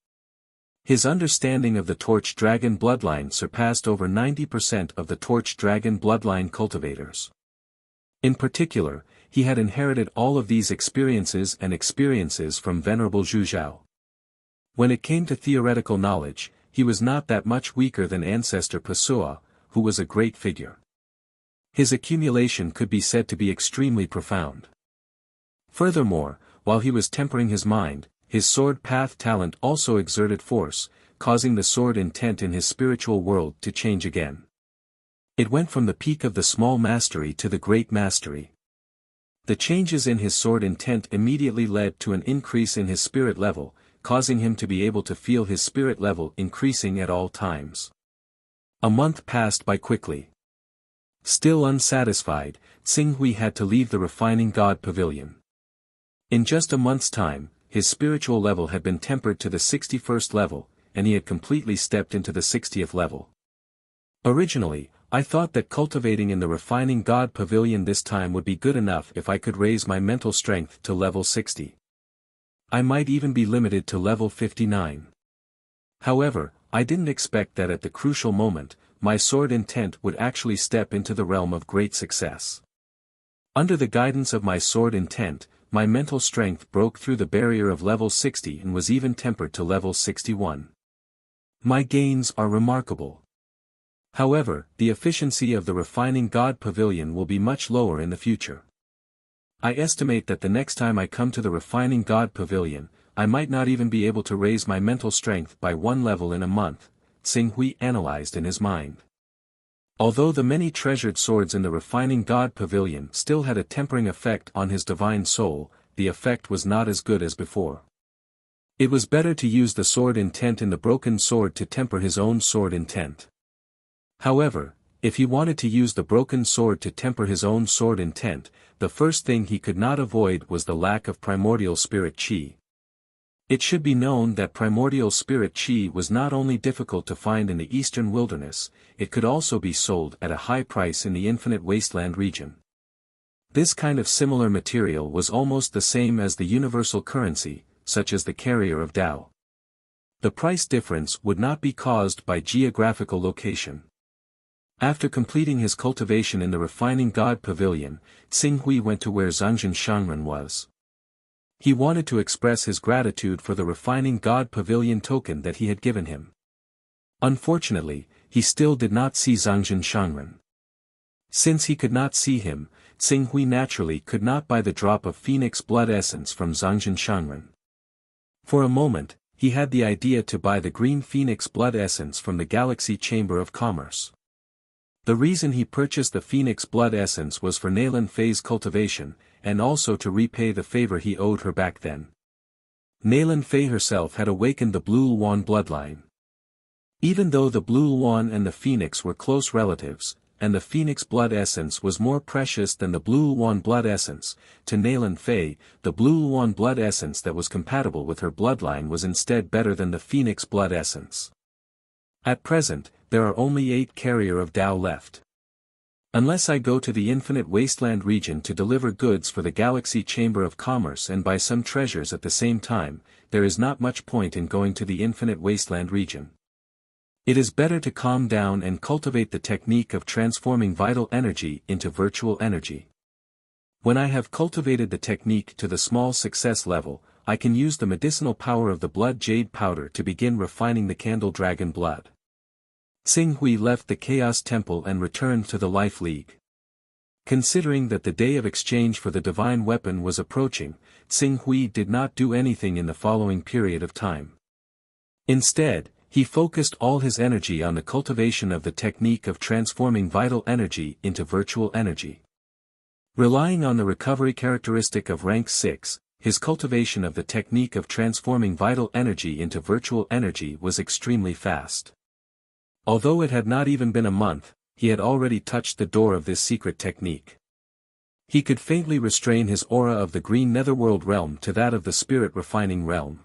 His understanding of the Torch Dragon bloodline surpassed over 90% of the Torch Dragon bloodline cultivators. In particular, he had inherited all of these experiences from Venerable Zhu Zhao. When it came to theoretical knowledge, he was not that much weaker than Ancestor Pasua, who was a great figure. His accumulation could be said to be extremely profound. Furthermore, while he was tempering his mind, his sword path talent also exerted force, causing the sword intent in his spiritual world to change again. It went from the peak of the small mastery to the great mastery. The changes in his sword intent immediately led to an increase in his spirit level, causing him to be able to feel his spirit level increasing at all times. A month passed by quickly. Still unsatisfied, Xinghui had to leave the Refining God Pavilion. In just a month's time, his spiritual level had been tempered to the 61st level, and he had completely stepped into the 60th level. Originally, I thought that cultivating in the Refining God Pavilion this time would be good enough if I could raise my mental strength to level 60. I might even be limited to level 59. However, I didn't expect that at the crucial moment, my sword intent would actually step into the realm of great success. Under the guidance of my sword intent, my mental strength broke through the barrier of level 60 and was even tempered to level 61. My gains are remarkable. However, the efficiency of the Refining God Pavilion will be much lower in the future. I estimate that the next time I come to the Refining God Pavilion, I might not even be able to raise my mental strength by one level in a month, Xinghui analyzed in his mind. Although the many treasured swords in the Refining God Pavilion still had a tempering effect on his divine soul, the effect was not as good as before. It was better to use the sword intent in the broken sword to temper his own sword intent. However, if he wanted to use the broken sword to temper his own sword intent, the first thing he could not avoid was the lack of primordial spirit qi. It should be known that primordial spirit qi was not only difficult to find in the eastern wilderness, it could also be sold at a high price in the infinite wasteland region. This kind of similar material was almost the same as the universal currency, such as the carrier of Tao. The price difference would not be caused by geographical location. After completing his cultivation in the Refining God Pavilion, Xinghui went to where Zhangzhen Shangren was. He wanted to express his gratitude for the Refining God Pavilion token that he had given him. Unfortunately, he still did not see Zhangzhen Shangren. Since he could not see him, Xinghui naturally could not buy the drop of phoenix blood essence from Zhangzhen Shangren. For a moment, he had the idea to buy the green phoenix blood essence from the Galaxy Chamber of Commerce. The reason he purchased the phoenix blood essence was for Naylan Fei's cultivation, and also to repay the favor he owed her back then. Naylan Fei herself had awakened the Blue Luan bloodline. Even though the Blue Luan and the phoenix were close relatives, and the phoenix blood essence was more precious than the Blue Luan blood essence, to Naylan Fei, the Blue Luan blood essence that was compatible with her bloodline was instead better than the phoenix blood essence. At present, there are only 8 carrier of Tao left. Unless I go to the infinite wasteland region to deliver goods for the Galaxy Chamber of Commerce and buy some treasures at the same time, there is not much point in going to the infinite wasteland region. It is better to calm down and cultivate the technique of transforming vital energy into virtual energy. When I have cultivated the technique to the small success level, I can use the medicinal power of the blood jade powder to begin refining the candle dragon blood. Xinghui left the Chaos Temple and returned to the Life League. Considering that the day of exchange for the divine weapon was approaching, Xinghui did not do anything in the following period of time. Instead, he focused all his energy on the cultivation of the technique of transforming vital energy into virtual energy. Relying on the recovery characteristic of rank 6, his cultivation of the technique of transforming vital energy into virtual energy was extremely fast. Although it had not even been a month, he had already touched the door of this secret technique. He could faintly restrain his aura of the green netherworld realm to that of the spirit refining realm.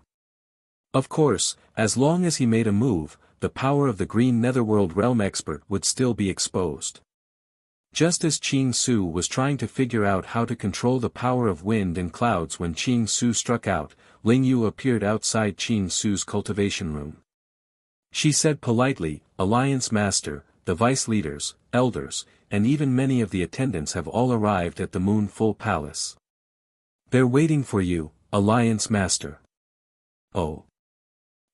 Of course, as long as he made a move, the power of the green netherworld realm expert would still be exposed. Just as Qing Su was trying to figure out how to control the power of wind and clouds when Qing Su struck out, Ling Yu appeared outside Qing Su's cultivation room. She said politely, "Alliance Master, the vice leaders, elders, and even many of the attendants have all arrived at the Moon Full Palace. They're waiting for you, Alliance Master." Oh.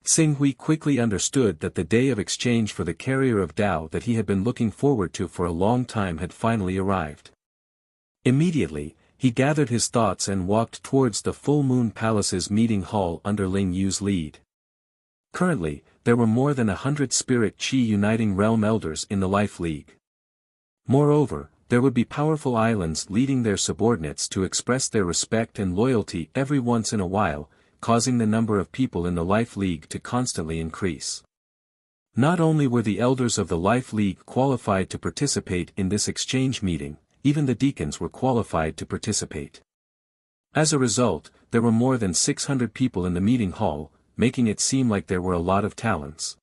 Xinghui quickly understood that the day of exchange for the carrier of Tao that he had been looking forward to for a long time had finally arrived. Immediately, he gathered his thoughts and walked towards the Full Moon Palace's meeting hall under Ling Yu's lead. Currently, there were more than 100 Spirit Qi uniting realm elders in the Life League. Moreover, there would be powerful islands leading their subordinates to express their respect and loyalty every once in a while, causing the number of people in the Life League to constantly increase. Not only were the elders of the Life League qualified to participate in this exchange meeting, even the deacons were qualified to participate. As a result, there were more than 600 people in the meeting hall, making it seem like there were a lot of talents.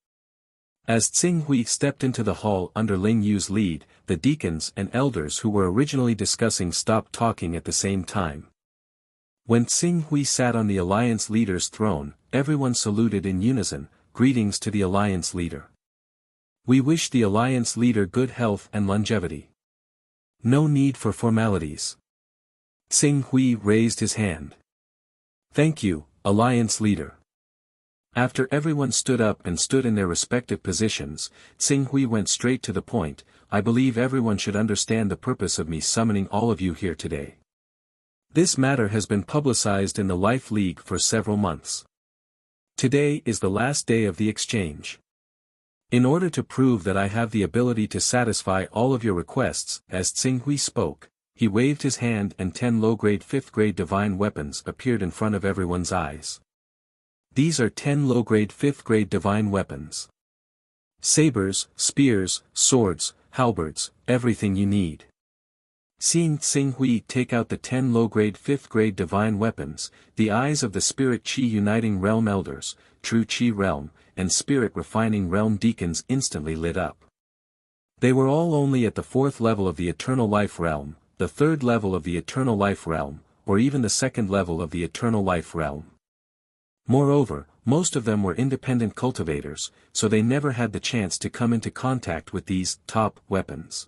As Tsing Hui stepped into the hall under Ling Yu's lead, the deacons and elders who were originally discussing stopped talking at the same time. When Tsing Hui sat on the alliance leader's throne, everyone saluted in unison, "Greetings to the alliance leader. We wish the alliance leader good health and longevity. No need for formalities." Tsing Hui raised his hand. "Thank you, alliance leader." After everyone stood up and stood in their respective positions, Tsing Hui went straight to the point. "I believe everyone should understand the purpose of me summoning all of you here today. This matter has been publicized in the Life League for several months. Today is the last day of the exchange. In order to prove that I have the ability to satisfy all of your requests," as Tsing Hui spoke, he waved his hand and 10 low-grade 5th-grade divine weapons appeared in front of everyone's eyes. These are 10 low-grade 5th-grade divine weapons. Sabers, spears, swords, halberds, everything you need. Seeing Tsing Hui take out the 10 low-grade 5th-grade divine weapons, the eyes of the Spirit Qi Uniting Realm Elders, True Qi Realm, and Spirit Refining Realm Deacons instantly lit up. They were all only at the 4th level of the Eternal Life Realm, the 3rd level of the Eternal Life Realm, or even the 2nd level of the Eternal Life Realm. Moreover, most of them were independent cultivators, so they never had the chance to come into contact with these top weapons.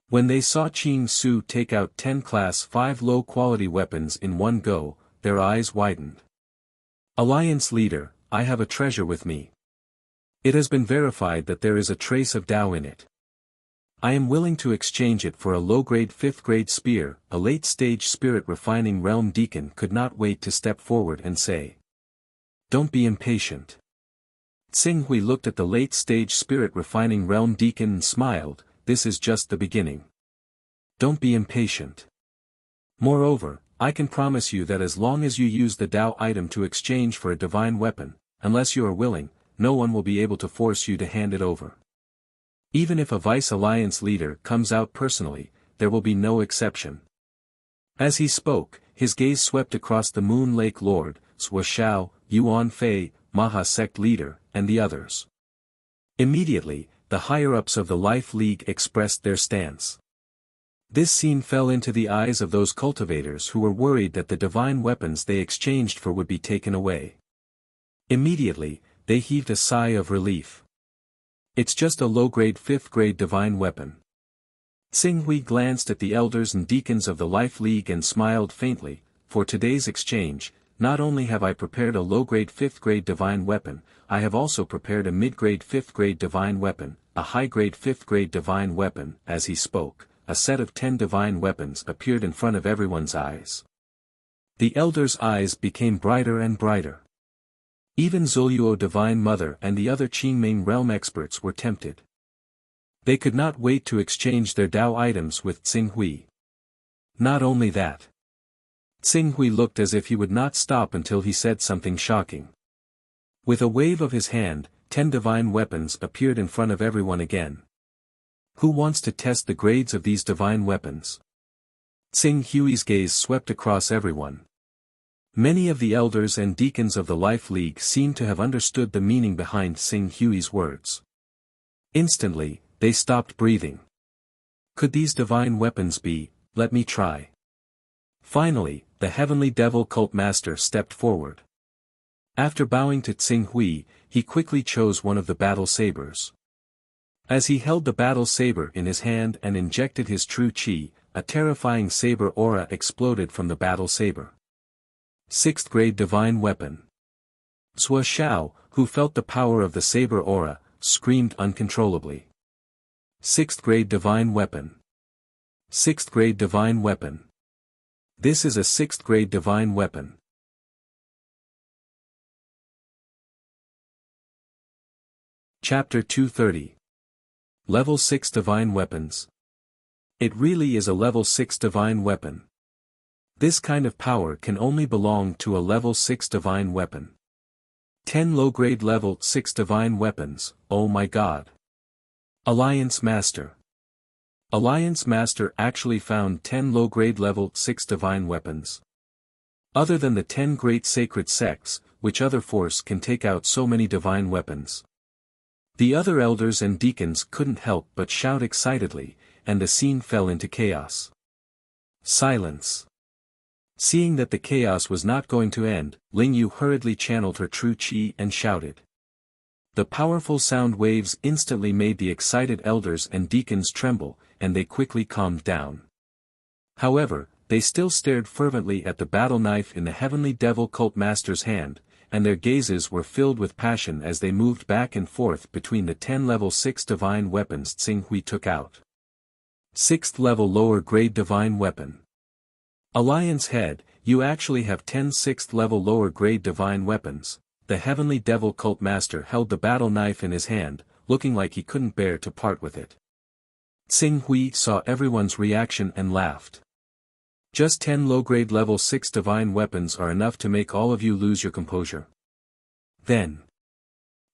When they saw Qing Su take out 10 Class 5 low-quality weapons in one go, their eyes widened. "Alliance leader, I have a treasure with me. It has been verified that there is a trace of Tao in it. I am willing to exchange it for a low-grade 5th-grade spear." A late-stage Spirit Refining Realm Deacon could not wait to step forward and say, "Don't be impatient." Tsing Hui looked at the late-stage Spirit Refining Realm Deacon and smiled. "This is just the beginning. Don't be impatient. Moreover, I can promise you that as long as you use the Tao item to exchange for a divine weapon, unless you are willing, no one will be able to force you to hand it over. Even if a Vice Alliance leader comes out personally, there will be no exception." As he spoke, his gaze swept across the Moon Lake Lord, Sua Shao, Yuan Fei, Maha Sect leader, and the others. Immediately, the higher-ups of the Life League expressed their stance. This scene fell into the eyes of those cultivators who were worried that the divine weapons they exchanged for would be taken away. Immediately, they heaved a sigh of relief. "It's just a low-grade 5th-grade divine weapon." Tsing Hui glanced at the elders and deacons of the Life League and smiled faintly. "For today's exchange, not only have I prepared a low-grade 5th-grade divine weapon, I have also prepared a mid-grade 5th-grade divine weapon, a high-grade 5th-grade divine weapon." As he spoke, a set of 10 divine weapons appeared in front of everyone's eyes. The elders' eyes became brighter and brighter. Even Zoluo Divine Mother and the other Qingming realm experts were tempted. They could not wait to exchange their Tao items with Tsing Hui. Not only that. Tsing Hui looked as if he would not stop until he said something shocking. With a wave of his hand, 10 divine weapons appeared in front of everyone again. "Who wants to test the grades of these divine weapons?" Tsing Hui's gaze swept across everyone. Many of the elders and deacons of the Life League seemed to have understood the meaning behind Tsing Hui's words. Instantly, they stopped breathing. Could these divine weapons be? Let me try. Finally, the Heavenly Devil Cult Master stepped forward. After bowing to Tsing Hui, he quickly chose one of the battle sabers. As he held the battle saber in his hand and injected his true qi, a terrifying saber aura exploded from the battle saber. 6th grade divine weapon. Sua Shao, who felt the power of the saber aura, screamed uncontrollably. 6th grade divine weapon. 6th grade divine weapon. This is a 6th grade divine weapon. Chapter 230. Level 6 Divine Weapons. It really is a level 6 divine weapon. This kind of power can only belong to a level 6 divine weapon. 10 low-grade level 6 divine weapons, oh my god. Alliance Master. Alliance Master actually found 10 low-grade level 6 divine weapons. Other than the 10 great sacred sects, which other force can take out so many divine weapons? The other elders and deacons couldn't help but shout excitedly, and the scene fell into chaos. Silence. Seeing that the chaos was not going to end, Ling Yu hurriedly channeled her true qi and shouted. The powerful sound waves instantly made the excited elders and deacons tremble, and they quickly calmed down. However, they still stared fervently at the battle knife in the heavenly devil cult master's hand, and their gazes were filled with passion as they moved back and forth between the 10 level 6 divine weapons Tsing Hui took out. 6th level lower grade divine weapon. Alliance Head, you actually have 10 6th level lower grade divine weapons. The heavenly devil cult master held the battle knife in his hand, looking like he couldn't bear to part with it. Tsing Hui saw everyone's reaction and laughed. Just 10 low-grade level 6 divine weapons are enough to make all of you lose your composure. Then,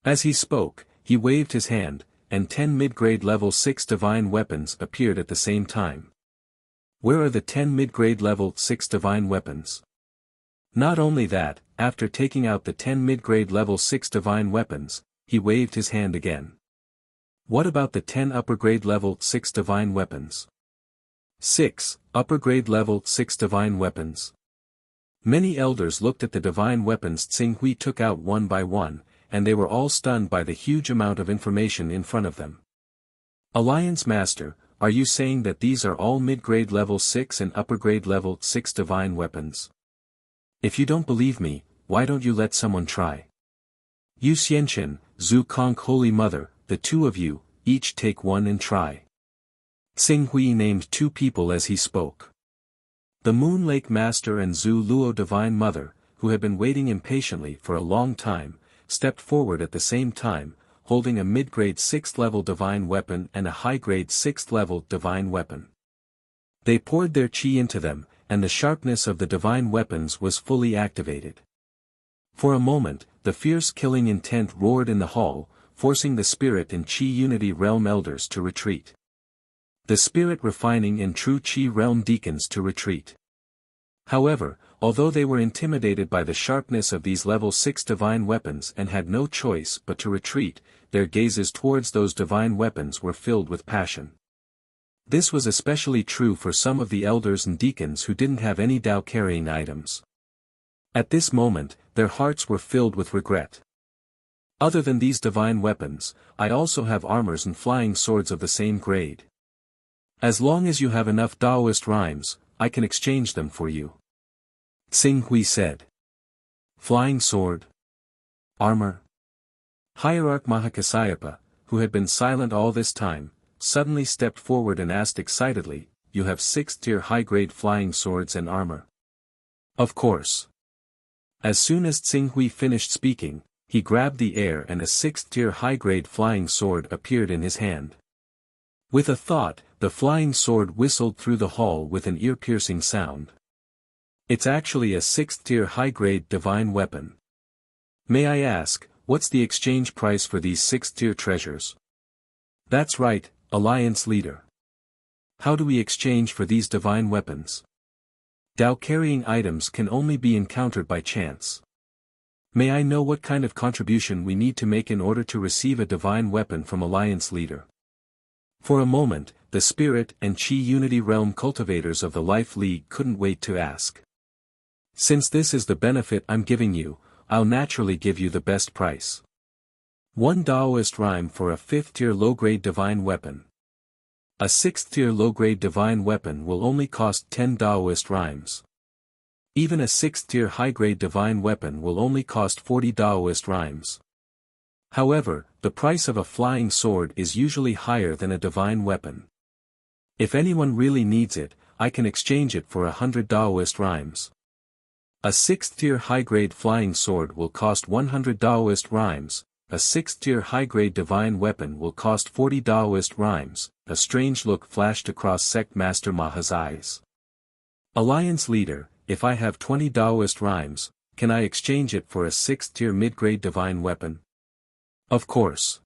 as he spoke, he waved his hand, and 10 mid-grade level 6 divine weapons appeared at the same time. Where are the 10 mid-grade level 6 divine weapons? Not only that, after taking out the 10 mid-grade level 6 divine weapons, he waved his hand again. What about the 10 upper-grade level 6 divine weapons? 6 upper-grade level 6 divine weapons. Many elders looked at the divine weapons Tsing Hui took out one by one, and they were all stunned by the huge amount of information in front of them. Alliance Master, are you saying that these are all mid-grade level 6 and upper-grade level 6 divine weapons? If you don't believe me, why don't you let someone try? Yu Xianchen, Zhu Kong Holy Mother, the two of you, each take one and try. Tsing Hui named two people as he spoke. The Moon Lake Master and Zhu Luo Divine Mother, who had been waiting impatiently for a long time, stepped forward at the same time, holding a mid-grade 6th level divine weapon and a high-grade 6th level divine weapon. They poured their qi into them, and the sharpness of the divine weapons was fully activated. For a moment, the fierce killing intent roared in the hall, forcing the spirit and Qi Unity Realm elders to retreat. The spirit refining and true Qi Realm deacons to retreat. However, although they were intimidated by the sharpness of these level 6 divine weapons and had no choice but to retreat, their gazes towards those divine weapons were filled with passion. This was especially true for some of the elders and deacons who didn't have any Dao carrying items. At this moment, their hearts were filled with regret. Other than these divine weapons, I also have armors and flying swords of the same grade. As long as you have enough Daoist rhymes, I can exchange them for you. Tsing Hui said. Flying sword? Armor? Hierarch Mahakasayapa, who had been silent all this time, suddenly stepped forward and asked excitedly, you have 6th-tier high-grade flying swords and armor? Of course. As soon as Tsing Hui finished speaking, he grabbed the air and a 6th-tier high-grade flying sword appeared in his hand. With a thought, the flying sword whistled through the hall with an ear-piercing sound. It's actually a 6th-tier high-grade divine weapon. May I ask, what's the exchange price for these 6th-tier treasures? That's right, Alliance Leader. How do we exchange for these divine weapons? Dao-carrying items can only be encountered by chance. May I know what kind of contribution we need to make in order to receive a divine weapon from Alliance Leader? For a moment, the Spirit and Qi Unity Realm cultivators of the Life League couldn't wait to ask. Since this is the benefit I'm giving you, I'll naturally give you the best price. 1 Daoist rhyme for a 5th-tier low-grade divine weapon. A 6th-tier low-grade divine weapon will only cost 10 Daoist rhymes. Even a 6th-tier high-grade divine weapon will only cost 40 Daoist rhymes. However, the price of a flying sword is usually higher than a divine weapon. If anyone really needs it, I can exchange it for 100 Daoist rhymes. A 6th-tier high-grade flying sword will cost 100 Daoist rhymes, a 6th-tier high-grade divine weapon will cost 40 Daoist rhymes. A strange look flashed across Sect Master Maha's eyes. Alliance Leader, if I have 20 Taoist rhymes, can I exchange it for a 6th-tier mid-grade divine weapon? Of course.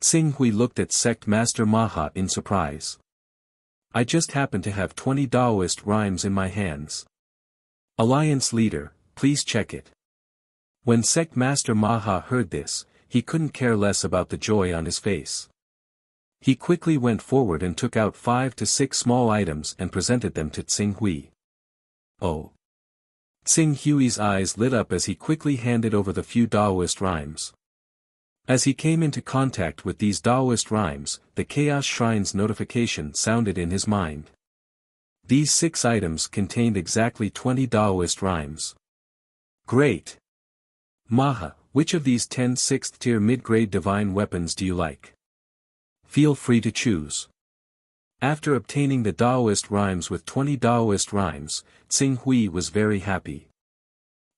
Tsing Hui looked at Sect Master Maha in surprise. I just happen to have 20 Taoist rhymes in my hands. Alliance leader, please check it. When Sect Master Maha heard this, he couldn't care less about the joy on his face. He quickly went forward and took out 5 to 6 small items and presented them to Tsing Hui. Oh! Tsing Hui's eyes lit up as he quickly handed over the few Taoist rhymes. As he came into contact with these Taoist rhymes, the Chaos Shrine's notification sounded in his mind. These 6 items contained exactly 20 Taoist rhymes. Great! Maha, which of these 10 6th-tier mid-grade divine weapons do you like? Feel free to choose. After obtaining the Taoist rhymes with 20 Taoist rhymes, Tsing Hui was very happy.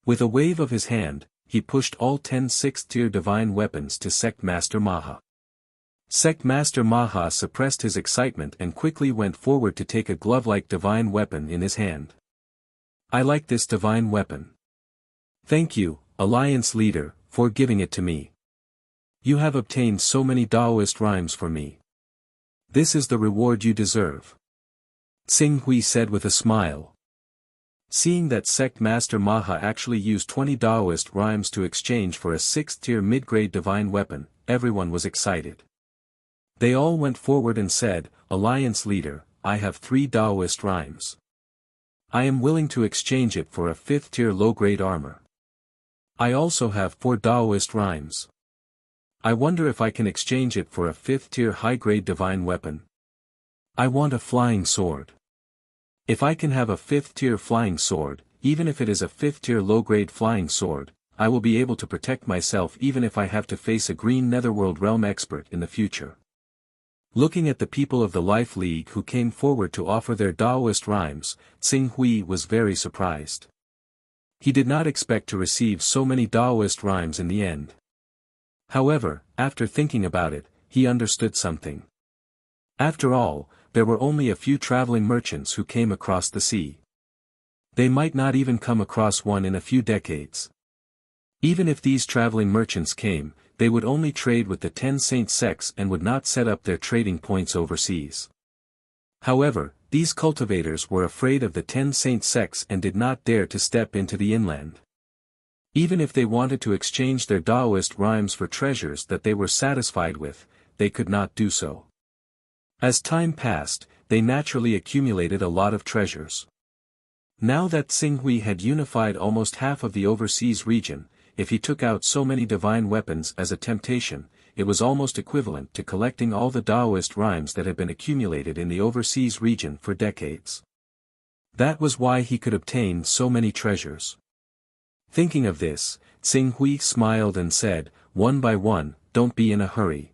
With a wave of his hand, he pushed all 10 6th-tier divine weapons to Sect Master Maha. Sect Master Maha suppressed his excitement and quickly went forward to take a glove-like divine weapon in his hand. I like this divine weapon. Thank you, Alliance leader, for giving it to me. You have obtained so many Taoist rhymes for me. This is the reward you deserve. Tsing Hui said with a smile. Seeing that Sect Master Maha actually used 20 Taoist rhymes to exchange for a 6th-tier mid-grade divine weapon, everyone was excited. They all went forward and said, Alliance leader, I have 3 Taoist rhymes. I am willing to exchange it for a 5th-tier low-grade armor. I also have 4 Taoist rhymes. I wonder if I can exchange it for a 5th-tier high-grade divine weapon. I want a flying sword. If I can have a 5th-tier flying sword, even if it is a 5th-tier low-grade flying sword, I will be able to protect myself even if I have to face a green netherworld realm expert in the future. Looking at the people of the Life League who came forward to offer their Taoist rhymes, Tsing Hui was very surprised. He did not expect to receive so many Taoist rhymes in the end. However, after thinking about it, he understood something. After all, there were only a few traveling merchants who came across the sea. They might not even come across one in a few decades. Even if these traveling merchants came, they would only trade with the 10 Saint sects and would not set up their trading points overseas. However, these cultivators were afraid of the 10 Saint sects and did not dare to step into the inland. Even if they wanted to exchange their Taoist rhymes for treasures that they were satisfied with, they could not do so. As time passed, they naturally accumulated a lot of treasures. Now that Tsing Hui had unified almost half of the overseas region, if he took out so many divine weapons as a temptation, it was almost equivalent to collecting all the Taoist rhymes that had been accumulated in the overseas region for decades. That was why he could obtain so many treasures. Thinking of this, Tsing Hui smiled and said, one by one, don't be in a hurry.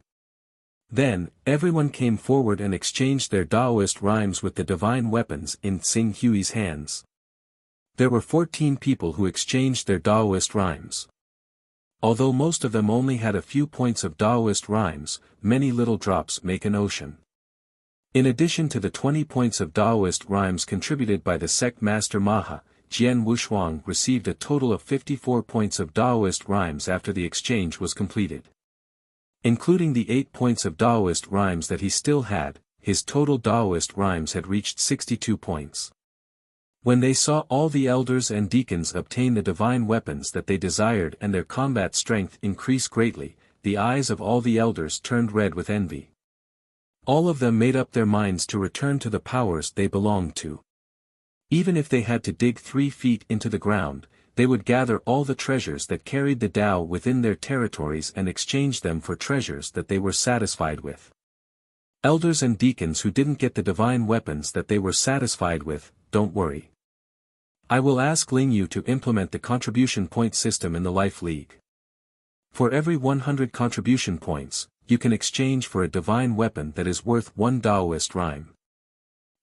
Then, everyone came forward and exchanged their Taoist rhymes with the divine weapons in Tsing Hui's hands. There were 14 people who exchanged their Taoist rhymes. Although most of them only had a few points of Taoist rhymes, many little drops make an ocean. In addition to the 20 points of Taoist rhymes contributed by the Sect Master Maha, Jian Wushuang received a total of 54 points of Taoist rhymes after the exchange was completed. Including the 8 points of Taoist rhymes that he still had, his total Taoist rhymes had reached 62 points. When they saw all the elders and deacons obtain the divine weapons that they desired and their combat strength increase greatly, the eyes of all the elders turned red with envy. All of them made up their minds to return to the powers they belonged to. Even if they had to dig 3 feet into the ground, they would gather all the treasures that carried the Tao within their territories and exchange them for treasures that they were satisfied with. Elders and deacons who didn't get the divine weapons that they were satisfied with, don't worry. I will ask Ling Yu to implement the contribution point system in the Life League. For every 100 contribution points, you can exchange for a divine weapon that is worth 1 Taoist rhyme.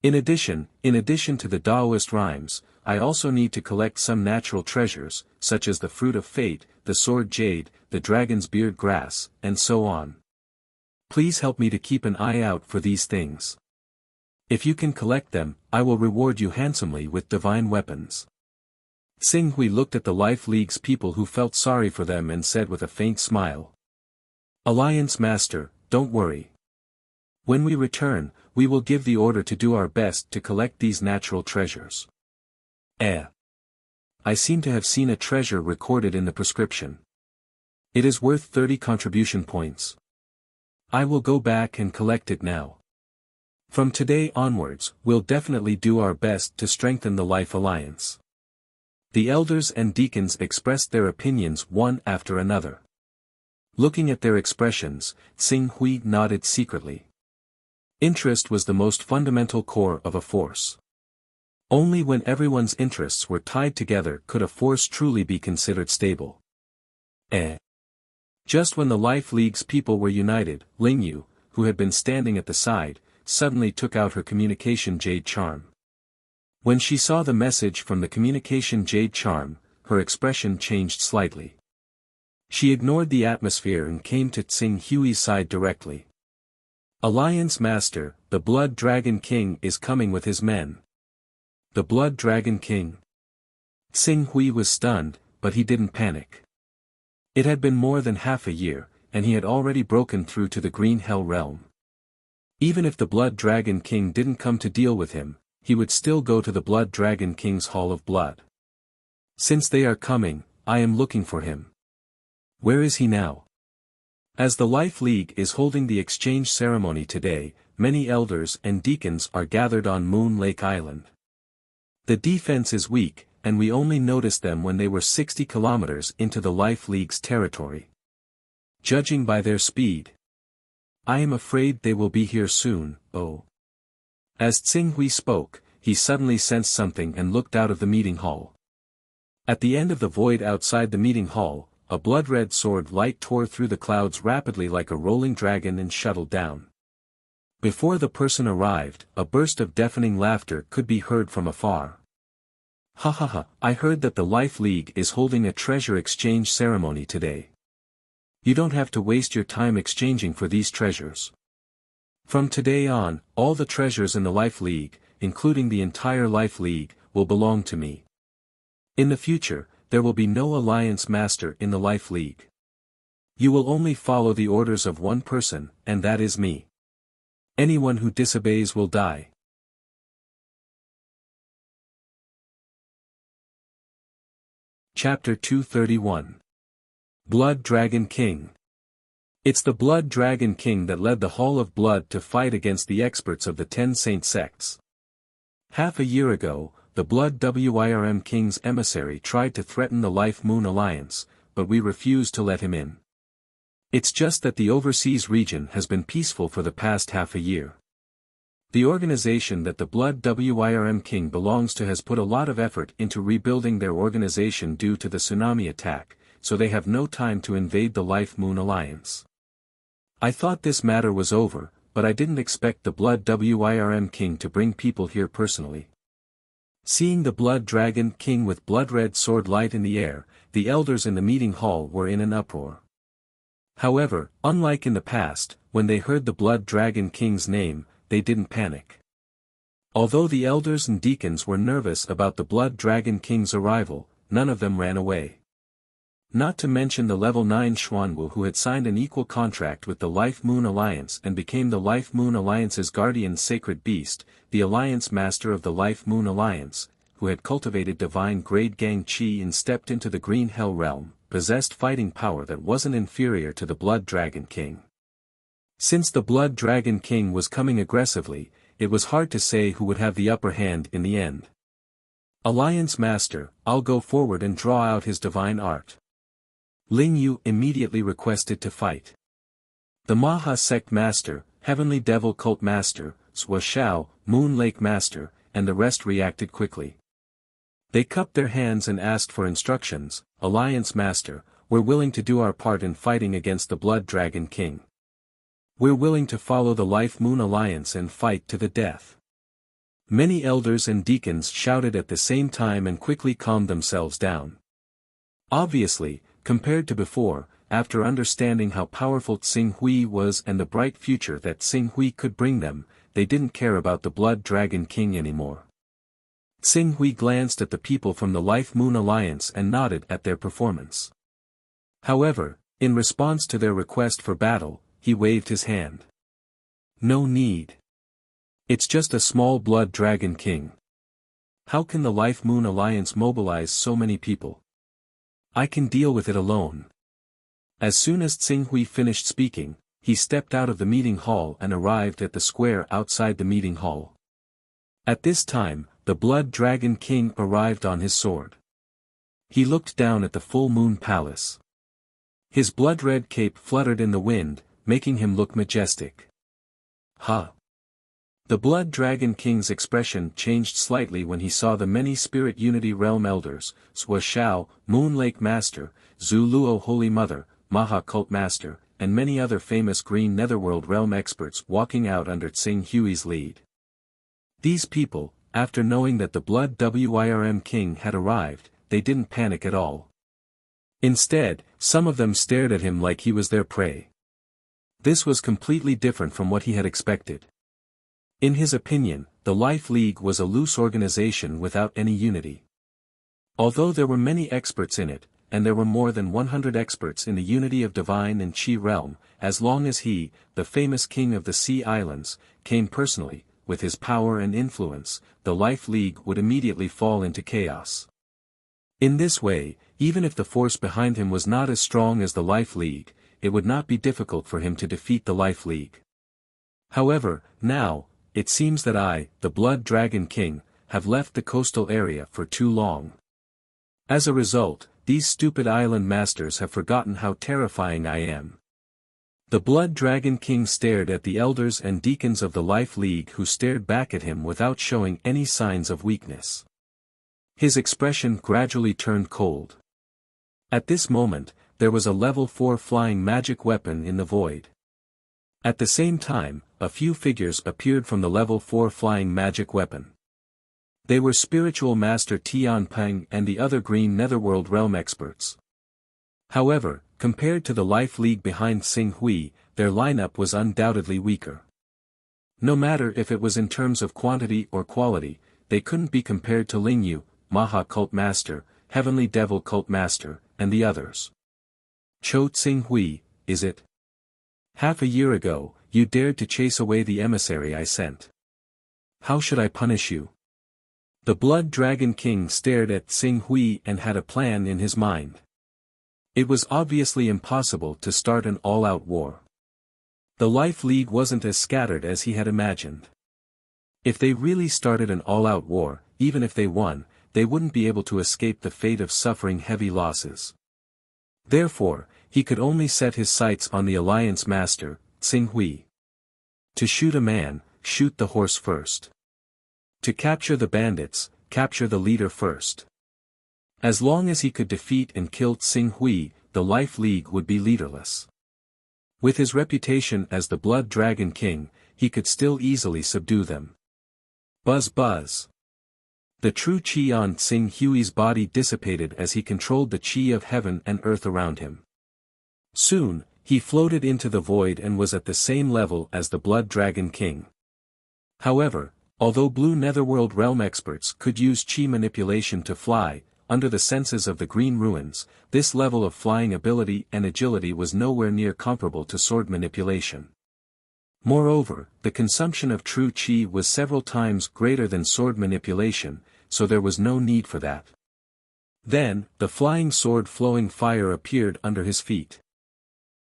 In addition to the Taoist rhymes, I also need to collect some natural treasures, such as the Fruit of Fate, the Sword Jade, the Dragon's Beard Grass, and so on. Please help me to keep an eye out for these things. If you can collect them, I will reward you handsomely with divine weapons. Xing Hui looked at the Life League's people who felt sorry for them and said with a faint smile. Alliance Master, don't worry. When we return, we will give the order to do our best to collect these natural treasures. I seem to have seen a treasure recorded in the prescription. It is worth 30 contribution points. I will go back and collect it now. From today onwards, we'll definitely do our best to strengthen the Life Alliance. The elders and deacons expressed their opinions one after another. Looking at their expressions, Xing Hui nodded secretly. Interest was the most fundamental core of a force. Only when everyone's interests were tied together could a force truly be considered stable. Just when the Life League's people were united, Ling Yu, who had been standing at the side, suddenly took out her communication jade charm. When she saw the message from the communication jade charm, her expression changed slightly. She ignored the atmosphere and came to Xing Hui's side directly. Alliance Master, the Blood Dragon King is coming with his men. The Blood Dragon King? Xing Hui was stunned, but he didn't panic. It had been more than half a year, and he had already broken through to the Green Hell Realm. Even if the Blood Dragon King didn't come to deal with him, he would still go to the Blood Dragon King's Hall of Blood. Since they are coming, I am looking for him. Where is he now? As the Life League is holding the exchange ceremony today, many elders and deacons are gathered on Moon Lake Island. The defense is weak, and we only noticed them when they were 60 kilometers into the Life League's territory. Judging by their speed, I am afraid they will be here soon, oh. As Xing Hui spoke, he suddenly sensed something and looked out of the meeting hall. At the end of the void outside the meeting hall, a blood-red sword light tore through the clouds rapidly like a rolling dragon and shuttled down. Before the person arrived, a burst of deafening laughter could be heard from afar. Ha ha ha, I heard that the Life League is holding a treasure exchange ceremony today. You don't have to waste your time exchanging for these treasures. From today on, all the treasures in the Life League, including the entire Life League, will belong to me. In the future, there will be no Alliance Master in the Life League. You will only follow the orders of one person, and that is me. Anyone who disobeys will die. Chapter 231. Blood Dragon King. It's the Blood Dragon King that led the Hall of Blood to fight against the experts of the 10 Saint sects. Half a year ago, the Blood Wirm King's emissary tried to threaten the Life Moon Alliance, but we refused to let him in. It's just that the overseas region has been peaceful for the past half a year. The organization that the Blood Wirm King belongs to has put a lot of effort into rebuilding their organization due to the tsunami attack, so they have no time to invade the Life Moon Alliance. I thought this matter was over, but I didn't expect the Blood Wirm King to bring people here personally. Seeing the Blood Dragon King with blood-red sword light in the air, the elders in the meeting hall were in an uproar. However, unlike in the past, when they heard the Blood Dragon King's name, they didn't panic. Although the elders and deacons were nervous about the Blood Dragon King's arrival, none of them ran away. Not to mention the level 9 Xuanwu who had signed an equal contract with the Life Moon Alliance and became the Life Moon Alliance's guardian sacred beast, the Alliance Master of the Life Moon Alliance, who had cultivated divine grade Gang Qi and stepped into the Green Hell Realm, possessed fighting power that wasn't inferior to the Blood Dragon King. Since the Blood Dragon King was coming aggressively, it was hard to say who would have the upper hand in the end. Alliance Master, I'll go forward and draw out his divine art. Ling Yu immediately requested to fight. The Maha Sect Master, Heavenly Devil Cult Master, Swa Shao, Moon Lake Master, and the rest reacted quickly. They cupped their hands and asked for instructions. Alliance Master, we're willing to do our part in fighting against the Blood Dragon King. We're willing to follow the Life Moon Alliance and fight to the death. Many elders and deacons shouted at the same time and quickly calmed themselves down. Obviously, compared to before, after understanding how powerful Tsing Hui was and the bright future that Tsing Hui could bring them, they didn't care about the Blood Dragon King anymore. Tsing Hui glanced at the people from the Life Moon Alliance and nodded at their performance. However, in response to their request for battle, he waved his hand. No need. It's just a small Blood Dragon King. How can the Life Moon Alliance mobilize so many people? I can deal with it alone. As soon as Tsing Hui finished speaking, he stepped out of the meeting hall and arrived at the square outside the meeting hall. At this time, the Blood Dragon King arrived on his sword. He looked down at the full moon palace. His blood-red cape fluttered in the wind, making him look majestic. Ha! The Blood Dragon King's expression changed slightly when he saw the many Spirit Unity Realm Elders, Sua Shao, Moon Lake Master, Zhu Luo Holy Mother, Maha Cult Master, and many other famous Green Netherworld Realm experts walking out under Tsing Hui's lead. These people, after knowing that the Blood Wirm King had arrived, they didn't panic at all. Instead, some of them stared at him like he was their prey. This was completely different from what he had expected. In his opinion, the Life League was a loose organization without any unity. Although there were many experts in it, and there were more than 100 experts in the unity of Divine and Qi realm, as long as he, the famous king of the Sea Islands, came personally, with his power and influence, the Life League would immediately fall into chaos. In this way, even if the force behind him was not as strong as the Life League, it would not be difficult for him to defeat the Life League. However, now, it seems that I, the Blood Dragon King, have left the coastal area for too long. As a result, these stupid island masters have forgotten how terrifying I am. The Blood Dragon King stared at the elders and deacons of the Life League who stared back at him without showing any signs of weakness. His expression gradually turned cold. At this moment, there was a level 4 flying magic weapon in the void. At the same time, a few figures appeared from the level 4 flying magic weapon. They were Spiritual Master Tian Peng and the other Green Netherworld Realm experts. However, compared to the Life League behind Tsing Hui, their lineup was undoubtedly weaker. No matter if it was in terms of quantity or quality, they couldn't be compared to Ling Yu, Maha Cult Master, Heavenly Devil Cult Master, and the others. Cho Tsing Hui, is it? Half a year ago, you dared to chase away the emissary I sent. How should I punish you? The Blood Dragon King stared at Tsing Hui and had a plan in his mind. It was obviously impossible to start an all-out war. The Life League wasn't as scattered as he had imagined. If they really started an all-out war, even if they won, they wouldn't be able to escape the fate of suffering heavy losses. Therefore, he could only set his sights on the Alliance Master, Tsing Hui. To shoot a man, shoot the horse first. To capture the bandits, capture the leader first. As long as he could defeat and kill Tsing Hui, the Life League would be leaderless. With his reputation as the Blood Dragon King, he could still easily subdue them. Buzz buzz. The true qi on Tsing Hui's body dissipated as he controlled the qi of heaven and earth around him. Soon, he floated into the void and was at the same level as the Blood Dragon King. However, although Blue Netherworld Realm experts could use qi manipulation to fly, under the senses of the Green Ruins, this level of flying ability and agility was nowhere near comparable to sword manipulation. Moreover, the consumption of true qi was several times greater than sword manipulation, so there was no need for that. Then, the flying sword flowing fire appeared under his feet.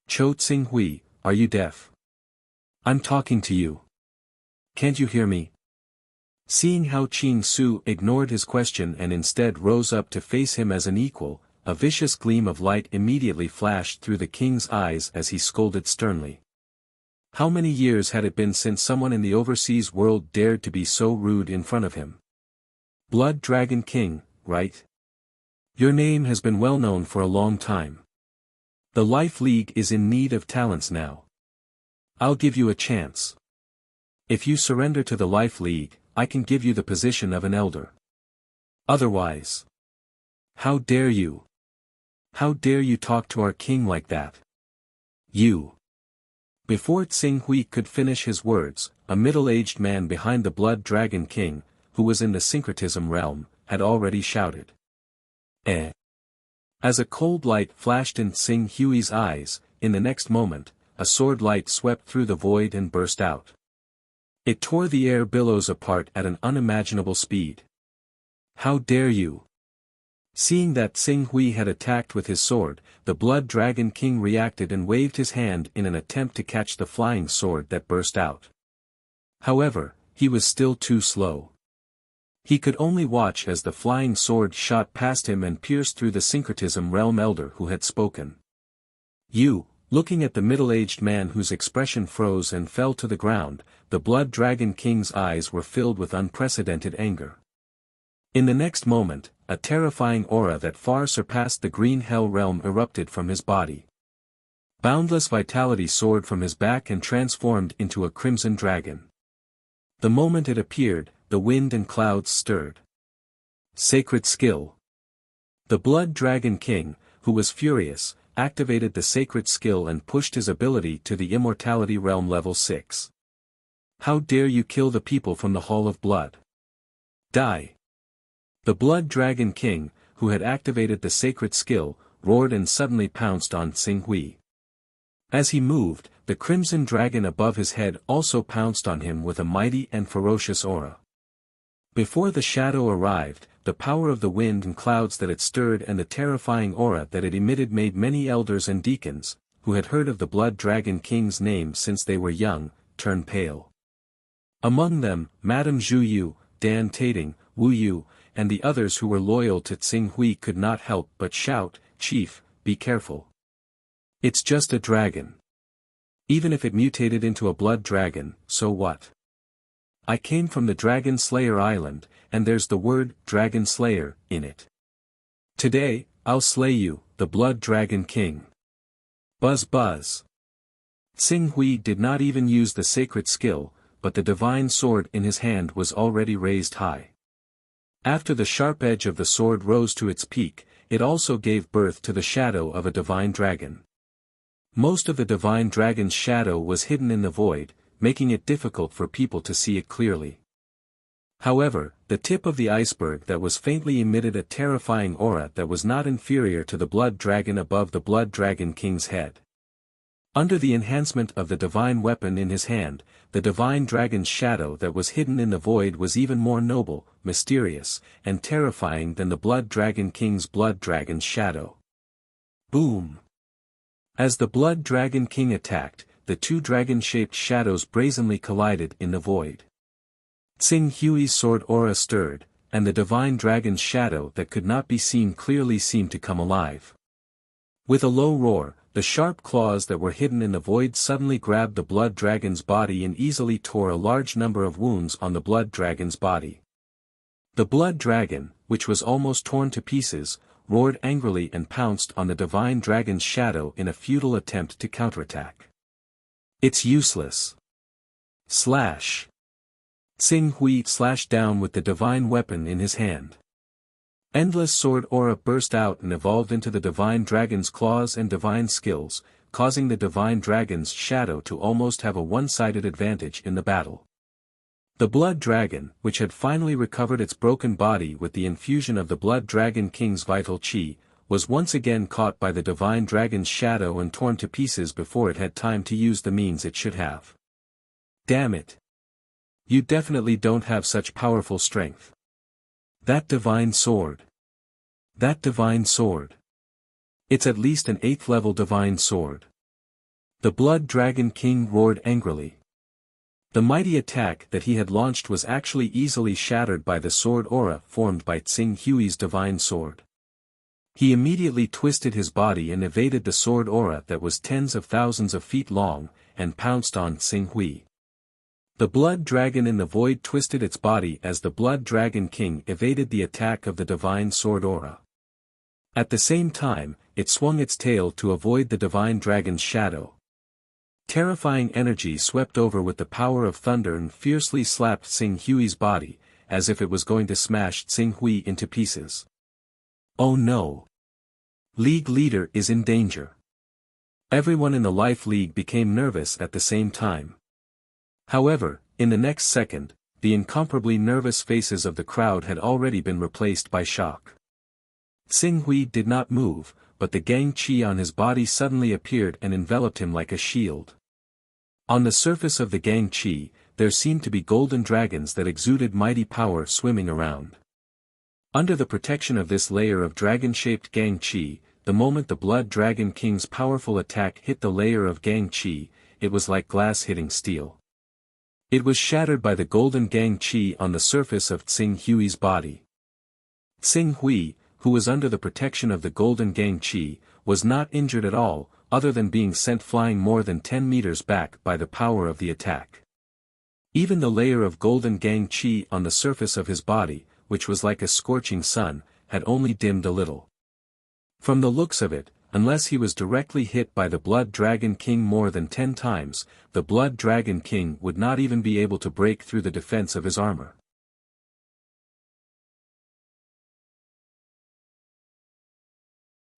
Cho Tsing Hui, are you deaf? I'm talking to you. Can't you hear me? Seeing how Qing Su ignored his question and instead rose up to face him as an equal, a vicious gleam of light immediately flashed through the king's eyes as he scolded sternly. How many years had it been since someone in the overseas world dared to be so rude in front of him? Blood Dragon King, right? Your name has been well known for a long time. The Life League is in need of talents now. I'll give you a chance. If you surrender to the Life League, I can give you the position of an elder. Otherwise. How dare you? How dare you talk to our king like that? You. Before Tsing Hui could finish his words, a middle-aged man behind the Blood Dragon King, who was in the syncretism realm, had already shouted. Eh. As a cold light flashed in Tsing Hui's eyes, in the next moment, a sword light swept through the void and burst out. It tore the air billows apart at an unimaginable speed. How dare you? Seeing that Tsing Hui had attacked with his sword, the Blood Dragon King reacted and waved his hand in an attempt to catch the flying sword that burst out. However, he was still too slow. He could only watch as the flying sword shot past him and pierced through the syncretism realm elder who had spoken. You, looking at the middle-aged man whose expression froze and fell to the ground, the Blood Dragon King's eyes were filled with unprecedented anger. In the next moment, a terrifying aura that far surpassed the green hell realm erupted from his body. Boundless vitality soared from his back and transformed into a crimson dragon. The moment it appeared, the wind and clouds stirred. Sacred skill. The Blood Dragon King, who was furious, activated the sacred skill and pushed his ability to the immortality realm level 6. How dare you kill the people from the Hall of Blood? Die! The Blood Dragon King, who had activated the sacred skill, roared and suddenly pounced on Tsing Hui. As he moved, the crimson dragon above his head also pounced on him with a mighty and ferocious aura. Before the shadow arrived, the power of the wind and clouds that it stirred and the terrifying aura that it emitted made many elders and deacons, who had heard of the Blood Dragon King's name since they were young, turn pale. Among them, Madame Zhu Yu, Dan Tating, Wu Yu, and the others who were loyal to Tsing Hui could not help but shout, "Chief, be careful. It's just a dragon. Even if it mutated into a blood dragon, so what? I came from the Dragon Slayer Island, and there's the word, Dragon Slayer, in it. Today, I'll slay you, the Blood Dragon King." Buzz buzz. Tsing Hui did not even use the sacred skill, but the divine sword in his hand was already raised high. After the sharp edge of the sword rose to its peak, it also gave birth to the shadow of a divine dragon. Most of the divine dragon's shadow was hidden in the void, making it difficult for people to see it clearly. However, the tip of the iceberg that was faintly emitted a terrifying aura that was not inferior to the blood dragon above the Blood Dragon King's head. Under the enhancement of the divine weapon in his hand, the divine dragon's shadow that was hidden in the void was even more noble, mysterious, and terrifying than the Blood Dragon King's Blood Dragon's shadow. Boom! As the Blood Dragon King attacked, the two dragon-shaped shadows brazenly collided in the void. Tsing Hui's sword aura stirred, and the divine dragon's shadow that could not be seen clearly seemed to come alive. With a low roar, the sharp claws that were hidden in the void suddenly grabbed the blood dragon's body and easily tore a large number of wounds on the blood dragon's body. The blood dragon, which was almost torn to pieces, roared angrily and pounced on the divine dragon's shadow in a futile attempt to counterattack. It's useless. Slash. Tsing Hui slashed down with the divine weapon in his hand. Endless sword aura burst out and evolved into the divine dragon's claws and divine skills, causing the divine dragon's shadow to almost have a one-sided advantage in the battle. The blood dragon, which had finally recovered its broken body with the infusion of the Blood Dragon King's vital chi, was once again caught by the divine dragon's shadow and torn to pieces before it had time to use the means it should have. Damn it! You definitely don't have such powerful strength. That divine sword. That divine sword. It's at least an 8th level divine sword. The Blood Dragon King roared angrily. The mighty attack that he had launched was actually easily shattered by the sword aura formed by Tsing Hui's divine sword. He immediately twisted his body and evaded the sword aura that was tens of thousands of feet long, and pounced on Tsing Hui. The blood dragon in the void twisted its body as the Blood Dragon King evaded the attack of the divine sword aura. At the same time, it swung its tail to avoid the divine dragon's shadow. Terrifying energy swept over with the power of thunder and fiercely slapped Tsing Hui's body, as if it was going to smash Tsing Hui into pieces. Oh no! League leader is in danger. Everyone in the Life League became nervous at the same time. However, in the next second, the incomparably nervous faces of the crowd had already been replaced by shock. Xing Hui did not move, but the Gang Qi on his body suddenly appeared and enveloped him like a shield. On the surface of the Gang Qi, there seemed to be golden dragons that exuded mighty power swimming around. Under the protection of this layer of dragon-shaped Gang Qi, the moment the Blood Dragon King's powerful attack hit the layer of Gang Qi, it was like glass hitting steel. It was shattered by the golden Gang Qi on the surface of Xing Hui's body. Xing Hui, who was under the protection of the golden Gang Qi, was not injured at all, other than being sent flying more than 10 meters back by the power of the attack. Even the layer of golden Gang Qi on the surface of his body, which was like a scorching sun, had only dimmed a little. From the looks of it, unless he was directly hit by the Blood Dragon King more than 10 times, the Blood Dragon King would not even be able to break through the defense of his armor.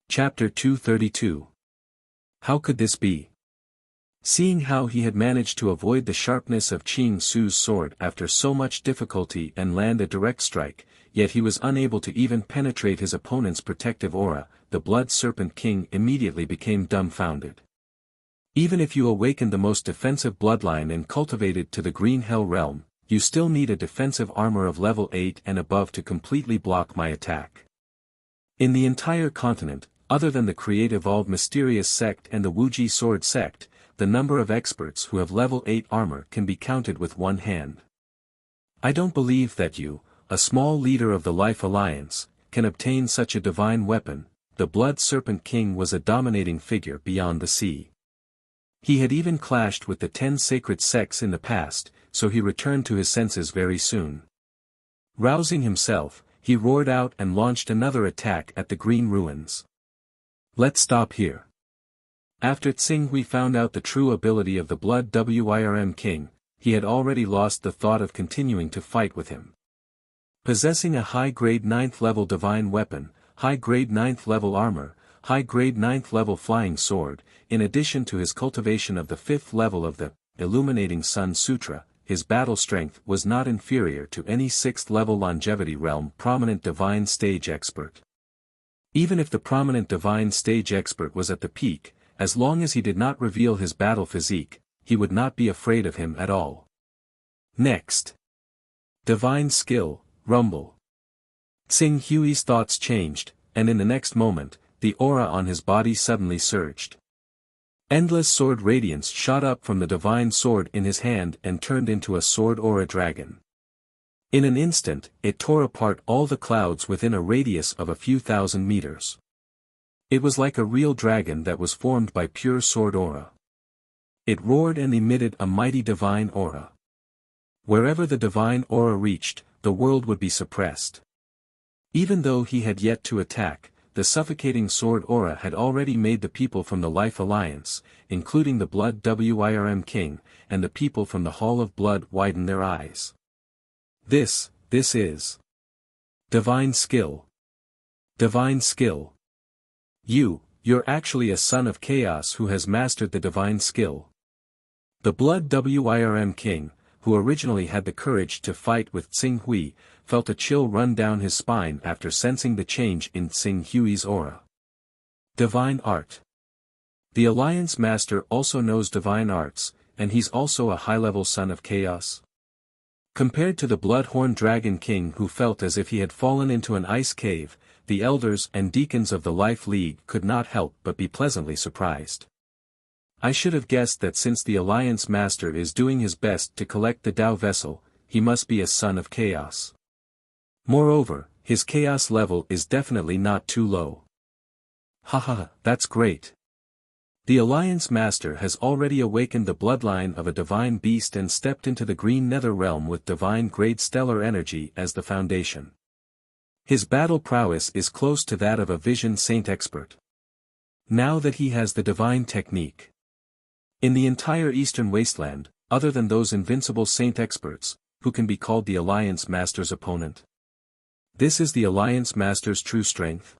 Chapter 232. How could this be? Seeing how he had managed to avoid the sharpness of Qing Su's sword after so much difficulty and land a direct strike, yet he was unable to even penetrate his opponent's protective aura, the Blood Serpent King immediately became dumbfounded. Even if you awakened the most defensive bloodline and cultivated to the Green Hell Realm, you still need a defensive armor of level 8 and above to completely block my attack. In the entire continent, other than the Create-Evolved Mysterious Sect and the Wuji Sword Sect, the number of experts who have level 8 armor can be counted with one hand. I don't believe that you, a small leader of the Life Alliance, can obtain such a divine weapon. The Blood Serpent King was a dominating figure beyond the sea. He had even clashed with the 10 sacred sects in the past, so he returned to his senses very soon. Rousing himself, he roared out and launched another attack at the Green Ruins. Let's stop here. After Xing Hui found out the true ability of the Blood Wirm King, he had already lost the thought of continuing to fight with him. Possessing a high-grade 9th level divine weapon, high-grade 9th level armor, high-grade 9th level flying sword, in addition to his cultivation of the 5th level of the Illuminating Sun Sutra, his battle strength was not inferior to any 6th level longevity realm prominent divine stage expert. Even if the prominent divine stage expert was at the peak, as long as he did not reveal his battle physique, he would not be afraid of him at all. Next. Divine skill, rumble. Xing Hui's thoughts changed, and in the next moment, the aura on his body suddenly surged. Endless sword radiance shot up from the divine sword in his hand and turned into a sword aura dragon. In an instant, it tore apart all the clouds within a radius of a few thousand meters. It was like a real dragon that was formed by pure sword aura. It roared and emitted a mighty divine aura. Wherever the divine aura reached, the world would be suppressed. Even though he had yet to attack, the suffocating sword aura had already made the people from the Life Alliance, including the Blood Wirm King, and the people from the Hall of Blood widen their eyes. This is divine skill. Divine skill. You're actually a son of chaos who has mastered the divine skill. The Blood Wirm King, who originally had the courage to fight with Xing Hui, felt a chill run down his spine after sensing the change in Xing Hui's aura. Divine art. The Alliance Master also knows divine arts, and he's also a high-level son of chaos. Compared to the Bloodhorn Dragon King who felt as if he had fallen into an ice cave, the elders and deacons of the Life League could not help but be pleasantly surprised. I should have guessed that since the Alliance Master is doing his best to collect the Tao vessel, he must be a son of chaos. Moreover, his chaos level is definitely not too low. Haha, that's great. The Alliance Master has already awakened the bloodline of a divine beast and stepped into the Green Nether Realm with divine grade stellar energy as the foundation. His battle prowess is close to that of a Vision Saint expert. Now that he has the divine technique. In the entire Eastern Wasteland, other than those invincible Saint experts, who can be called the Alliance Master's opponent? This is the Alliance Master's true strength?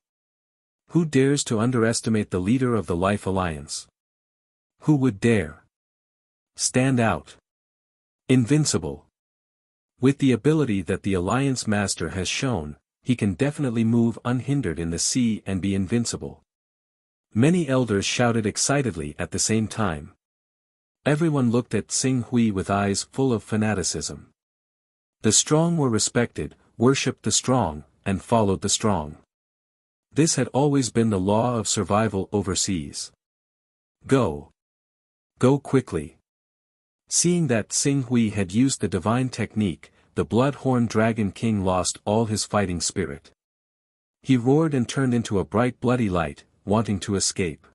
Who dares to underestimate the leader of the Life Alliance? Who would dare stand out? Invincible. With the ability that the Alliance Master has shown, he can definitely move unhindered in the sea and be invincible. Many elders shouted excitedly at the same time. Everyone looked at Xing Hui with eyes full of fanaticism. The strong were respected, worshipped the strong, and followed the strong. This had always been the law of survival overseas. Go. Go quickly. Seeing that Xing Hui had used the divine technique, the Blood-Horn Dragon King lost all his fighting spirit. He roared and turned into a bright bloody light, wanting to escape.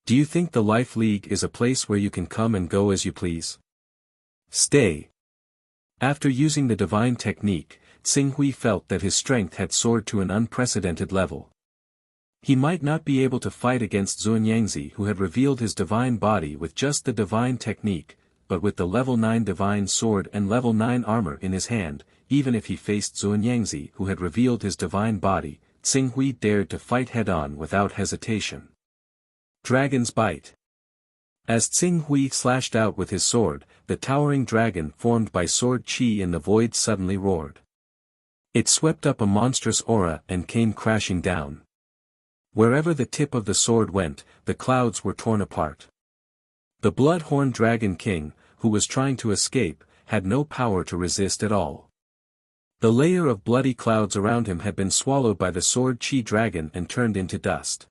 Do you think the Life League is a place where you can come and go as you please? Stay. After using the divine technique, Xing Hui felt that his strength had soared to an unprecedented level. He might not be able to fight against Xuanyangzi, who had revealed his divine body with just the divine technique, but with the level 9 divine sword and level 9 armor in his hand, even if he faced Xuanyangzi, who had revealed his divine body, Xing Hui dared to fight head-on without hesitation. Dragon's Bite. As Xing Hui slashed out with his sword, the towering dragon formed by sword chi in the void suddenly roared. It swept up a monstrous aura and came crashing down. Wherever the tip of the sword went, the clouds were torn apart. The Blood-Horn Dragon King, who was trying to escape, had no power to resist at all. The layer of bloody clouds around him had been swallowed by the sword chi dragon and turned into dust.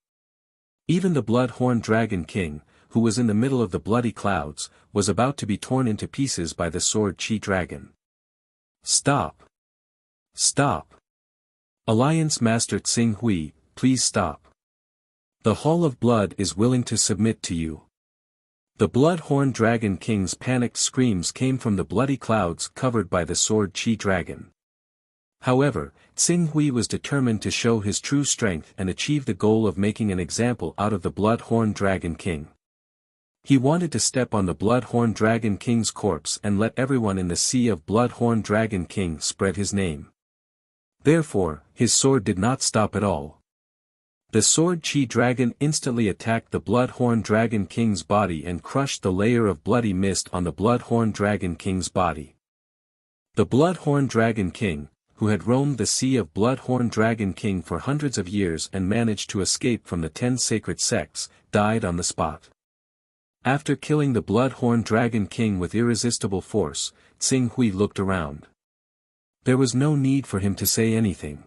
Even the Blood-Horn Dragon King, who was in the middle of the bloody clouds, was about to be torn into pieces by the sword chi dragon. Stop! Stop! Alliance Master Xing Hui, please stop. The Hall of Blood is willing to submit to you. The Blood-Horn Dragon King's panicked screams came from the bloody clouds covered by the sword chi dragon. However, Xing Hui was determined to show his true strength and achieve the goal of making an example out of the Blood-Horn Dragon King. He wanted to step on the Blood-Horn Dragon King's corpse and let everyone in the sea of Blood-Horn Dragon King spread his name. Therefore, his sword did not stop at all. The sword chi dragon instantly attacked the Blood-Horn Dragon King's body and crushed the layer of bloody mist on the Blood-Horn Dragon King's body. The Blood-Horn Dragon King, who had roamed the sea of Blood-Horn Dragon King for hundreds of years and managed to escape from the 10 sacred sects, died on the spot. After killing the Blood-Horn Dragon King with irresistible force, Xing Hui looked around. There was no need for him to say anything.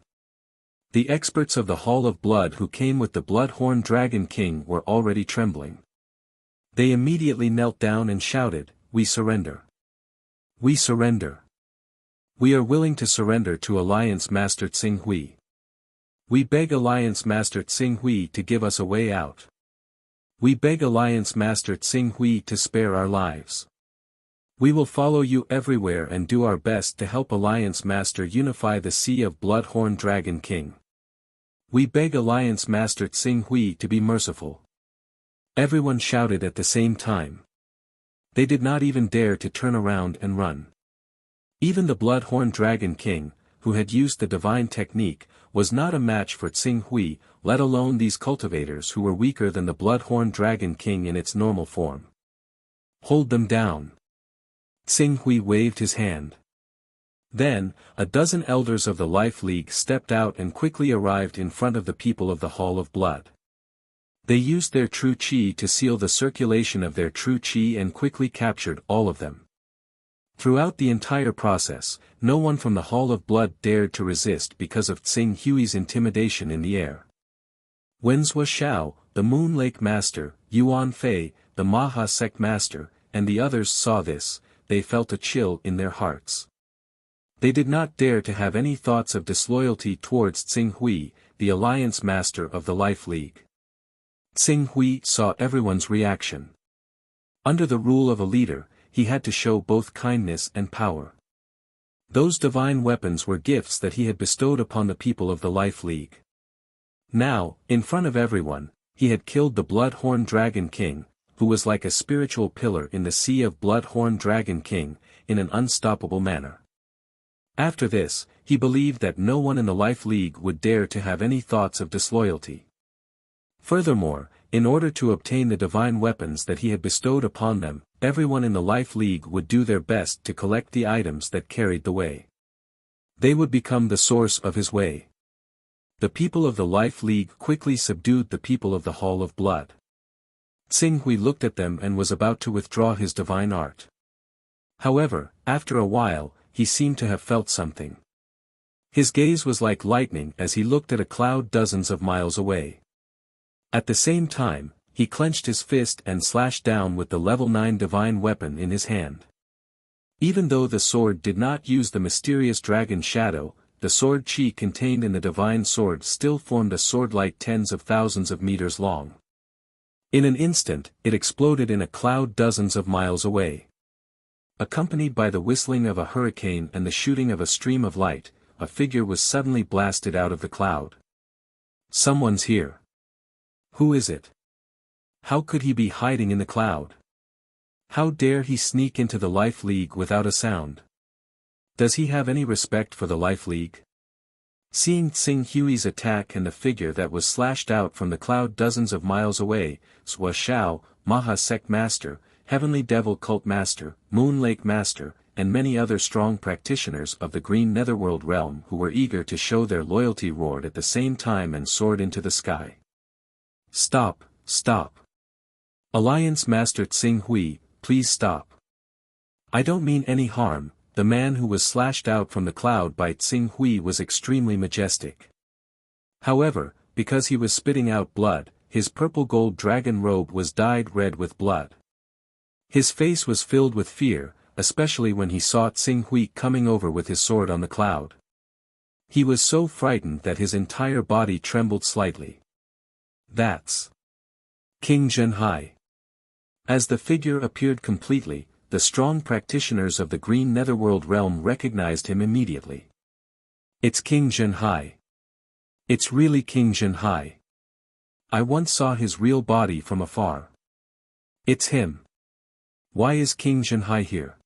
The experts of the Hall of Blood who came with the Blood-Horn Dragon King were already trembling. They immediately knelt down and shouted, "We surrender. We surrender. We are willing to surrender to Alliance Master Xing Hui. We beg Alliance Master Xing Hui to give us a way out. We beg Alliance Master Xing Hui to spare our lives. We will follow you everywhere and do our best to help Alliance Master unify the Sea of Blood-Horn Dragon King. We beg Alliance Master Xing Hui to be merciful." Everyone shouted at the same time. They did not even dare to turn around and run. Even the Blood-Horn Dragon King, who had used the divine technique, was not a match for Xing Hui, let alone these cultivators who were weaker than the Blood-Horn Dragon King in its normal form. "Hold them down." Xing Hui waved his hand. Then, a dozen elders of the Life League stepped out and quickly arrived in front of the people of the Hall of Blood. They used their true chi to seal the circulation of their true chi and quickly captured all of them. Throughout the entire process, no one from the Hall of Blood dared to resist because of Xing Hui's intimidation in the air. Wenzhua Xiao, the Moon Lake Master, Yuan Fei, the Maha Sect Master, and the others saw this. They felt a chill in their hearts. They did not dare to have any thoughts of disloyalty towards Xing Hui, the Alliance Master of the Life League. Xing Hui saw everyone's reaction. Under the rule of a leader, he had to show both kindness and power. Those divine weapons were gifts that he had bestowed upon the people of the Life League. Now, in front of everyone, he had killed the Blood-Horn Dragon King, who was like a spiritual pillar in the Sea of Blood-Horn Dragon King, in an unstoppable manner. After this, he believed that no one in the Life League would dare to have any thoughts of disloyalty. Furthermore, in order to obtain the divine weapons that he had bestowed upon them, everyone in the Life League would do their best to collect the items that carried the way. They would become the source of his way. The people of the Life League quickly subdued the people of the Hall of Blood. Tsing Hui looked at them and was about to withdraw his divine art. However, after a while, he seemed to have felt something. His gaze was like lightning as he looked at a cloud dozens of miles away. At the same time, he clenched his fist and slashed down with the level 9 divine weapon in his hand. Even though the sword did not use the mysterious dragon shadow, the sword chi contained in the divine sword still formed a sword-like tens of thousands of meters long. In an instant, it exploded in a cloud dozens of miles away. Accompanied by the whistling of a hurricane and the shooting of a stream of light, a figure was suddenly blasted out of the cloud. Someone's here. Who is it? How could he be hiding in the cloud? How dare he sneak into the Life League without a sound? Does he have any respect for the Life League? Seeing Tsing Hui's attack and the figure that was slashed out from the cloud dozens of miles away, Zhua Shao, Maha Sect Master, Heavenly Devil Cult Master, Moon Lake Master, and many other strong practitioners of the Green Netherworld realm who were eager to show their loyalty roared at the same time and soared into the sky. Stop, stop. Alliance Master Tsing Hui, please stop. I don't mean any harm. The man who was slashed out from the cloud by Tsing Hui was extremely majestic. However, because he was spitting out blood, his purple-gold dragon robe was dyed red with blood. His face was filled with fear, especially when he saw Tsing Hui coming over with his sword on the cloud. He was so frightened that his entire body trembled slightly. That's King Zhenhai. As the figure appeared completely, the strong practitioners of the Green Netherworld realm recognized him immediately. It's King Zhenhai. It's really King Zhenhai. I once saw his real body from afar. It's him. Why is King Zhenhai here?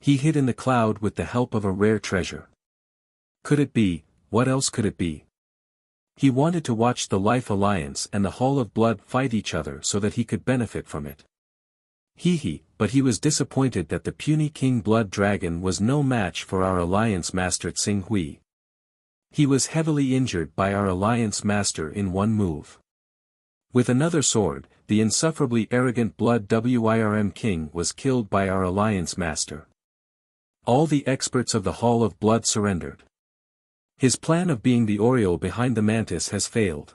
He hid in the cloud with the help of a rare treasure. Could it be, what else could it be? He wanted to watch the Life Alliance and the Hall of Blood fight each other so that he could benefit from it. But he was disappointed that the puny King Blood Dragon was no match for our Alliance Master Tsing Hui. He was heavily injured by our Alliance Master in one move. With another sword, the insufferably arrogant Blood Wirm King was killed by our Alliance Master. All the experts of the Hall of Blood surrendered. His plan of being the Oriole behind the Mantis has failed.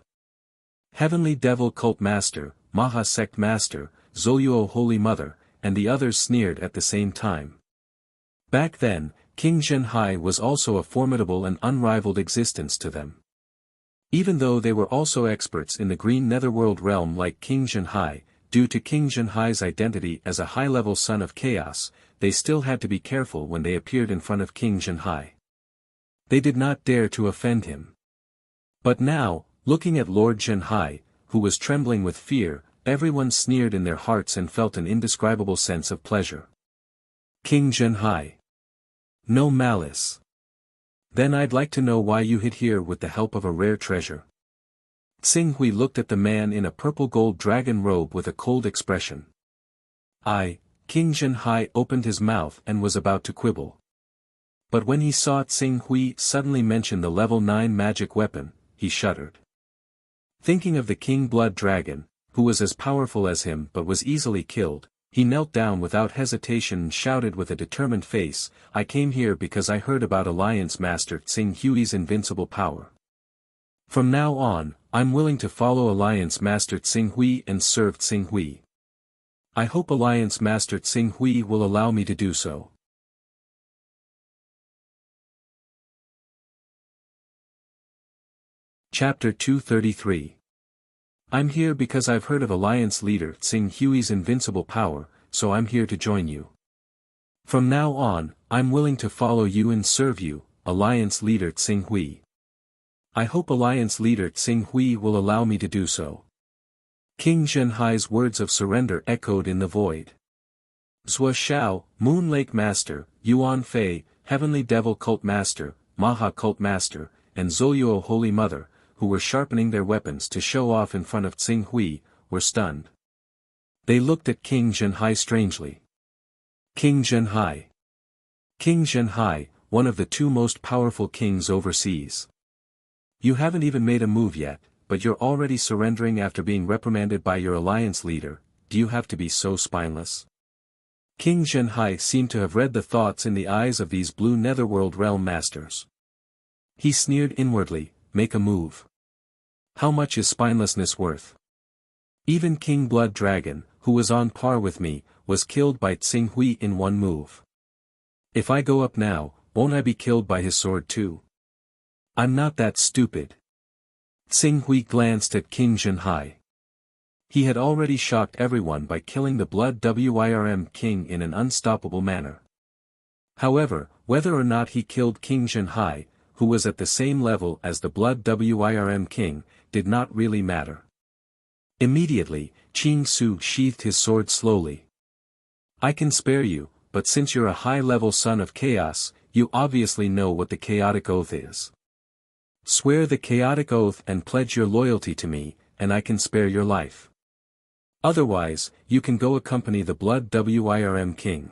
Heavenly Devil Cult Master, Maha Sect Master, Zoluo Holy Mother, and the others sneered at the same time. Back then, King Zhenhai was also a formidable and unrivaled existence to them. Even though they were also experts in the Green Netherworld realm like King Zhenhai, due to King Zhenhai's identity as a high-level son of chaos, they still had to be careful when they appeared in front of King Zhenhai. They did not dare to offend him. But now, looking at Lord Zhenhai, who was trembling with fear, everyone sneered in their hearts and felt an indescribable sense of pleasure. King Zhenhai. No malice. Then I'd like to know why you hid here with the help of a rare treasure. Tsing Hui looked at the man in a purple-gold dragon robe with a cold expression. King Zhenhai opened his mouth and was about to quibble. But when he saw Tsing Hui suddenly mention the level 9 magic weapon, he shuddered. Thinking of the King Blood Dragon, who was as powerful as him but was easily killed, he knelt down without hesitation and shouted with a determined face, I came here because I heard about Alliance Master Tsing Hui's invincible power. From now on, I'm willing to follow Alliance Master Tsing Hui and serve Tsing Hui. I hope Alliance Master Tsing Hui will allow me to do so. Chapter 233. I'm here because I've heard of Alliance Leader Tsing Hui's invincible power, so I'm here to join you. From now on, I'm willing to follow you and serve you, Alliance Leader Tsing Hui. I hope Alliance Leader Tsing Hui will allow me to do so. King Zhenhai's words of surrender echoed in the void. Zhua Shao, Moon Lake Master, Yuan Fei, Heavenly Devil Cult Master, Maha Cult Master, and Zoluo Holy Mother, who were sharpening their weapons to show off in front of Tsing Hui, were stunned. They looked at King Zhenhai strangely. King Zhenhai. King Zhenhai, one of the two most powerful kings overseas. You haven't even made a move yet, but you're already surrendering after being reprimanded by your alliance leader. Do you have to be so spineless? King Zhenhai seemed to have read the thoughts in the eyes of these blue netherworld realm masters. He sneered inwardly, make a move. How much is spinelessness worth? Even King Blood Dragon, who was on par with me, was killed by Tsing Hui in one move. If I go up now, won't I be killed by his sword too? I'm not that stupid. Tsing Hui glanced at King Zhenhai. He had already shocked everyone by killing the Blood Wirm king in an unstoppable manner. However, whether or not he killed King Zhenhai, who was at the same level as the Blood Wirm king, did not really matter. Immediately, Qing Su sheathed his sword slowly. I can spare you, but since you're a high-level son of chaos, you obviously know what the chaotic oath is. Swear the chaotic oath and pledge your loyalty to me, and I can spare your life. Otherwise, you can go accompany the Blood Wirm king.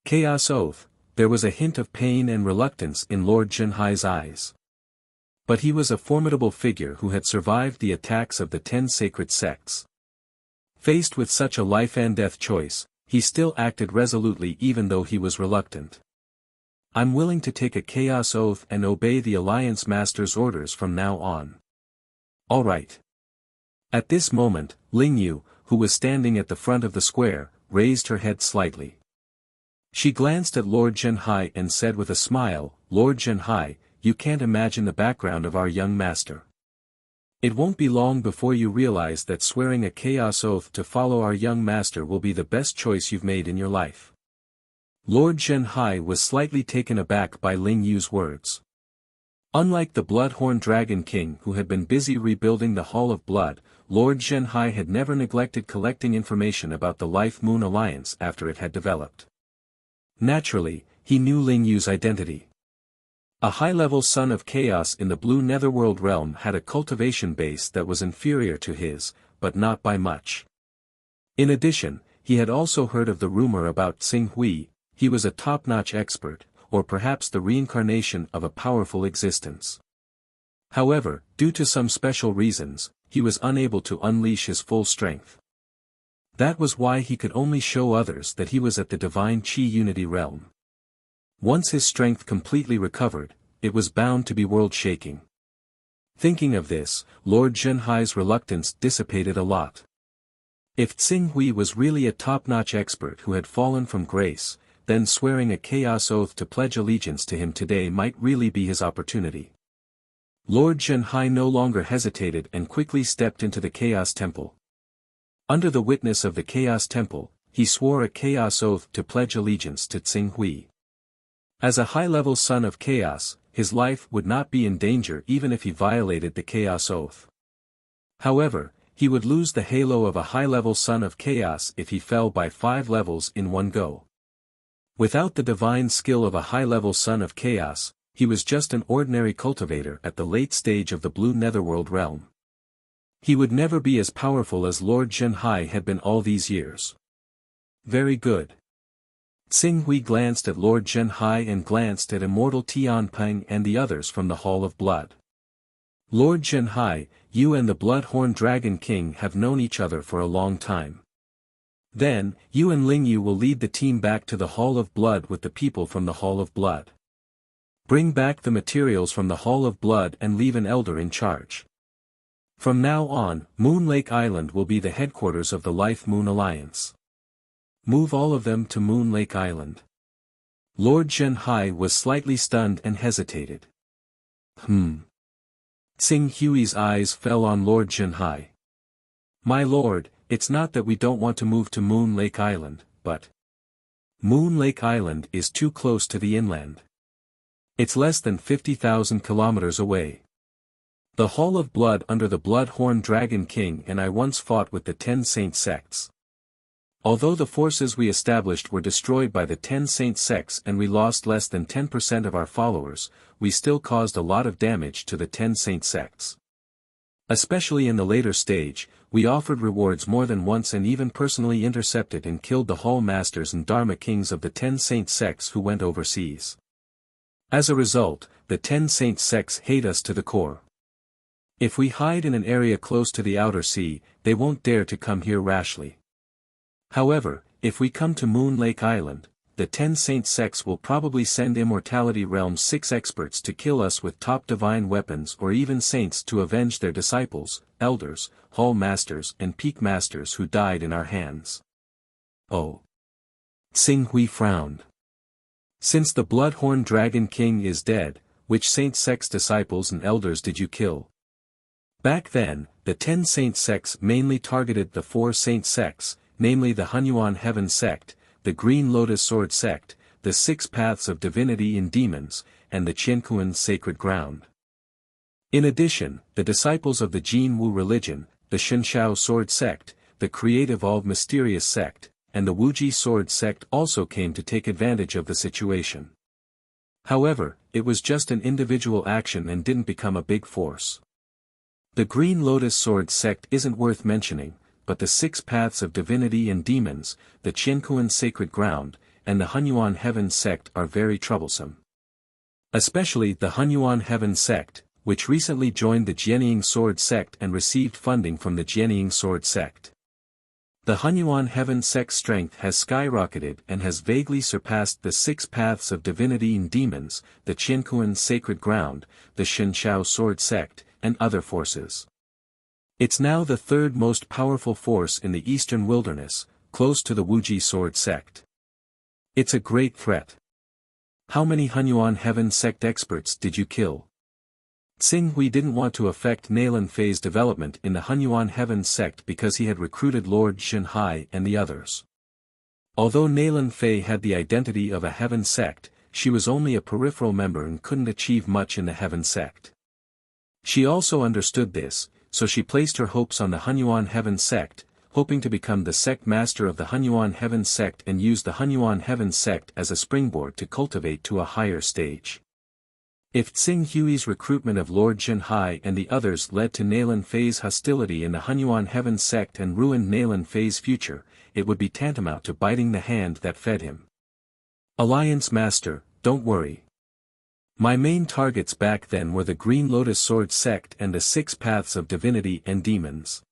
Chaos oath. There was a hint of pain and reluctance in Lord Zhenhai's eyes. But he was a formidable figure who had survived the attacks of the 10 sacred sects. Faced with such a life-and-death choice, he still acted resolutely even though he was reluctant. I'm willing to take a chaos oath and obey the Alliance Master's orders from now on. All right. At this moment, Ling Yu, who was standing at the front of the square, raised her head slightly. She glanced at Lord Zhenhai and said with a smile, Lord Zhenhai, you can't imagine the background of our young master. It won't be long before you realize that swearing a chaos oath to follow our young master will be the best choice you've made in your life. Lord Zhenhai was slightly taken aback by Ling Yu's words. Unlike the Bloodhorn Dragon King who had been busy rebuilding the Hall of Blood, Lord Zhenhai had never neglected collecting information about the Life Moon Alliance after it had developed. Naturally, he knew Ling Yu's identity. A high-level son of chaos in the Blue Netherworld realm had a cultivation base that was inferior to his, but not by much. In addition, he had also heard of the rumor about Tsing Hui. He was a top-notch expert, or perhaps the reincarnation of a powerful existence. However, due to some special reasons, he was unable to unleash his full strength. That was why he could only show others that he was at the Divine Qi Unity realm. Once his strength completely recovered, it was bound to be world-shaking. Thinking of this, Lord Zhenhai's reluctance dissipated a lot. If Tsing Hui was really a top-notch expert who had fallen from grace, then swearing a chaos oath to pledge allegiance to him today might really be his opportunity. Lord Zhenhai no longer hesitated and quickly stepped into the Chaos Temple. Under the witness of the Chaos Temple, he swore a chaos oath to pledge allegiance to Tsing Hui. As a high-level son of chaos, his life would not be in danger even if he violated the chaos oath. However, he would lose the halo of a high-level son of chaos if he fell by 5 levels in one go. Without the divine skill of a high-level son of chaos, he was just an ordinary cultivator at the late stage of the Blue Netherworld realm. He would never be as powerful as Lord Zhenhai had been all these years. Very good. Tsing Hui glanced at Lord Zhenhai and glanced at Immortal Tianping and the others from the Hall of Blood. Lord Zhenhai, you and the Bloodhorn Dragon King have known each other for a long time. Then, you and Ling Yu will lead the team back to the Hall of Blood with the people from the Hall of Blood. Bring back the materials from the Hall of Blood and leave an elder in charge. From now on, Moon Lake Island will be the headquarters of the Life Moon Alliance. Move all of them to Moon Lake Island. Lord Zhenhai was slightly stunned and hesitated. Tsing Hui's eyes fell on Lord Zhenhai. My lord, it's not that we don't want to move to Moon Lake Island, but Moon Lake Island is too close to the inland. It's less than 50,000 kilometers away. The Hall of Blood under the Bloodhorn Dragon King and I once fought with the 10 Saint sects. Although the forces we established were destroyed by the 10 Saint sects and we lost less than 10% of our followers, we still caused a lot of damage to the 10 Saint sects. Especially in the later stage, we offered rewards more than once and even personally intercepted and killed the Hall Masters and Dharma Kings of the 10 Saint sects who went overseas. As a result, the 10 Saint sects hate us to the core. If we hide in an area close to the outer sea, they won't dare to come here rashly. However, if we come to Moon Lake Island, the 10 Saint sects will probably send Immortality Realm's 6 experts to kill us with top divine weapons or even saints to avenge their disciples, elders, hall masters and peak masters who died in our hands. Oh. Tsing Hui frowned. Since the Bloodhorn Dragon King is dead, which Saint sect's disciples and elders did you kill? Back then, the 10 Saint sects mainly targeted the 4 Saint sects, namely the Hunyuan Heaven sect, the Green Lotus Sword sect, the 6 Paths of Divinity in Demons, and the Qiankuan Sacred Ground. In addition, the disciples of the Jin Wu religion, the Shenshao Sword sect, the Create Evolve Mysterious sect, and the Wuji Sword sect also came to take advantage of the situation. However, it was just an individual action and didn't become a big force. The Green Lotus Sword sect isn't worth mentioning, but the 6 Paths of Divinity and Demons, the Qiankuan Sacred Ground, and the Hunyuan Heaven sect are very troublesome. Especially the Hunyuan Heaven sect, which recently joined the Jianying Sword sect and received funding from the Jianying Sword sect. The Hunyuan Heaven sect's strength has skyrocketed and has vaguely surpassed the 6 Paths of Divinity and Demons, the Qiankuan Sacred Ground, the Shenshao Sword sect, and other forces. It's now the 3rd most powerful force in the Eastern Wilderness, close to the Wuji Sword sect. It's a great threat. How many Hunyuan Heaven sect experts did you kill? Tsing Hui didn't want to affect Nailan Fei's development in the Hunyuan Heaven sect because he had recruited Lord Zhenhai and the others. Although Nailan Fei had the identity of a Heaven sect, she was only a peripheral member and couldn't achieve much in the Heaven sect. She also understood this, so she placed her hopes on the Hunyuan Heaven sect, hoping to become the sect master of the Hunyuan Heaven sect and use the Hunyuan Heaven sect as a springboard to cultivate to a higher stage. If Tsing Hui's recruitment of Lord Zhenhai and the others led to Nailan Fei's hostility in the Hunyuan Heaven sect and ruined Nailan Fei's future, it would be tantamount to biting the hand that fed him. Alliance Master, don't worry. My main targets back then were the Green Lotus Sword sect and the 6 Paths of Divinity and Demons.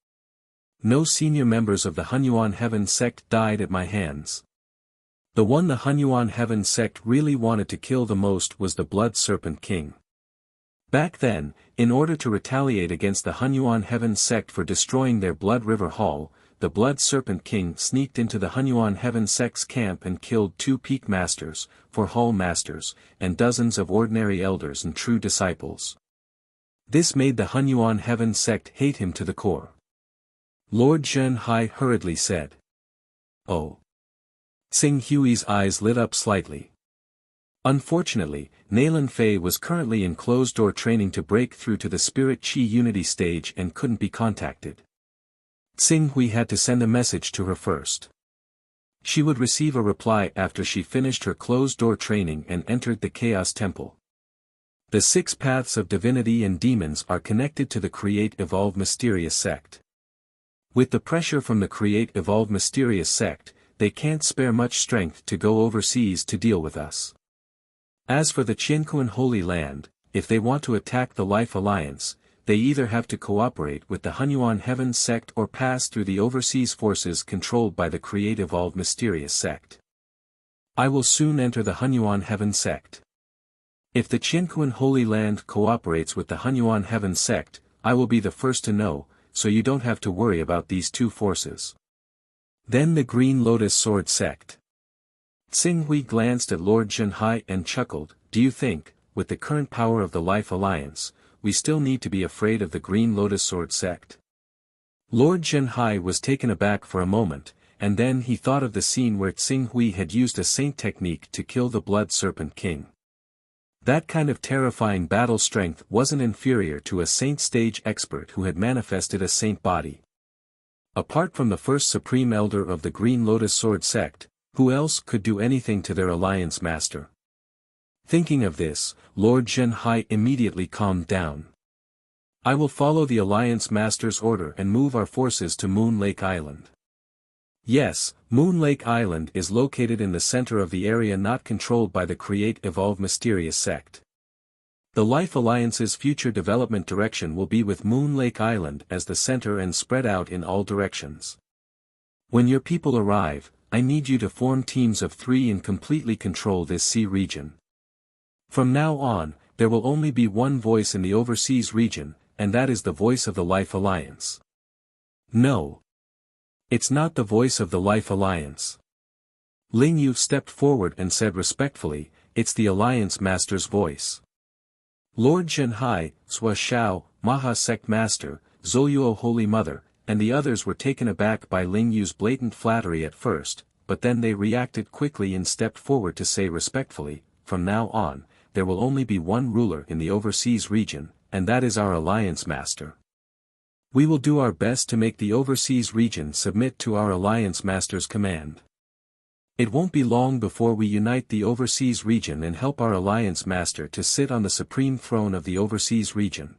No senior members of the Hunyuan Heaven sect died at my hands. The one the Hunyuan Heaven sect really wanted to kill the most was the Blood Serpent King. Back then, in order to retaliate against the Hunyuan Heaven sect for destroying their Blood River Hall, the Blood Serpent King sneaked into the Hunyuan Heaven sect's camp and killed 2 peak masters, 4 hall masters, and dozens of ordinary elders and true disciples. This made the Hunyuan Heaven sect hate him to the core. Lord Zhenhai hurriedly said. Oh. Tsing Hui's eyes lit up slightly. Unfortunately, Nailan Fei was currently in closed-door training to break through to the Spirit Chi Unity stage and couldn't be contacted. Tsing Hui had to send a message to her first. She would receive a reply after she finished her closed-door training and entered the Chaos Temple. The 6 Paths of Divinity and Demons are connected to the Create Evolve Mysterious sect. With the pressure from the Create Evolve Mysterious sect, they can't spare much strength to go overseas to deal with us. As for the Qiankuan Holy Land, if they want to attack the Life Alliance, they either have to cooperate with the Hunyuan Heaven sect or pass through the overseas forces controlled by the Create Evolve Mysterious sect. I will soon enter the Hunyuan Heaven sect. If the Qiankuan Holy Land cooperates with the Hunyuan Heaven sect, I will be the first to know, so you don't have to worry about these 2 forces. Then the Green Lotus Sword sect. Tsing Hui glanced at Lord Zhenhai and chuckled, do you think, with the current power of the Life Alliance, we still need to be afraid of the Green Lotus Sword sect? Lord Zhenhai was taken aback for a moment, and then he thought of the scene where Tsing Hui had used a saint technique to kill the Blood Serpent King. That kind of terrifying battle strength wasn't inferior to a saint stage expert who had manifested a saint body. Apart from the first Supreme Elder of the Green Lotus Sword sect, who else could do anything to their Alliance Master? Thinking of this, Lord Zhenhai immediately calmed down. I will follow the Alliance Master's order and move our forces to Moon Lake Island. Yes, Moon Lake Island is located in the center of the area not controlled by the Create Evolve Mysterious sect. The Life Alliance's future development direction will be with Moon Lake Island as the center and spread out in all directions. When your people arrive, I need you to form teams of 3 and completely control this sea region. From now on, there will only be one voice in the overseas region, and that is the voice of the Life Alliance. No. It's not the voice of the Life Alliance. Ling Yu stepped forward and said respectfully, it's the Alliance Master's voice. Lord Zhenhai, Sua Shao, Maha Sect Master, Zouyuo Holy Mother, and the others were taken aback by Ling Yu's blatant flattery at first, but then they reacted quickly and stepped forward to say respectfully, from now on, there will only be one ruler in the overseas region, and that is our Alliance Master. We will do our best to make the overseas region submit to our Alliance Master's command. It won't be long before we unite the overseas region and help our Alliance Master to sit on the supreme throne of the overseas region.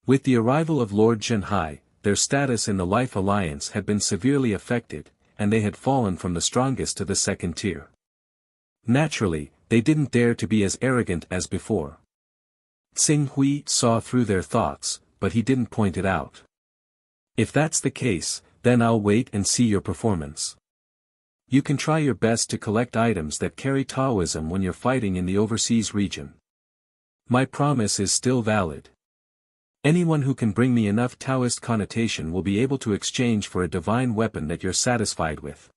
With the arrival of Lord Zhenhai, their status in the Life Alliance had been severely affected, and they had fallen from the strongest to the second tier. Naturally, they didn't dare to be as arrogant as before. Xing Hui saw through their thoughts, but he didn't point it out. If that's the case, then I'll wait and see your performance. You can try your best to collect items that carry Taoism when you're fighting in the overseas region. My promise is still valid. Anyone who can bring me enough Taoist connotation will be able to exchange for a divine weapon that you're satisfied with.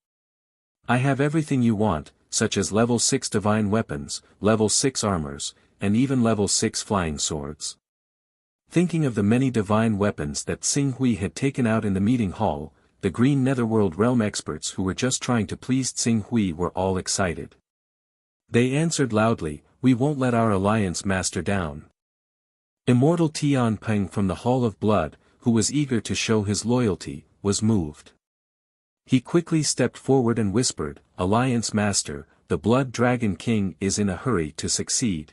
I have everything you want, such as level 6 divine weapons, level 6 armors, and even level 6 flying swords. Thinking of the many divine weapons that Xing Hui had taken out in the meeting hall, the Green Netherworld Realm experts who were just trying to please Xing Hui were all excited. They answered loudly, we won't let our Alliance Master down. Immortal Tian Peng from the Hall of Blood, who was eager to show his loyalty, was moved. He quickly stepped forward and whispered, Alliance Master, the Blood Dragon King is in a hurry to succeed.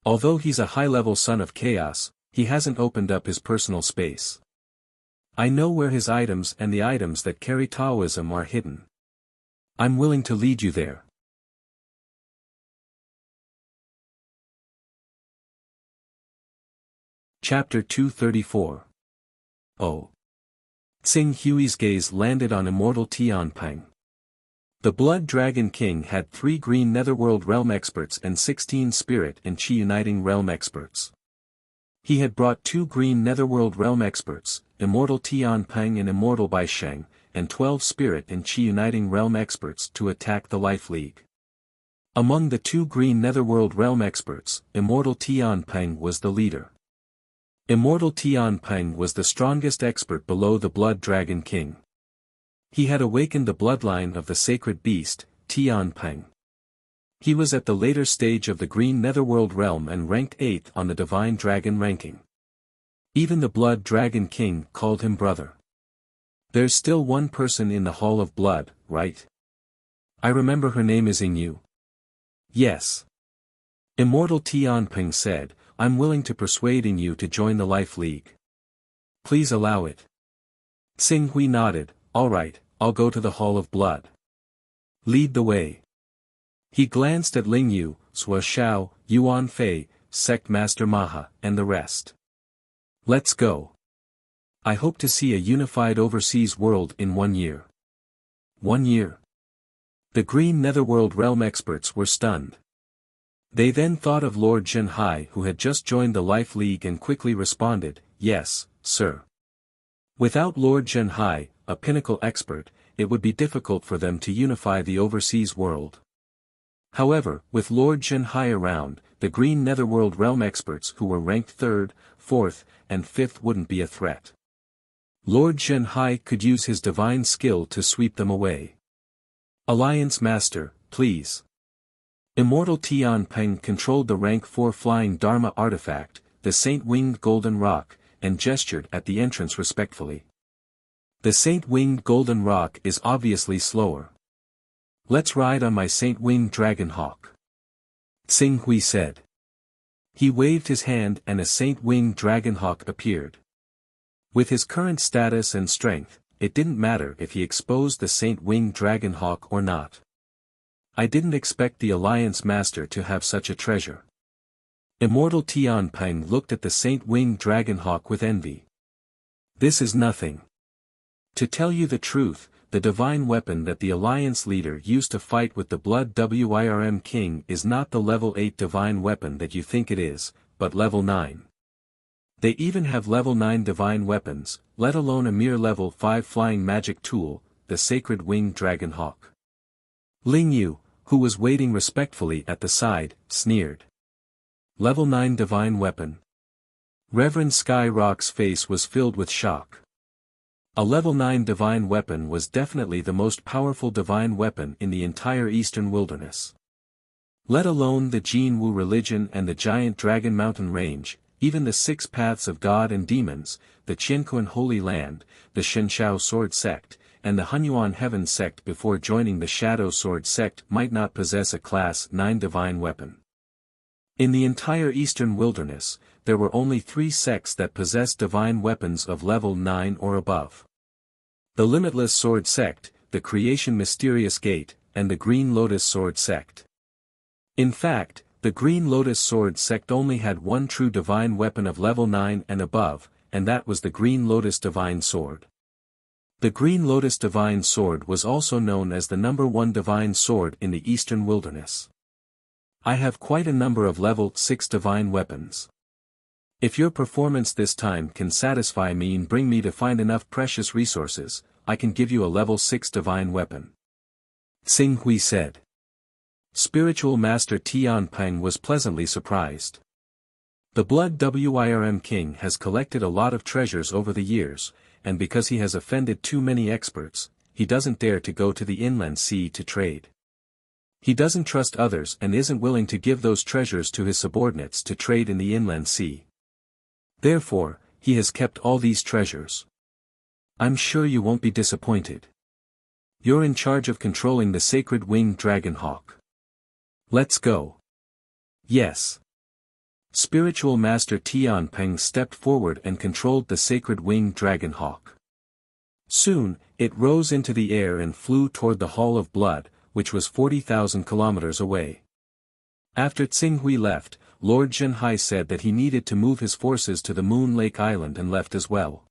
Although he's a high-level son of chaos, he hasn't opened up his personal space. I know where his items and the items that carry Taoism are hidden. I'm willing to lead you there. Chapter 234. Oh. Xing Hui's gaze landed on Immortal Tian Peng. The Blood Dragon King had 3 Green Netherworld Realm experts and 16 Spirit and Qi Uniting Realm experts. He had brought 2 Green Netherworld Realm experts, Immortal Tian Peng and Immortal Bai Sheng, and 12 Spirit and Qi Uniting Realm experts to attack the Life League. Among the 2 Green Netherworld Realm experts, Immortal Tian Peng was the leader. Immortal Tian Peng was the strongest expert below the Blood Dragon King. He had awakened the bloodline of the sacred beast, Tian Peng. He was at the later stage of the Green Netherworld Realm and ranked 8th on the Divine Dragon ranking. Even the Blood Dragon King called him brother. There's still one person in the Hall of Blood, right? I remember her name is Yu. Yes. Immortal Tian Peng said, I'm willing to persuade Yu to join the Life League. Please allow it. Xing Hui nodded, alright, I'll go to the Hall of Blood. Lead the way. He glanced at Ling Yu, Sua Shao, Yuan Fei, Sect Master Maha, and the rest. Let's go. I hope to see a unified overseas world in 1 year. 1 year. The Green Netherworld Realm experts were stunned. They then thought of Lord Zhenhai who had just joined the Life League and quickly responded, yes, sir. Without Lord Zhenhai, a pinnacle expert, it would be difficult for them to unify the overseas world. However, with Lord Zhenhai around, the Green Netherworld Realm experts who were ranked 3rd, 4th, and 5th wouldn't be a threat. Lord Zhenhai could use his divine skill to sweep them away. Alliance Master, please. Immortal Tian Peng controlled the rank 4 flying Dharma artifact, the Saint-Winged Golden Rock, and gestured at the entrance respectfully. The Saint-Winged Golden Rock is obviously slower. Let's ride on my Saint-Winged Dragon Hawk. Xing Hui said. He waved his hand and a saint-winged dragonhawk appeared. With his current status and strength, it didn't matter if he exposed the saint-winged dragonhawk or not. I didn't expect the Alliance Master to have such a treasure. Immortal Tianping looked at the saint-winged dragonhawk with envy. This is nothing. To tell you the truth, the divine weapon that the Alliance leader used to fight with the Blood Wyrm King is not the level 8 divine weapon that you think it is, but level 9. They even have level 9 divine weapons, let alone a mere level 5 flying magic tool, the Sacred Winged Dragonhawk. Ling Yu, who was waiting respectfully at the side, sneered. Level 9 divine weapon. Reverend Skyrock's face was filled with shock. A level 9 divine weapon was definitely the most powerful divine weapon in the entire Eastern Wilderness. Let alone the Jinwu religion and the giant Dragon Mountain Range, even the 6 paths of God and demons, the Qianquan Holy Land, the Shenshao Sword Sect, and the Hunyuan Heaven Sect before joining the Shadow Sword Sect might not possess a Class 9 divine weapon. In the entire Eastern Wilderness, there were only 3 sects that possessed divine weapons of level 9 or above. The Limitless Sword Sect, the Creation Mysterious Gate, and the Green Lotus Sword Sect. In fact, the Green Lotus Sword Sect only had one true divine weapon of level 9 and above, and that was the Green Lotus Divine Sword. The Green Lotus Divine Sword was also known as the #1 divine sword in the Eastern Wilderness. I have quite a number of level 6 divine weapons. If your performance this time can satisfy me and bring me to find enough precious resources, I can give you a level 6 divine weapon. Xing Hui said. Spiritual Master Tianping was pleasantly surprised. The Blood Wyrm King has collected a lot of treasures over the years, and because he has offended too many experts, he doesn't dare to go to the inland sea to trade. He doesn't trust others and isn't willing to give those treasures to his subordinates to trade in the inland sea. Therefore, he has kept all these treasures. I'm sure you won't be disappointed. You're in charge of controlling the Sacred Winged Dragonhawk. Let's go. Yes. Spiritual Master Tianping stepped forward and controlled the Sacred Winged Dragonhawk. Soon, it rose into the air and flew toward the Hall of Blood, which was 40,000 kilometers away. After Xing Hui left, Lord Zhenhai said that he needed to move his forces to the Moon Lake Island and left as well.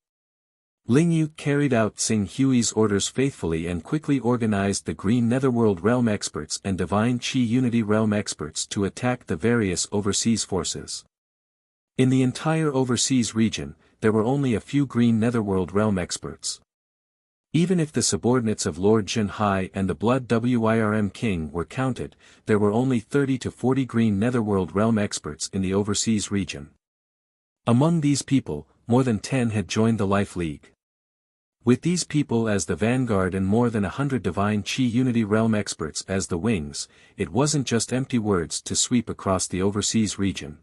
Ling Yu carried out Xing Hui's orders faithfully and quickly organized the Green Netherworld Realm experts and Divine Qi Unity Realm experts to attack the various overseas forces. In the entire overseas region, there were only a few Green Netherworld Realm experts. Even if the subordinates of Lord Zhenhai and the Blood Wyrm King were counted, there were only 30 to 40 Green Netherworld Realm experts in the overseas region. Among these people, more than 10 had joined the Life League. With these people as the vanguard and more than 100 Divine Qi Unity Realm experts as the wings, it wasn't just empty words to sweep across the overseas region.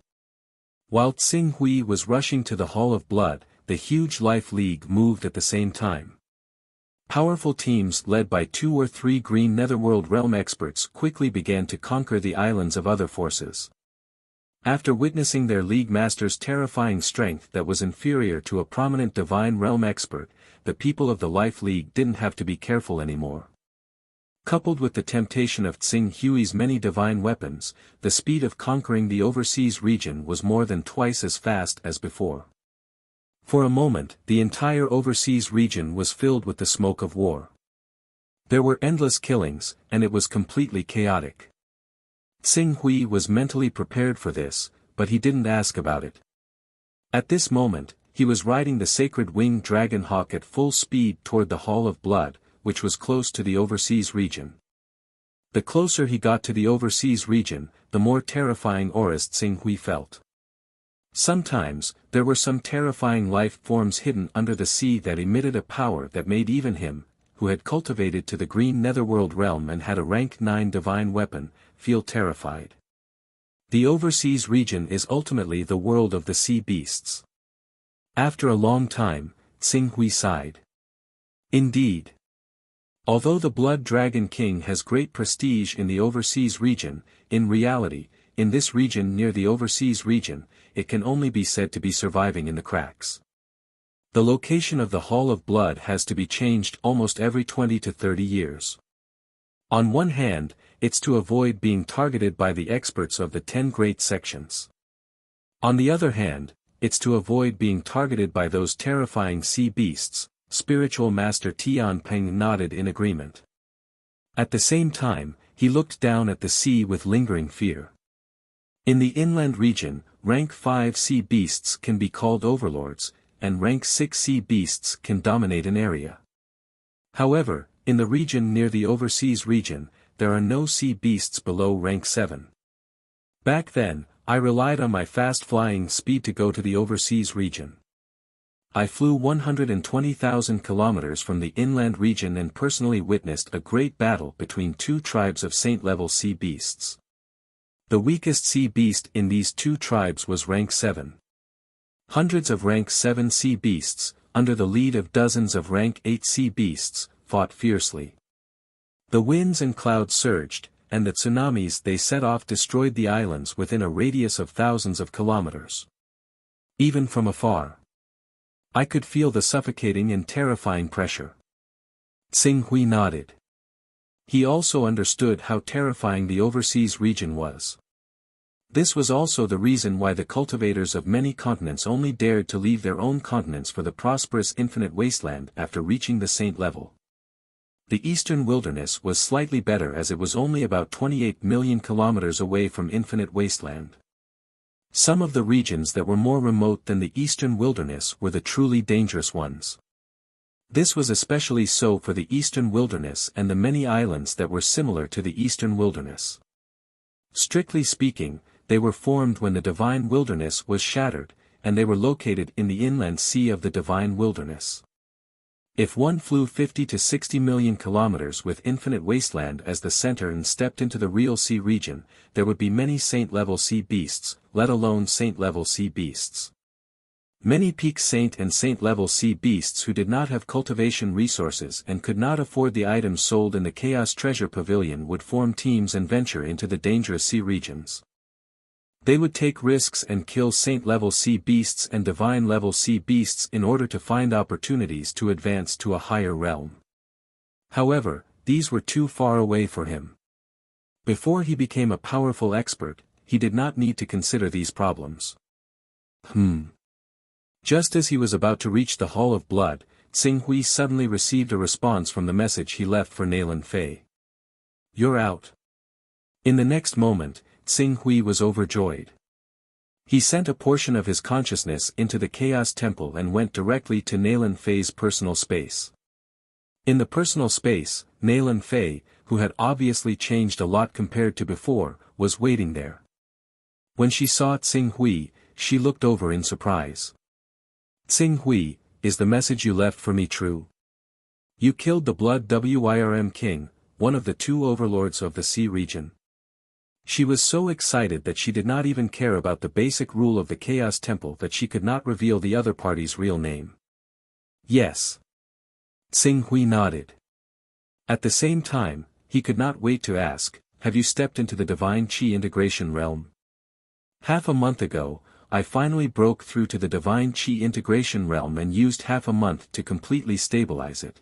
While Xing Hui was rushing to the Hall of Blood, the huge Life League moved at the same time. Powerful teams led by 2 or 3 Green Netherworld Realm experts quickly began to conquer the islands of other forces. After witnessing their League Master's terrifying strength that was inferior to a prominent Divine Realm expert, the people of the Life League didn't have to be careful anymore. Coupled with the temptation of Xing Hui's many divine weapons, the speed of conquering the overseas region was more than twice as fast as before. For a moment, the entire overseas region was filled with the smoke of war. There were endless killings, and it was completely chaotic. Xing Hui was mentally prepared for this, but he didn't ask about it. At this moment, he was riding the Sacred Winged Dragonhawk at full speed toward the Hall of Blood, which was close to the overseas region. The closer he got to the overseas region, the more terrifying auras Xing Hui felt. Sometimes, there were some terrifying life forms hidden under the sea that emitted a power that made even him, who had cultivated to the Green Netherworld realm and had a rank 9 divine weapon, feel terrified. The overseas region is ultimately the world of the sea beasts. After a long time, Xing Hui sighed. Indeed. Although the Blood Dragon King has great prestige in the overseas region, in reality, in this region near the overseas region, it can only be said to be surviving in the cracks. The location of the Hall of Blood has to be changed almost every 20 to 30 years. On one hand, it's to avoid being targeted by the experts of the 10 great sections. On the other hand, it's to avoid being targeted by those terrifying sea beasts. Spiritual Master Tian Peng nodded in agreement. At the same time, he looked down at the sea with lingering fear. In the inland region, rank 5 sea beasts can be called overlords, and rank 6 sea beasts can dominate an area. However, in the region near the overseas region, there are no sea beasts below rank 7. Back then, I relied on my fast-flying speed to go to the overseas region. I flew 120,000 kilometers from the inland region and personally witnessed a great battle between two tribes of saint-level sea beasts. The weakest sea beast in these two tribes was rank 7. Hundreds of rank 7 sea beasts, under the lead of dozens of rank 8 sea beasts, fought fiercely. The winds and clouds surged, and the tsunamis they set off destroyed the islands within a radius of thousands of kilometers. Even from afar, I could feel the suffocating and terrifying pressure. Tsing Hui nodded. He also understood how terrifying the overseas region was. This was also the reason why the cultivators of many continents only dared to leave their own continents for the prosperous infinite wasteland after reaching the saint level. The eastern wilderness was slightly better as it was only about 28 million kilometers away from infinite wasteland. Some of the regions that were more remote than the eastern wilderness were the truly dangerous ones. This was especially so for the eastern wilderness and the many islands that were similar to the eastern wilderness. Strictly speaking, they were formed when the divine wilderness was shattered, and they were located in the inland sea of the divine wilderness. If one flew 50 to 60 million kilometers with infinite wasteland as the center and stepped into the real sea region, there would be many saint-level sea beasts, let alone saint-level sea beasts. Many peak saint and saint-level sea beasts who did not have cultivation resources and could not afford the items sold in the Chaos Treasure Pavilion would form teams and venture into the dangerous sea regions. They would take risks and kill saint-level sea beasts and divine-level sea beasts in order to find opportunities to advance to a higher realm. However, these were too far away for him. Before he became a powerful expert, he did not need to consider these problems. Just as he was about to reach the Hall of Blood, Tsing Hui suddenly received a response from the message he left for Naylan Fei. "You're out." In the next moment, Tsing Hui was overjoyed. He sent a portion of his consciousness into the Chaos Temple and went directly to Naylan Fei's personal space. In the personal space, Naylan Fei, who had obviously changed a lot compared to before, was waiting there. When she saw Tsing Hui, she looked over in surprise. "Tsing Hui, is the message you left for me true? You killed the Blood Wirm King, one of the two overlords of the sea region." She was so excited that she did not even care about the basic rule of the Chaos Temple that she could not reveal the other party's real name. "Yes." Tsing Hui nodded. At the same time, he could not wait to ask, "Have you stepped into the Divine Qi integration realm?" "Half a month ago, I finally broke through to the Divine Qi integration realm and used half a month to completely stabilize it."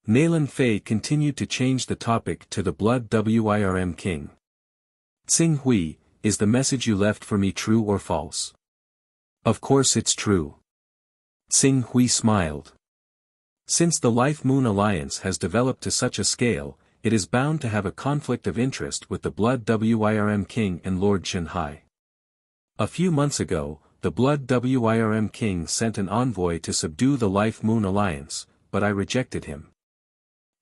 Naylan Fei continued to change the topic to the Blood Wirm King. "Tsing Hui, is the message you left for me true or false?" "Of course it's true." Tsing Hui smiled. "Since the Life Moon Alliance has developed to such a scale, it is bound to have a conflict of interest with the Blood Wirm King and Lord Shanhai. A few months ago, the Blood Wirm King sent an envoy to subdue the Life Moon Alliance, but I rejected him.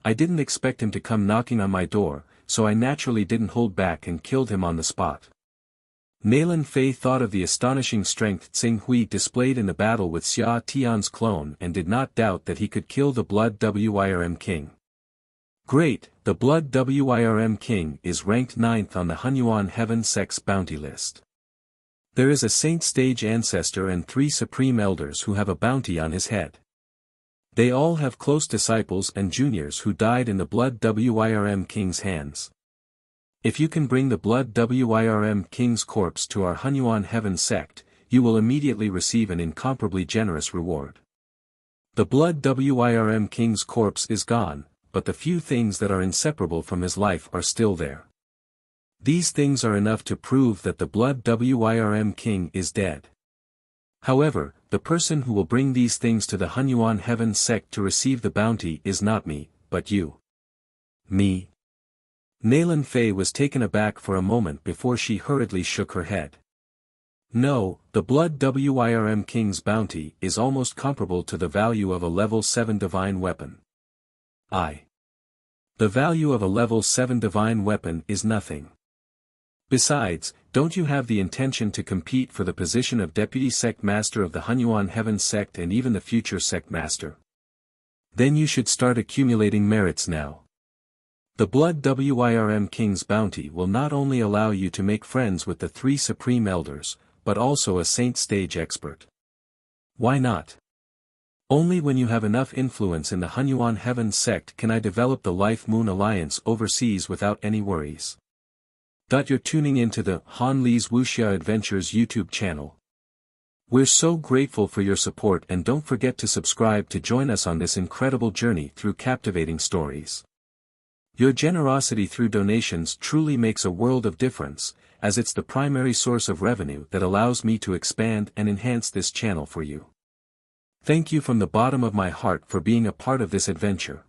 I didn't expect him to come knocking on my door, so I naturally didn't hold back and killed him on the spot." Naylan Fei thought of the astonishing strength Tsing Hui displayed in the battle with Xia Tian's clone and did not doubt that he could kill the Blood Wirm King. "Great, the Blood Wirm King is ranked 9th on the Hunyuan Heaven Sex bounty list. There is a saint stage ancestor and 3 supreme elders who have a bounty on his head. They all have close disciples and juniors who died in the Blood Wirm King's hands. If you can bring the Blood Wirm King's corpse to our Hunyuan Heaven sect, you will immediately receive an incomparably generous reward. The Blood Wirm King's corpse is gone, but the few things that are inseparable from his life are still there. These things are enough to prove that the Blood Wirm King is dead. However, the person who will bring these things to the Hunyuan Heaven sect to receive the bounty is not me, but you. Me? Nalan Fei was taken aback for a moment before she hurriedly shook her head. No, the Blood Wirm King's bounty is almost comparable to the value of a level 7 divine weapon. The value of a level 7 divine weapon is nothing. Besides, don't you have the intention to compete for the position of Deputy Sect Master of the Hunyuan Heaven sect and even the future Sect Master? Then you should start accumulating merits now. The Blood Wirm King's bounty will not only allow you to make friends with the 3 Supreme Elders, but also a Saint Stage expert. Why not? Only when you have enough influence in the Hunyuan Heaven sect can I develop the Life Moon Alliance overseas without any worries. You're tuning into the Han Li's Wuxia Adventures YouTube channel. We're so grateful for your support, and don't forget to subscribe to join us on this incredible journey through captivating stories. Your generosity through donations truly makes a world of difference, as it's the primary source of revenue that allows me to expand and enhance this channel for you. Thank you from the bottom of my heart for being a part of this adventure.